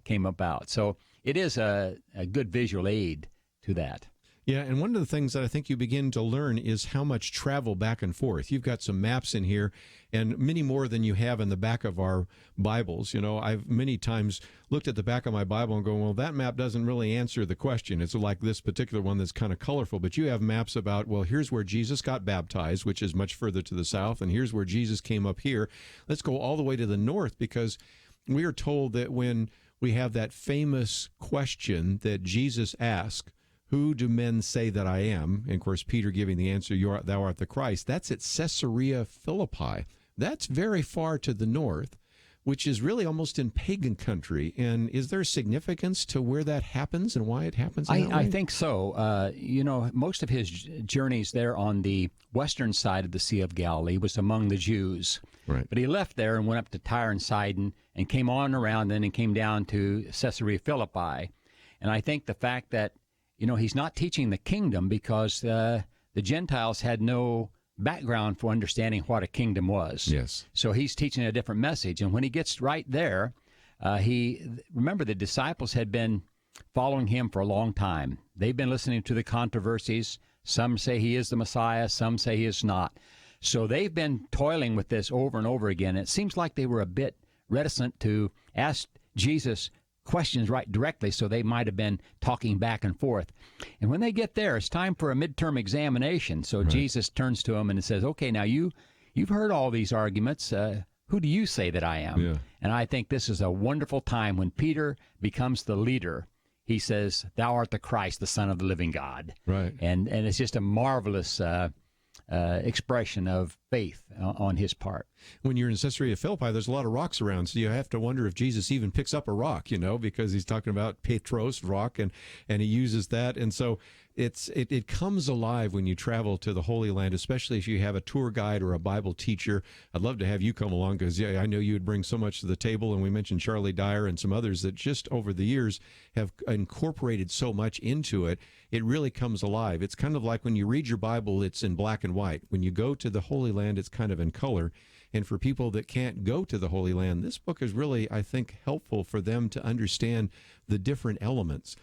came about. So it is a good visual aid to that. Yeah, and one of the things that I think you begin to learn is how much travel back and forth. You've got some maps in here, and many more than you have in the back of our Bibles. You know, I've many times looked at the back of my Bible and go, well, that map doesn't really answer the question. It's like this particular one that's kind of colorful, but you have maps about, well, here's where Jesus got baptized, which is much further to the south, and here's where Jesus came up here. Let's go all the way to the north, because we are told that when we have that famous question that Jesus asked, who do men say that I am? And, of course, Peter giving the answer, thou art the Christ. That's at Caesarea Philippi. That's very far to the north, which is really almost in pagan country. And is there significance to where that happens and why it happens in that way? I think so. Most of his journeys there on the western side of the Sea of Galilee was among the Jews. Right. But he left there and went up to Tyre and Sidon and came on around then and came down to Caesarea Philippi. And I think the fact that he's not teaching the kingdom because the Gentiles had no background for understanding what a kingdom was. Yes. So he's teaching a different message. And when he gets right there, remember the disciples had been following him for a long time. They've been listening to the controversies. Some say he is the Messiah. Some say he is not. So they've been toiling with this over and over again. It seems like they were a bit reticent to ask Jesus questions right directly, so they might have been talking back and forth. And when they get there, it's time for a midterm examination. So right. Jesus turns to them and says, okay, now you've heard all these arguments. Who do you say that I am? Yeah. And I think this is a wonderful time when Peter becomes the leader. He says, thou art the Christ, the Son of the living God. Right. And it's just a marvelous expression of faith on his part. When you're in Caesarea Philippi, there's a lot of rocks around, so you have to wonder if Jesus even picks up a rock, because he's talking about Petros, rock, and he uses that. And so it comes alive when you travel to the Holy Land, especially if you have a tour guide or a Bible teacher. I'd love to have you come along because, I know you would bring so much to the table, and we mentioned Charlie Dyer and some others that just over the years have incorporated so much into it. It really comes alive. It's kind of like when you read your Bible, it's in black and white. When you go to the Holy Land, it's kind of in color. And for people that can't go to the Holy Land, this book is really, I think, helpful for them to understand the different elements.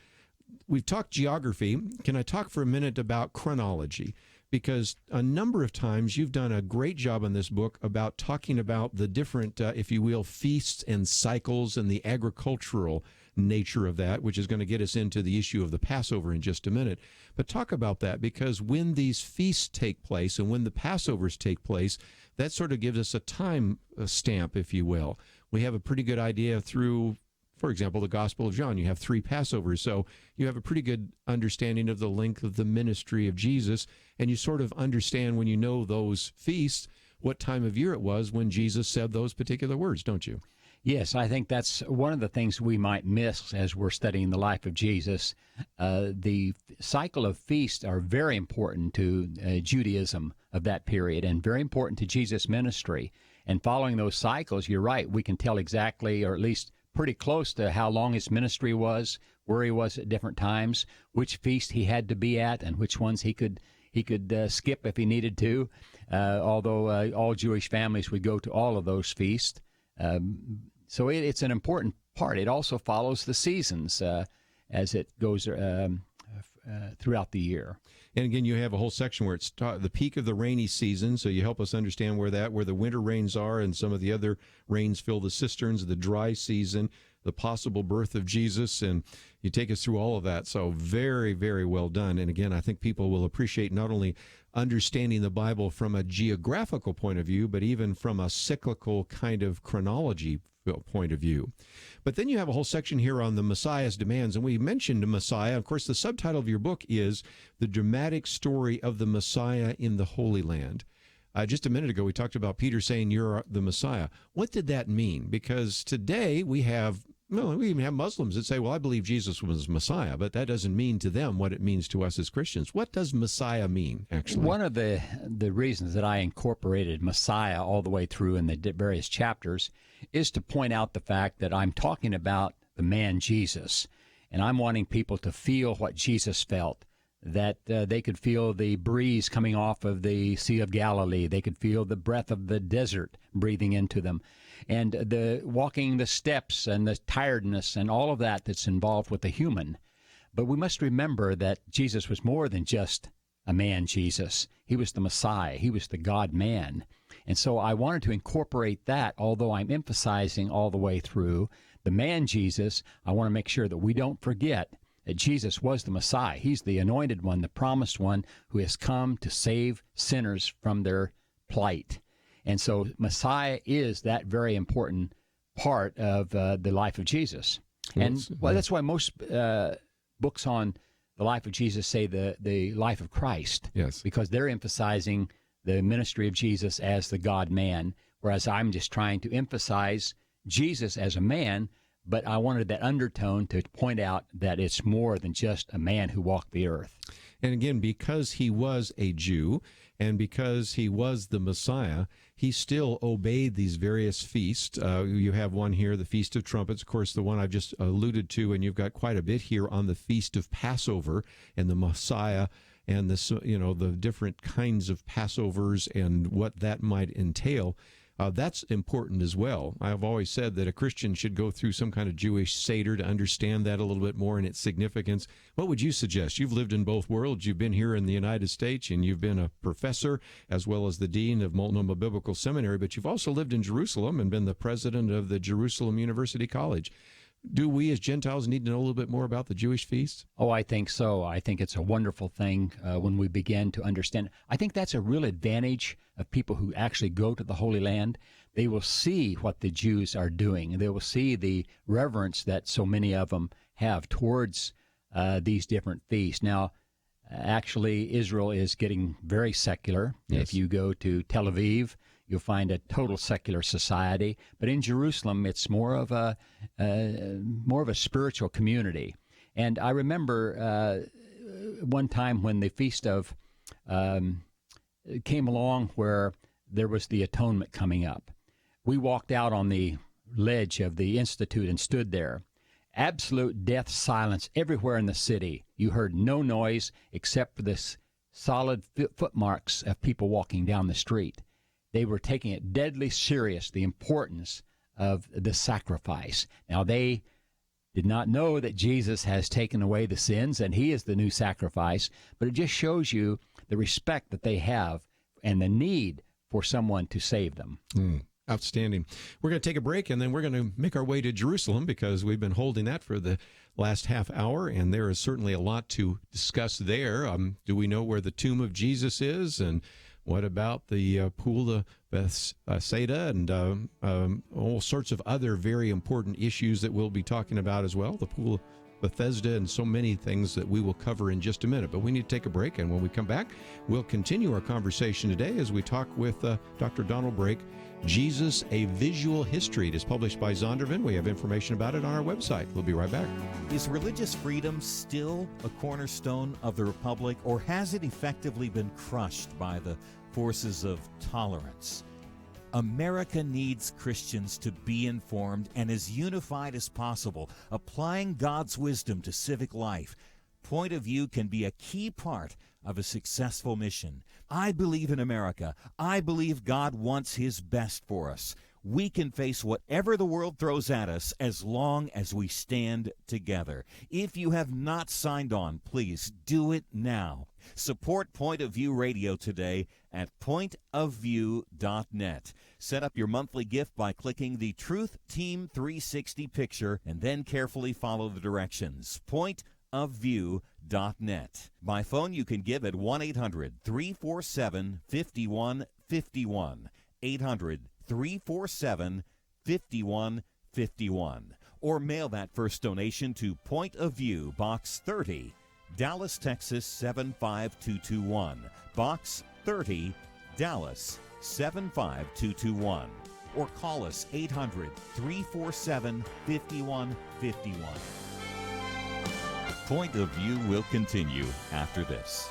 We've talked geography. Can I talk for a minute about chronology? Because a number of times you've done a great job in this book about talking about the different, if you will, feasts and cycles and the agricultural nature of that, which is going to get us into the issue of the Passover in just a minute. But talk about that, because when these feasts take place and when the Passovers take place, that sort of gives us a time stamp, if you will. We have a pretty good idea through, for example, the Gospel of John. You have 3 Passovers, so you have a pretty good understanding of the length of the ministry of Jesus, and you sort of understand when you know those feasts what time of year it was when Jesus said those particular words, don't you? Yes, I think that's one of the things we might miss as we're studying the life of Jesus. The cycle of feasts are very important to Judaism of that period and very important to Jesus' ministry. And following those cycles, you're right, we can tell exactly, or at least pretty close to how long his ministry was, where he was at different times, which feast he had to be at, and which ones he could skip if he needed to, although all Jewish families would go to all of those feasts. So it's an important part. It also follows the seasons as it goes throughout the year. And again, you have a whole section where it's the peak of the rainy season, so you help us understand where the winter rains are, and some of the other rains fill the cisterns, the dry season, the possible birth of Jesus, and you take us through all of that. So very, very well done. And again, I think people will appreciate not only understanding the Bible from a geographical point of view, but even from a cyclical kind of chronology point of view. But then you have a whole section here on the Messiah's demands, and we mentioned the Messiah. Of course, the subtitle of your book is The Dramatic Story of the Messiah in the Holy Land. Just a minute ago, we talked about Peter saying, you're the Messiah. What did that mean? Because today we have Well, we even have Muslims that say, well, I believe Jesus was Messiah, but that doesn't mean to them what it means to us as Christians. What does Messiah mean, actually? One of the reasons that I incorporated Messiah all the way through in the various chapters is to point out the fact that I'm talking about the man Jesus, and I'm wanting people to feel what Jesus felt, that they could feel the breeze coming off of the Sea of Galilee. They could feel the breath of the desert breathing into them, and the walking the steps and the tiredness and all of that that's involved with the human. But we must remember that Jesus was more than just a man Jesus. He was the Messiah. He was the God-man. And so I wanted to incorporate that, although I'm emphasizing all the way through the man Jesus. I want to make sure that we don't forget that Jesus was the Messiah. He's the anointed one, the promised one, who has come to save sinners from their plight. And so Messiah is that very important part of the life of Jesus. And well, that's why most books on the life of Jesus say the life of Christ. Yes. Because they're emphasizing the ministry of Jesus as the God-man, whereas I'm just trying to emphasize Jesus as a man, but I wanted that undertone to point out that it's more than just a man who walked the earth. And again, because he was a Jew and because he was the Messiah, he still obeyed these various feasts. You have one here, the Feast of Trumpets, of course, the one I've just alluded to, and you've got quite a bit here on the Feast of Passover and the Messiah and the different kinds of Passovers and what that might entail. That's important as well. I've always said that a Christian should go through some kind of Jewish Seder to understand that a little bit more and its significance. What would you suggest? You've lived in both worlds. You've been here in the United States, and you've been a professor as well as the dean of Multnomah Biblical Seminary, but you've also lived in Jerusalem and been the president of the Jerusalem University College. Do we as Gentiles need to know a little bit more about the Jewish feasts? Oh, I think so. I think it's a wonderful thing when we begin to understand. I think that's a real advantage of people who actually go to the Holy Land. They will see what the Jews are doing, and they will see the reverence that so many of them have towards these different feasts. Now, actually, Israel is getting very secular. Yes. If you go to Tel Aviv, you'll find a total secular society. But in Jerusalem, it's more of a spiritual community. And I remember one time when the Feast of came along, where there was the atonement coming up. We walked out on the ledge of the Institute and stood there. Absolute death silence everywhere in the city. You heard no noise except for this solid footmarks of people walking down the street. They were taking it deadly serious, the importance of the sacrifice. Now, they did not know that Jesus has taken away the sins and he is the new sacrifice, but it just shows you the respect that they have and the need for someone to save them. Outstanding. We're going to take a break, and then we're going to make our way to Jerusalem because we've been holding that for the last half hour, and there is certainly a lot to discuss there. Do we know where the tomb of Jesus is, and what about the pool of Bethsaida, and all sorts of other very important issues that we'll be talking about as well, the pool of Bethesda, and so many things that we will cover in just a minute. But we need to take a break, and when we come back, we'll continue our conversation today as we talk with Dr. John Ortberg, Jesus, A Visual History. It is published by Zondervan. We have information about it on our website. We'll be right back. Is religious freedom still a cornerstone of the Republic, or has it effectively been crushed by the forces of tolerance? America needs Christians to be informed and as unified as possible, applying God's wisdom to civic life. Point of view can be a key part of a successful mission. I believe in America. I believe God wants His best for us. We can face whatever the world throws at us as long as we stand together. If you have not signed on, please do it now. Support Point of View Radio today at pointofview.net. Set up your monthly gift by clicking the Truth Team 360 picture and then carefully follow the directions. Pointofview.net. By phone, you can give at 1-800-347-5151. 800-347-5151. Or mail that first donation to Point of View, Box 30, Dallas, Texas 75221. Box 30, Dallas 75221. or call us 800-347-5151. Point of View will continue after this.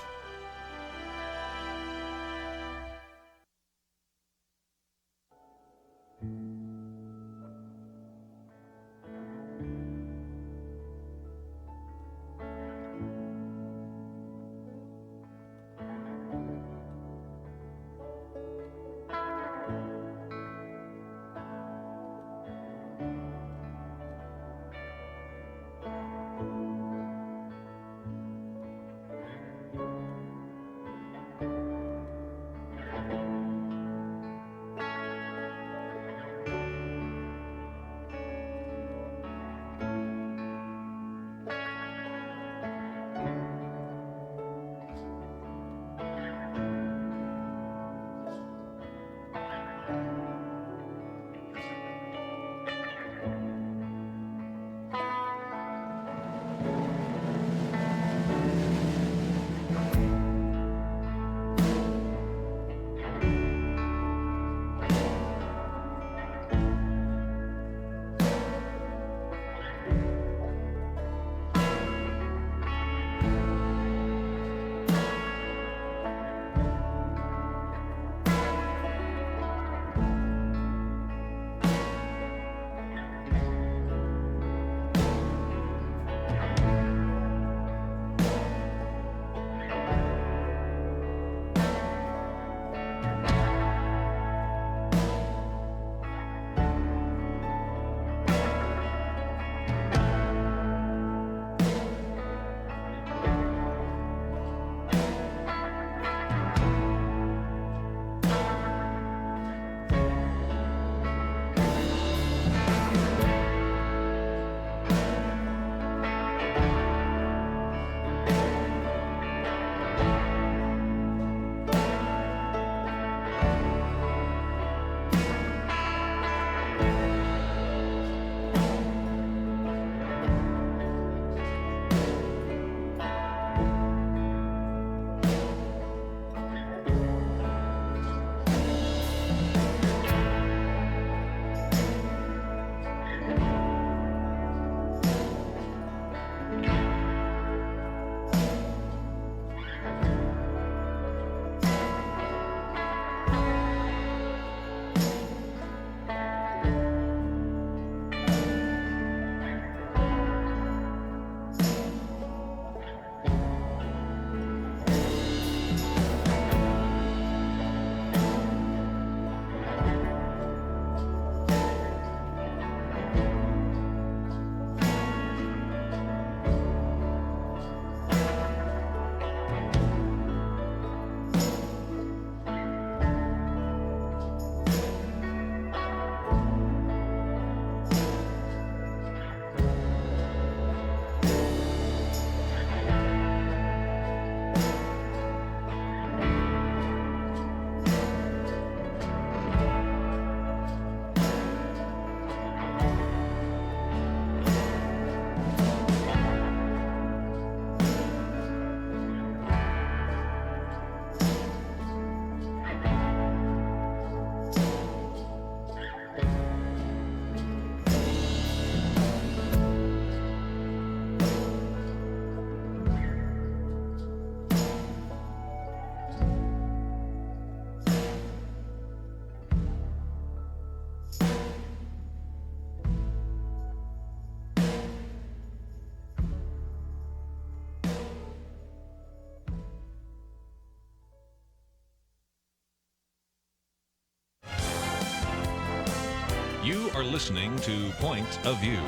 You are listening to Point of View.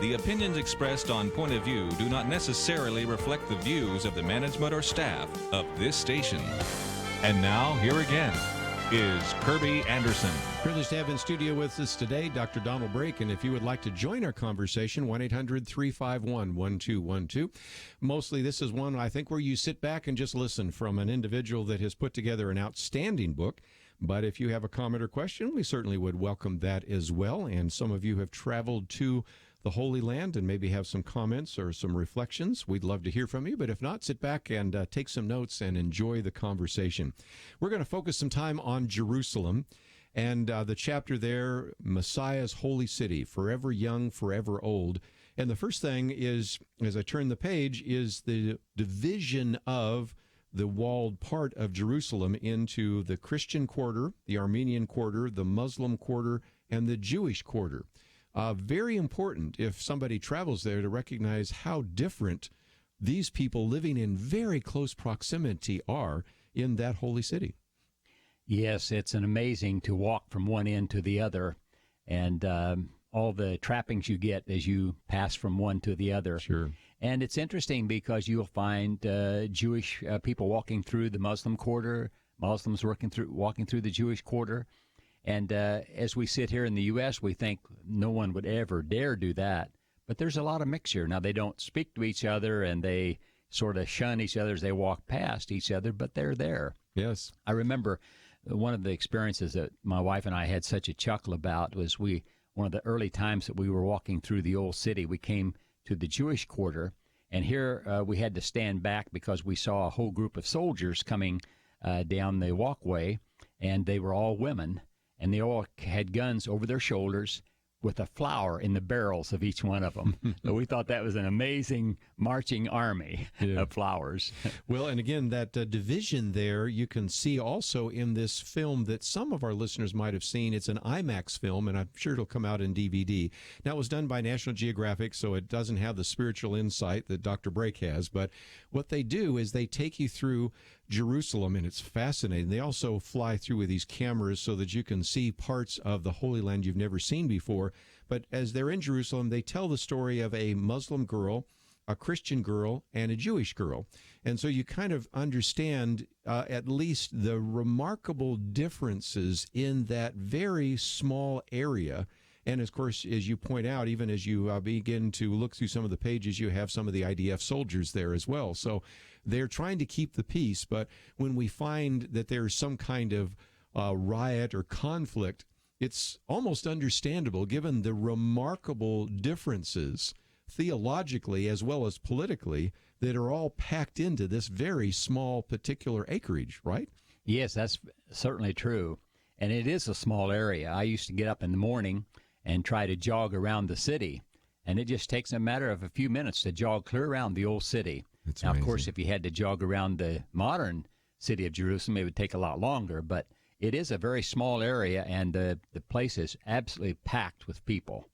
The opinions expressed on Point of View do not necessarily reflect the views of the management or staff of this station. And now, here again is Kerby Anderson. Privileged to have in studio with us today Dr. Donald Brake, and if you would like to join our conversation, 1-800-351-1212. Mostly this is one, I think, where you sit back and just listen from an individual that has put together an outstanding book. But if you have a comment or question, we certainly would welcome that as well. And some of you have traveled to the Holy Land and maybe have some comments or some reflections, we'd love to hear from you. But if not, sit back and take some notes and enjoy the conversation. We're going to focus some time on Jerusalem and the chapter there, Messiah's Holy City, forever young, forever old. And the first thing is, as I turn the page, is the division of the walled part of Jerusalem into the Christian quarter, the Armenian quarter, the Muslim quarter, and the Jewish quarter. Very important if somebody travels there to recognize how different these people living in very close proximity are in that holy city. Yes, it's an amazing to walk from one end to the other, and all the trappings you get as you pass from one to the other. Sure. And it's interesting because you'll find Jewish people walking through the Muslim quarter, Muslims walking through the Jewish quarter. And as we sit here in the U.S., we think no one would ever dare do that. But there's a lot of mixture. Now, they don't speak to each other, and they sort of shun each other as they walk past each other, but they're there. Yes. I remember one of the experiences that my wife and I had such a chuckle about was one of the early times that we were walking through the old city, we came to the Jewish quarter, and here we had to stand back because we saw a whole group of soldiers coming down the walkway, and they were all women. And they all had guns over their shoulders with a flower in the barrels of each one of them. So we thought that was an amazing marching army of flowers. Well, and again, that division there you can see also in this film that some of our listeners might have seen. It's an IMAX film, and I'm sure it'll come out in DVD. Now, it was done by National Geographic, so it doesn't have the spiritual insight that Dr. Brake has. But what they do is they take you through Jerusalem, and it's fascinating. They also fly through with these cameras so that you can see parts of the Holy Land you've never seen before. But as they're in Jerusalem, they tell the story of a Muslim girl, a Christian girl, and a Jewish girl. And so you kind of understand at least the remarkable differences in that very small area. And, of course, as you point out, even as you begin to look through some of the pages, you have some of the IDF soldiers there as well. So they're trying to keep the peace. But when we find that there's some kind of riot or conflict, it's almost understandable given the remarkable differences theologically as well as politically that are all packed into this very small particular acreage, right? Yes, that's certainly true. And it is a small area. I used to get up in the morning and try to jog around the city. And it just takes a matter of a few minutes to jog clear around the old city. That's now, amazing. Of course, if you had to jog around the modern city of Jerusalem, it would take a lot longer. But it is a very small area, and the place is absolutely packed with people.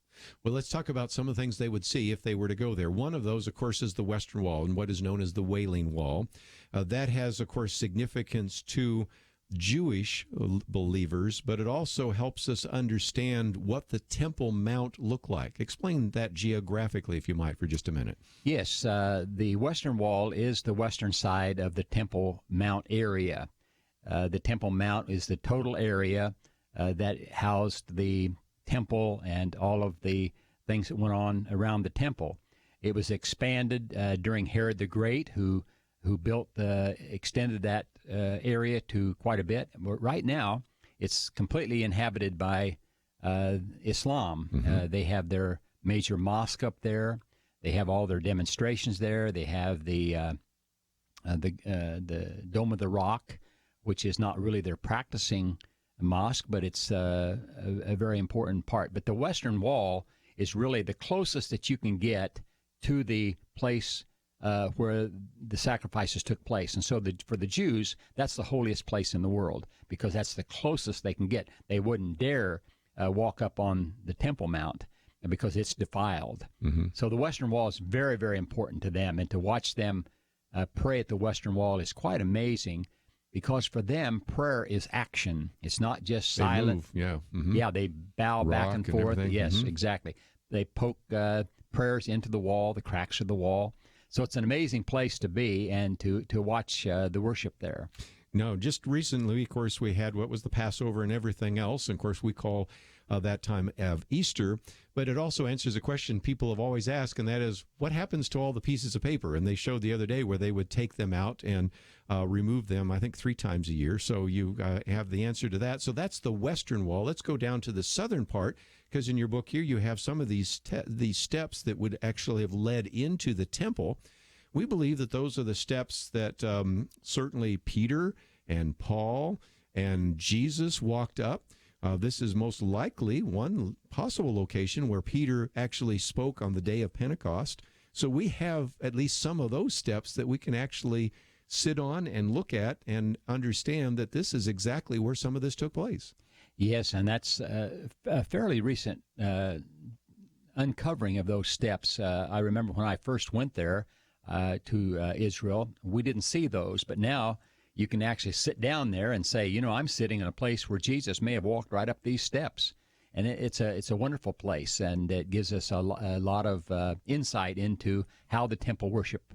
Well, let's talk about some of the things they would see if they were to go there. One of those, of course, is the Western Wall and what is known as the Wailing Wall. That has, of course, significance to Jewish believers, but it also helps us understand what the Temple Mount looked like. Explain that geographically, if you might, for just a minute. Yes, the Western Wall is the western side of the Temple Mount area. The Temple Mount is the total area that housed the temple and all of the things that went on around the temple. It was expanded during Herod the Great, who extended that area to quite a bit. But right now, it's completely inhabited by Islam. Mm-hmm. They have their major mosque up there. They have all their demonstrations there. They have the Dome of the Rock, which is not really their practicing mosque, but it's a very important part. But the Western Wall is really the closest that you can get to the place where the sacrifices took place. And so for the Jews, that's the holiest place in the world because that's the closest they can get. They wouldn't dare walk up on the Temple Mount because it's defiled. Mm-hmm. So the Western Wall is very, very important to them. And to watch them pray at the Western Wall is quite amazing because for them, prayer is action. It's not just silent. Move, yeah. Mm-hmm. Yeah, they bow back and forth. Yes, mm-hmm. Exactly. They poke prayers into the wall, the cracks of the wall. So it's an amazing place to be and to watch the worship there. No, just recently, of course, we had what was the Passover and everything else. And of course, we call that time of Easter. But it also answers a question people have always asked, and that is, what happens to all the pieces of paper? And they showed the other day where they would take them out and remove them, I think, 3 times a year. So you have the answer to that. So that's the western wall. Let's go down to the southern part, because in your book here, you have some of these steps that would actually have led into the temple. We believe that those are the steps that certainly Peter and Paul and Jesus walked up. This is most likely one possible location where Peter actually spoke on the day of Pentecost. So we have at least some of those steps that we can actually sit on and look at and understand that this is exactly where some of this took place. Yes, and that's a fairly recent uncovering of those steps. I remember when I first went there to Israel, we didn't see those, but now you can actually sit down there and say, I'm sitting in a place where Jesus may have walked right up these steps. And it's a wonderful place, and it gives us a lot of insight into how the temple worship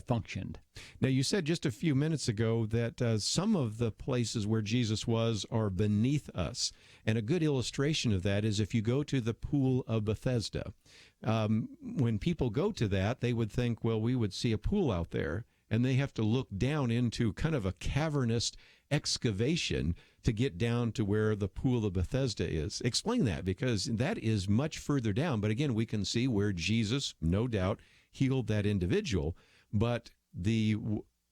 functioned. Now, you said just a few minutes ago that some of the places where Jesus was are beneath us. And a good illustration of that is if you go to the Pool of Bethesda. When people go to that, they would think, well, we would see a pool out there. And they have to look down into kind of a cavernous excavation to get down to where the Pool of Bethesda is. Explain that, because that is much further down. But again, we can see where Jesus, no doubt, healed that individual. But the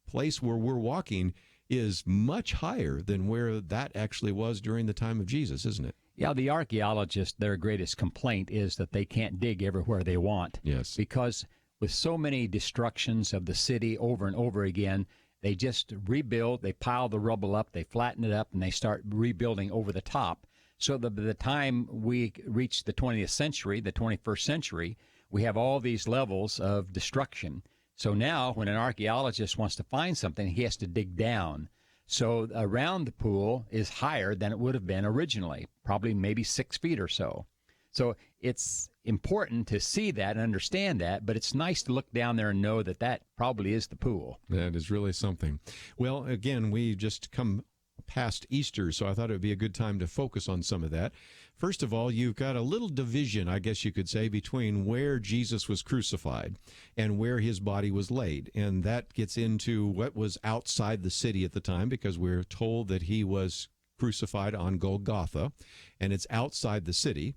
place where we're walking is much higher than where that actually was during the time of Jesus, isn't it? Yeah, the archaeologists, their greatest complaint is that they can't dig everywhere they want. Yes. Because with so many destructions of the city over and over again, they just rebuild, they pile the rubble up, they flatten it up, and they start rebuilding over the top. So that by the time we reach the 20th century, the 21st century, we have all these levels of destruction. So now when an archaeologist wants to find something, he has to dig down. So around the pool is higher than it would have been originally, probably maybe 6 feet or so. So it's important to see that and understand that, but it's nice to look down there and know that that probably is the pool. That is really something. Well, again, we just come past Easter, so I thought it would be a good time to focus on some of that. First of all, you've got a little division, I guess you could say, between where Jesus was crucified and where his body was laid. And that gets into what was outside the city at the time, because we're told that he was crucified on Golgotha, and it's outside the city.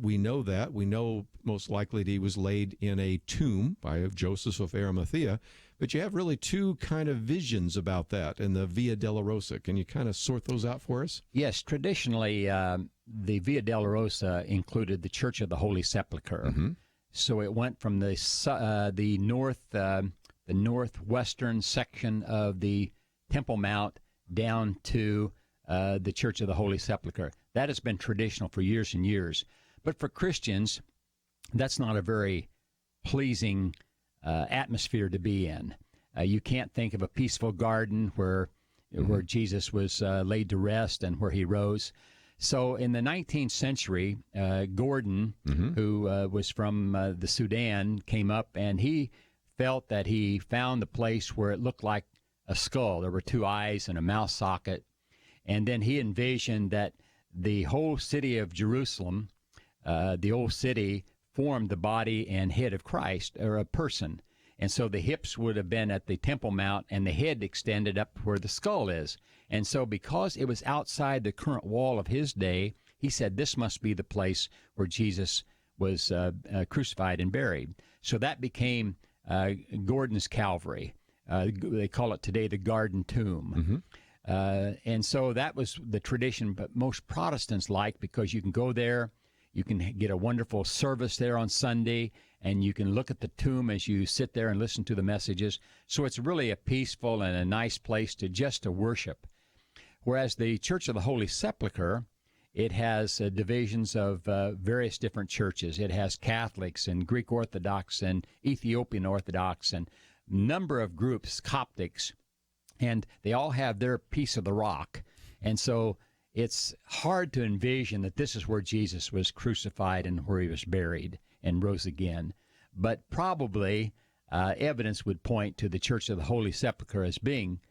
We know that. We know most likely that he was laid in a tomb by Joseph of Arimathea. But you have really two kind of visions about that in the Via Dolorosa. Can you kind of sort those out for us? Yes, traditionally, the Via Dolorosa included the Church of the Holy Sepulchre. Mm-hmm. So it went from the northwestern section of the Temple Mount down to the Church of the Holy Sepulchre. That has been traditional for years and years. But for Christians, that's not a very pleasing atmosphere to be in. You can't think of a peaceful garden where Jesus was laid to rest and where he rose. So in the 19th century, Gordon, who was from the Sudan, came up, and he felt that he found the place where it looked like a skull. There were 2 eyes and a mouth socket. And then he envisioned that the whole city of Jerusalem, the old city, formed the body and head of Christ, or a person. And so the hips would have been at the Temple Mount, and the head extended up where the skull is. And so because it was outside the current wall of his day, he said this must be the place where Jesus was crucified and buried. So that became Gordon's Calvary. They call it today the Garden Tomb. And so that was the tradition, but most Protestants like, because you can go there, you can get a wonderful service there on Sunday, and you can look at the tomb as you sit there and listen to the messages. So it's really a peaceful and a nice place to worship. Whereas the Church of the Holy Sepulchre, it has divisions of various different churches. It has Catholics and Greek Orthodox and Ethiopian Orthodox and number of groups, Coptics, and they all have their piece of the rock. And so it's hard to envision that this is where Jesus was crucified and where he was buried and rose again. But probably evidence would point to the Church of the Holy Sepulchre as being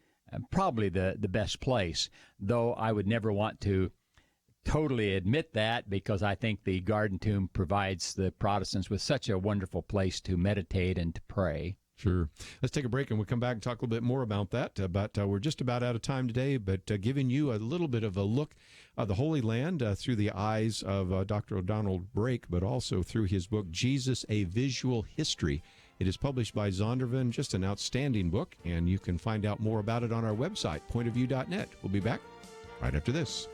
probably the best place, though I would never want to totally admit that, because I think the Garden Tomb provides the Protestants with such a wonderful place to meditate and to pray. Sure. Let's take a break, and we'll come back and talk a little bit more about that. But we're just about out of time today, but giving you a little bit of a look at the Holy Land through the eyes of Dr. John Ortberg, but also through his book, Jesus, A Visual History. It is published by Zondervan, just an outstanding book, and you can find out more about it on our website, pointofview.net. We'll be back right after this.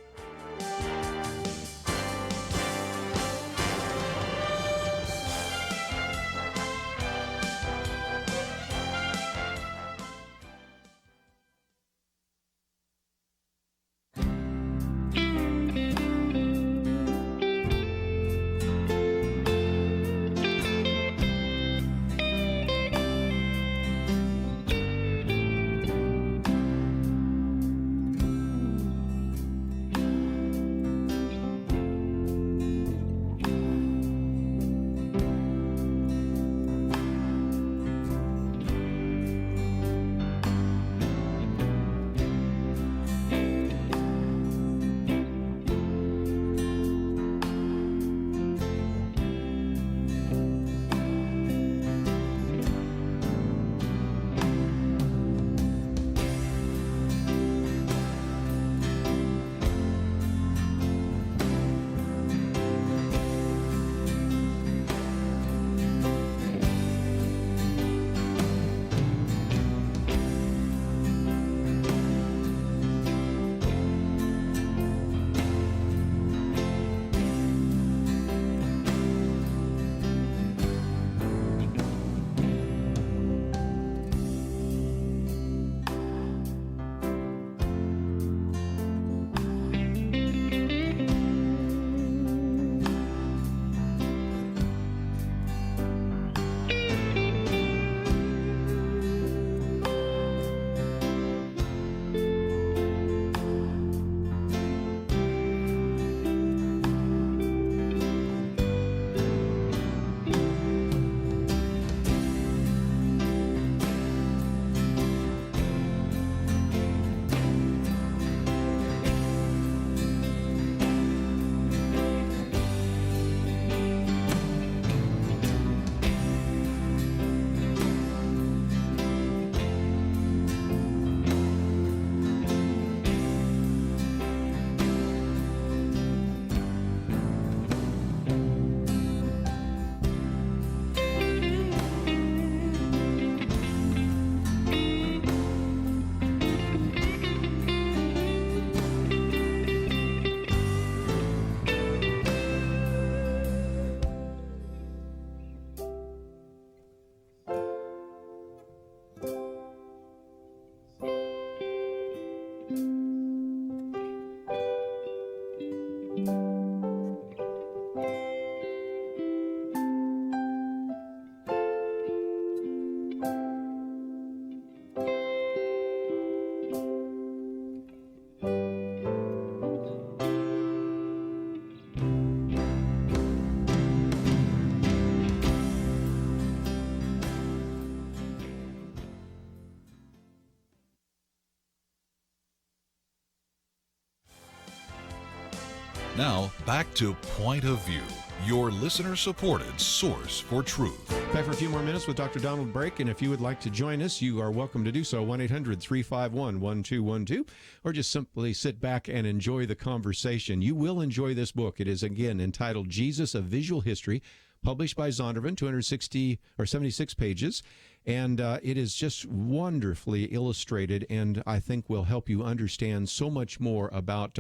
Now, back to Point of View, your listener-supported source for truth. Back for a few more minutes with Dr. Donald Brake, and if you would like to join us, you are welcome to do so, 1-800-351-1212, or just simply sit back and enjoy the conversation. You will enjoy this book. It is, again, entitled Jesus, A Visual History, published by Zondervan, 76 pages, and it is just wonderfully illustrated, and I think will help you understand so much more about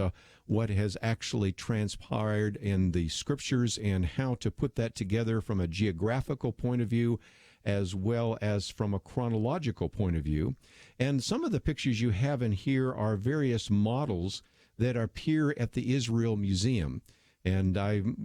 what has actually transpired in the scriptures and how to put that together from a geographical point of view as well as from a chronological point of view. And some of the pictures you have in here are various models that appear at the Israel Museum. And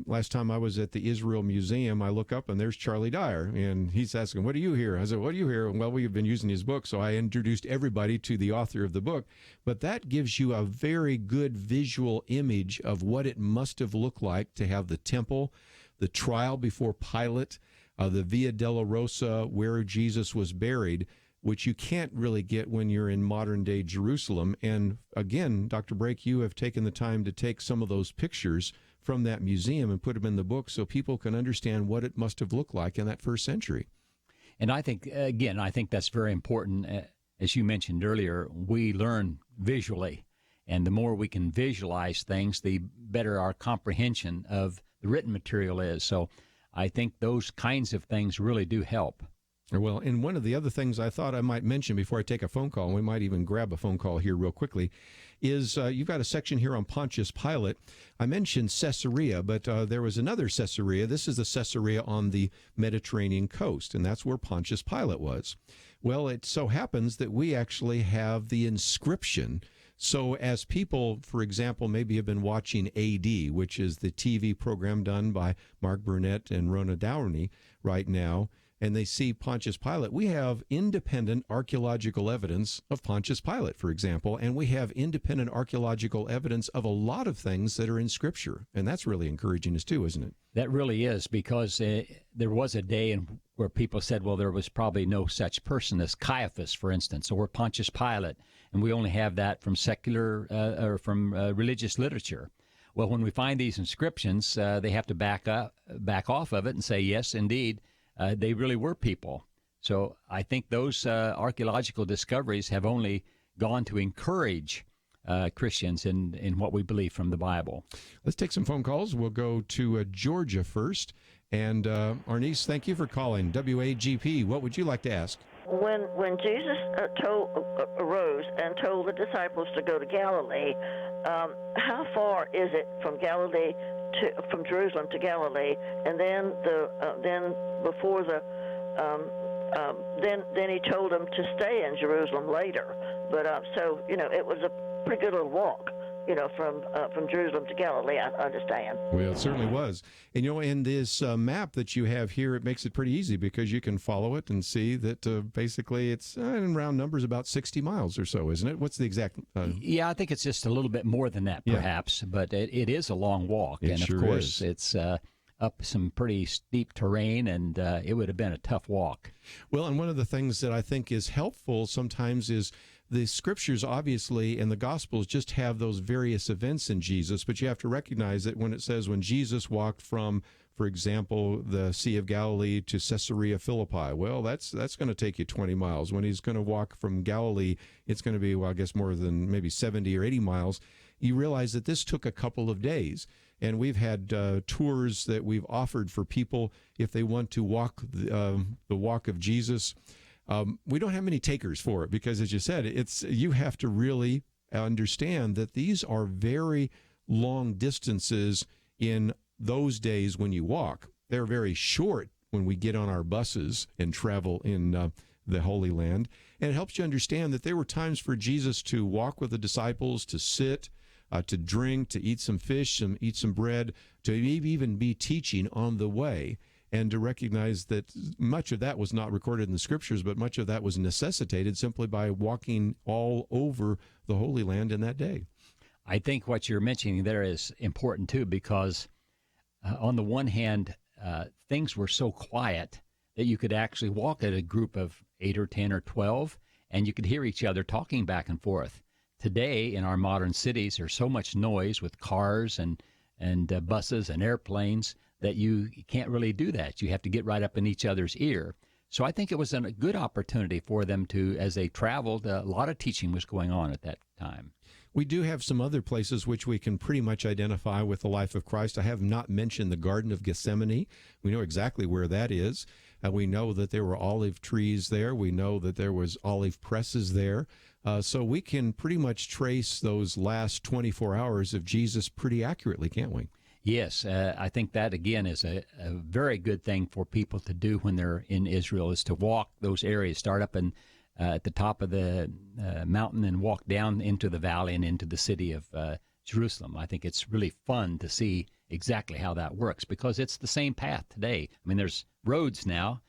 last time I was at the Israel Museum, I look up and there's Charlie Dyer, and he's asking, "What are you here?" I said, "What are you here?" Well, we've been using his book, so I introduced everybody to the author of the book. But that gives you a very good visual image of what it must have looked like to have the temple, the trial before Pilate, the Via Dolorosa where Jesus was buried. which you can't really get when you're in modern-day Jerusalem. And again, Dr. Brake, you have taken the time to take some of those pictures from that museum and put them in the book so people can understand what it must have looked like in that first century. And I think, again, that's very important. As you mentioned earlier, we learn visually, and the more we can visualize things, the better our comprehension of the written material is. So I think those kinds of things really do help. Well, and one of the other things I thought I might mention before I take a phone call, and we might even grab a phone call here real quickly, is you've got a section here on Pontius Pilate. I mentioned Caesarea, but there was another Caesarea. This is the Caesarea on the Mediterranean coast, and that's where Pontius Pilate was. Well, it so happens that we actually have the inscription. So as people, for example, maybe have been watching AD, which is the TV program done by Mark Burnett and Rona Downey right now, and they see Pontius Pilate, we have independent archaeological evidence of Pontius Pilate, for example, and we have independent archaeological evidence of a lot of things that are in Scripture, and that's really encouraging us too, isn't it? That really is, because there was a day where people said, well, there was probably no such person as Caiaphas, for instance, or Pontius Pilate, and we only have that from secular or from religious literature. Well, when we find these inscriptions, they have to back off of it and say, yes, indeed, they really were people. So I think those archaeological discoveries have only gone to encourage Christians in what we believe from the Bible. Let's take some phone calls. We'll go to Georgia first. And Arnice, thank you for calling. WAGP, what would you like to ask? When Jesus arose and told the disciples to go to Galilee, how far is it from Galilee from Jerusalem to Galilee? And then then he told them to stay in Jerusalem later. But so it was a pretty good little walk. From Jerusalem to Galilee, I understand. Well, it certainly was. And, in this map that you have here, it makes it pretty easy because you can follow it and see that basically it's, in round numbers, about 60 miles or so, isn't it? What's the exact... Yeah, I think it's just a little bit more than that, perhaps, but it is a long walk. It and, sure of course, is. It's up some pretty steep terrain, and it would have been a tough walk. Well, and one of the things that I think is helpful sometimes is the Scriptures, obviously, and the Gospels just have those various events in Jesus, but you have to recognize that when it says when Jesus walked from, for example, the Sea of Galilee to Caesarea Philippi, well, that's going to take you 20 miles. When he's going to walk from Galilee, it's going to be, well, I guess more than maybe 70 or 80 miles. You realize that this took a couple of days. And we've had tours that we've offered for people if they want to walk the walk of Jesus. We don't have many takers for it because, as you said, you have to really understand that these are very long distances in those days when you walk. They're very short when we get on our buses and travel in the Holy Land. And it helps you understand that there were times for Jesus to walk with the disciples, to sit, to drink, to eat some fish, eat some bread, to maybe even be teaching on the way. And to recognize that much of that was not recorded in the Scriptures, but much of that was necessitated simply by walking all over the Holy Land in that day. I think what you're mentioning there is important, too, because on the one hand, things were so quiet that you could actually walk at a group of 8 or 10 or 12, and you could hear each other talking back and forth. Today, in our modern cities, there's so much noise with cars and buses and airplanes that you can't really do that. You have to get right up in each other's ear. So I think it was a good opportunity for them to, as they traveled, a lot of teaching was going on at that time. We do have some other places which we can pretty much identify with the life of Christ. I have not mentioned the Garden of Gethsemane. We know exactly where that is. We know that there were olive trees there. We know that there was olive presses there. So we can pretty much trace those last 24 hours of Jesus pretty accurately, can't we? Yes, I think that, again, is a very good thing for people to do when they're in Israel, is to walk those areas, start up at the top of the mountain and walk down into the valley and into the city of Jerusalem. I think it's really fun to see exactly how that works because it's the same path today. I mean, there's roads now,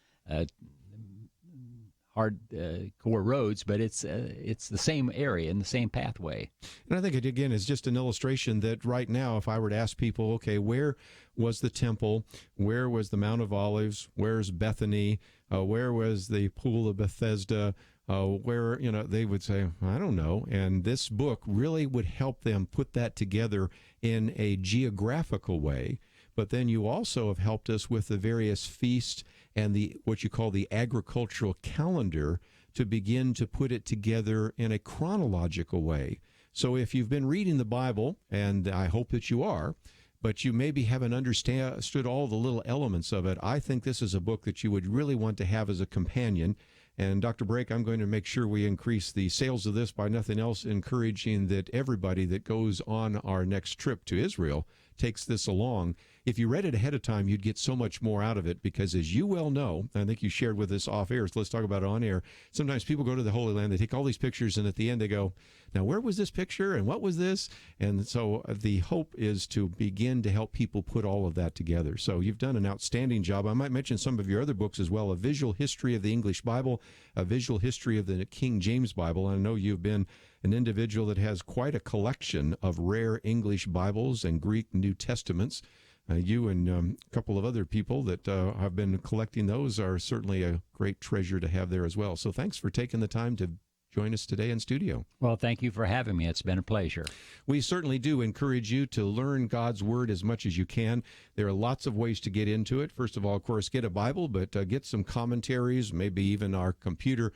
hard-core roads, but it's the same area and the same pathway. And I think it, again, is just an illustration that right now, if I were to ask people, okay, where was the temple? Where was the Mount of Olives? Where's Bethany? Where was the Pool of Bethesda? where, they would say, I don't know. And this book really would help them put that together in a geographical way. But then you also have helped us with the various feasts and what you call the agricultural calendar to begin to put it together in a chronological way. So if you've been reading the Bible, and I hope that you are, but you maybe haven't understood all the little elements of it, I think this is a book that you would really want to have as a companion. And Dr. Brake, I'm going to make sure we increase the sales of this by nothing else, encouraging that everybody that goes on our next trip to Israel takes this along. If you read it ahead of time, you'd get so much more out of it because, as you well know, I think you shared with us off air, so let's talk about it on air. Sometimes people go to the Holy Land, they take all these pictures, and at the end they go, now where was this picture and what was this? And so the hope is to begin to help people put all of that together. So you've done an outstanding job. I might mention some of your other books as well, A Visual History of the English Bible, A Visual History of the King James Bible. And I know you've been an individual that has quite a collection of rare English Bibles and Greek New Testaments. You and a couple of other people that have been collecting those are certainly a great treasure to have there as well. So thanks for taking the time to join us today in studio. Well, thank you for having me. It's been a pleasure. We certainly do encourage you to learn God's Word as much as you can. There are lots of ways to get into it. First of all, of course, get a Bible, but get some commentaries, maybe even our computer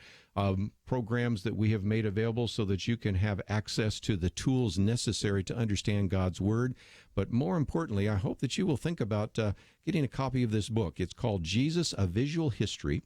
programs that we have made available so that you can have access to the tools necessary to understand God's Word. But more importantly, I hope that you will think about getting a copy of this book. It's called Jesus, A Visual History,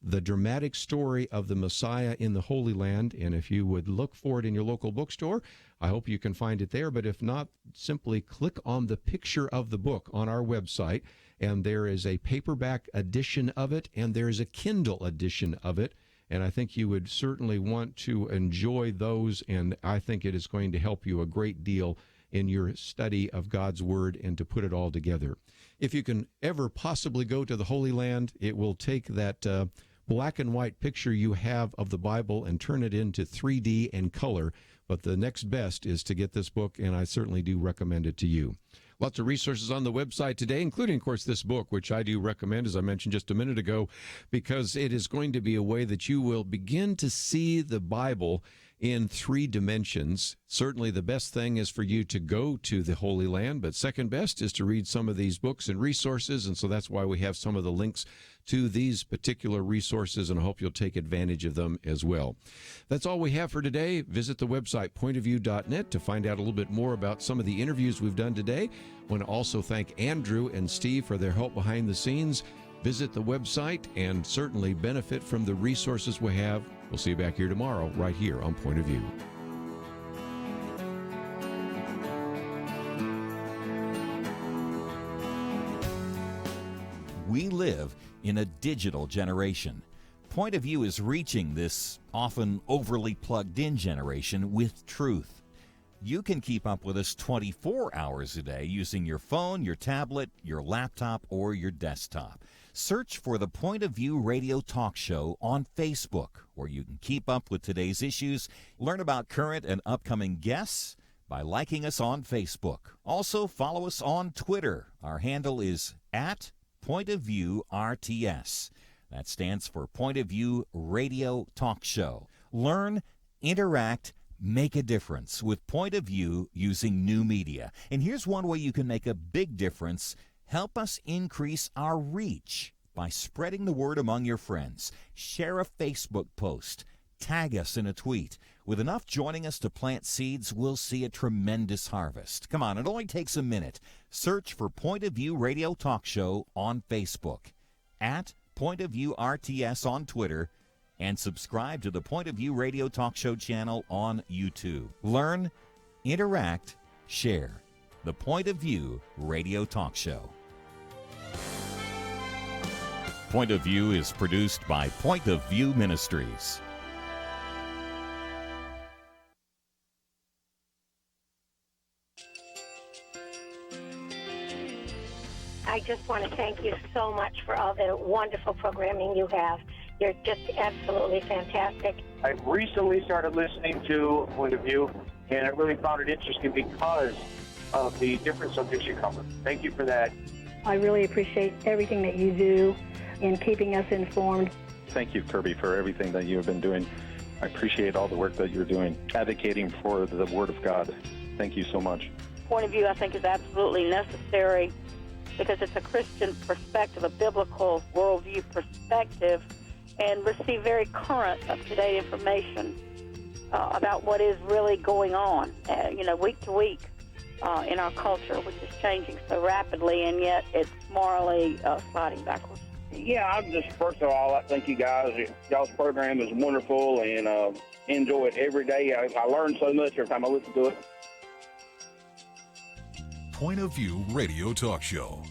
The Dramatic Story of the Messiah in the Holy Land. And if you would look for it in your local bookstore, I hope you can find it there. But if not, simply click on the picture of the book on our website, and there is a paperback edition of it, and there is a Kindle edition of it. And I think you would certainly want to enjoy those, and I think it is going to help you a great deal in your study of God's Word and to put it all together. If you can ever possibly go to the Holy Land, it will take that black and white picture you have of the Bible and turn it into 3D and color. But the next best is to get this book, and I certainly do recommend it to you. Lots of resources on the website today, including, of course, this book, which I do recommend, as I mentioned just a minute ago, because it is going to be a way that you will begin to see the Bible in 3 dimensions. Certainly the best thing is for you to go to the Holy Land, but second best is to read some of these books and resources, and so that's why we have some of the links to these particular resources, and I hope you'll take advantage of them as well. That's all we have for today. Visit the website, pointofview.net, to find out a little bit more about some of the interviews we've done today. I want to also thank Andrew and Steve for their help behind the scenes. Visit the website and certainly benefit from the resources we have. We'll see you back here tomorrow, right here on Point of View. We live in a digital generation. Point of View is reaching this often overly plugged-in generation with truth. You can keep up with us 24 hours a day using your phone, your tablet, your laptop, or your desktop. Search for the Point of View Radio Talk Show on Facebook, where you can keep up with today's issues, learn about current and upcoming guests by liking us on Facebook. Also, follow us on Twitter. Our handle is @PointOfViewRTS. That stands for Point of View Radio Talk Show. Learn, interact, make a difference with Point of View using new media. And here's one way you can make a big difference. Help us increase our reach by spreading the word among your friends. Share a Facebook post. Tag us in a tweet. With enough joining us to plant seeds, we'll see a tremendous harvest. Come on, it only takes a minute. Search for Point of View Radio Talk Show on Facebook, @PointOfViewRTS on Twitter, and subscribe to the Point of View Radio Talk Show channel on YouTube. Learn, interact, share. The Point of View Radio Talk Show. Point of View is produced by Point of View Ministries. I just want to thank you so much for all the wonderful programming you have. You're just absolutely fantastic. I recently started listening to Point of View, and I really found it interesting because of the different subjects you cover. Thank you for that. I really appreciate everything that you do in keeping us informed. Thank you, Kerby, for everything that you have been doing, I appreciate all the work that you're doing, advocating for the Word of God. Thank you so much. Point of view, I think, is absolutely necessary because it's a Christian perspective, a biblical worldview perspective, and receive very current, up-to-date information about what is really going on, week to week in our culture, which is changing so rapidly, and yet it's morally sliding backwards. Yeah, I'm just, first of all, I thank you guys. Y'all's program is wonderful, and enjoy it every day. I learn so much every time I listen to it. Point of View Radio Talk Show.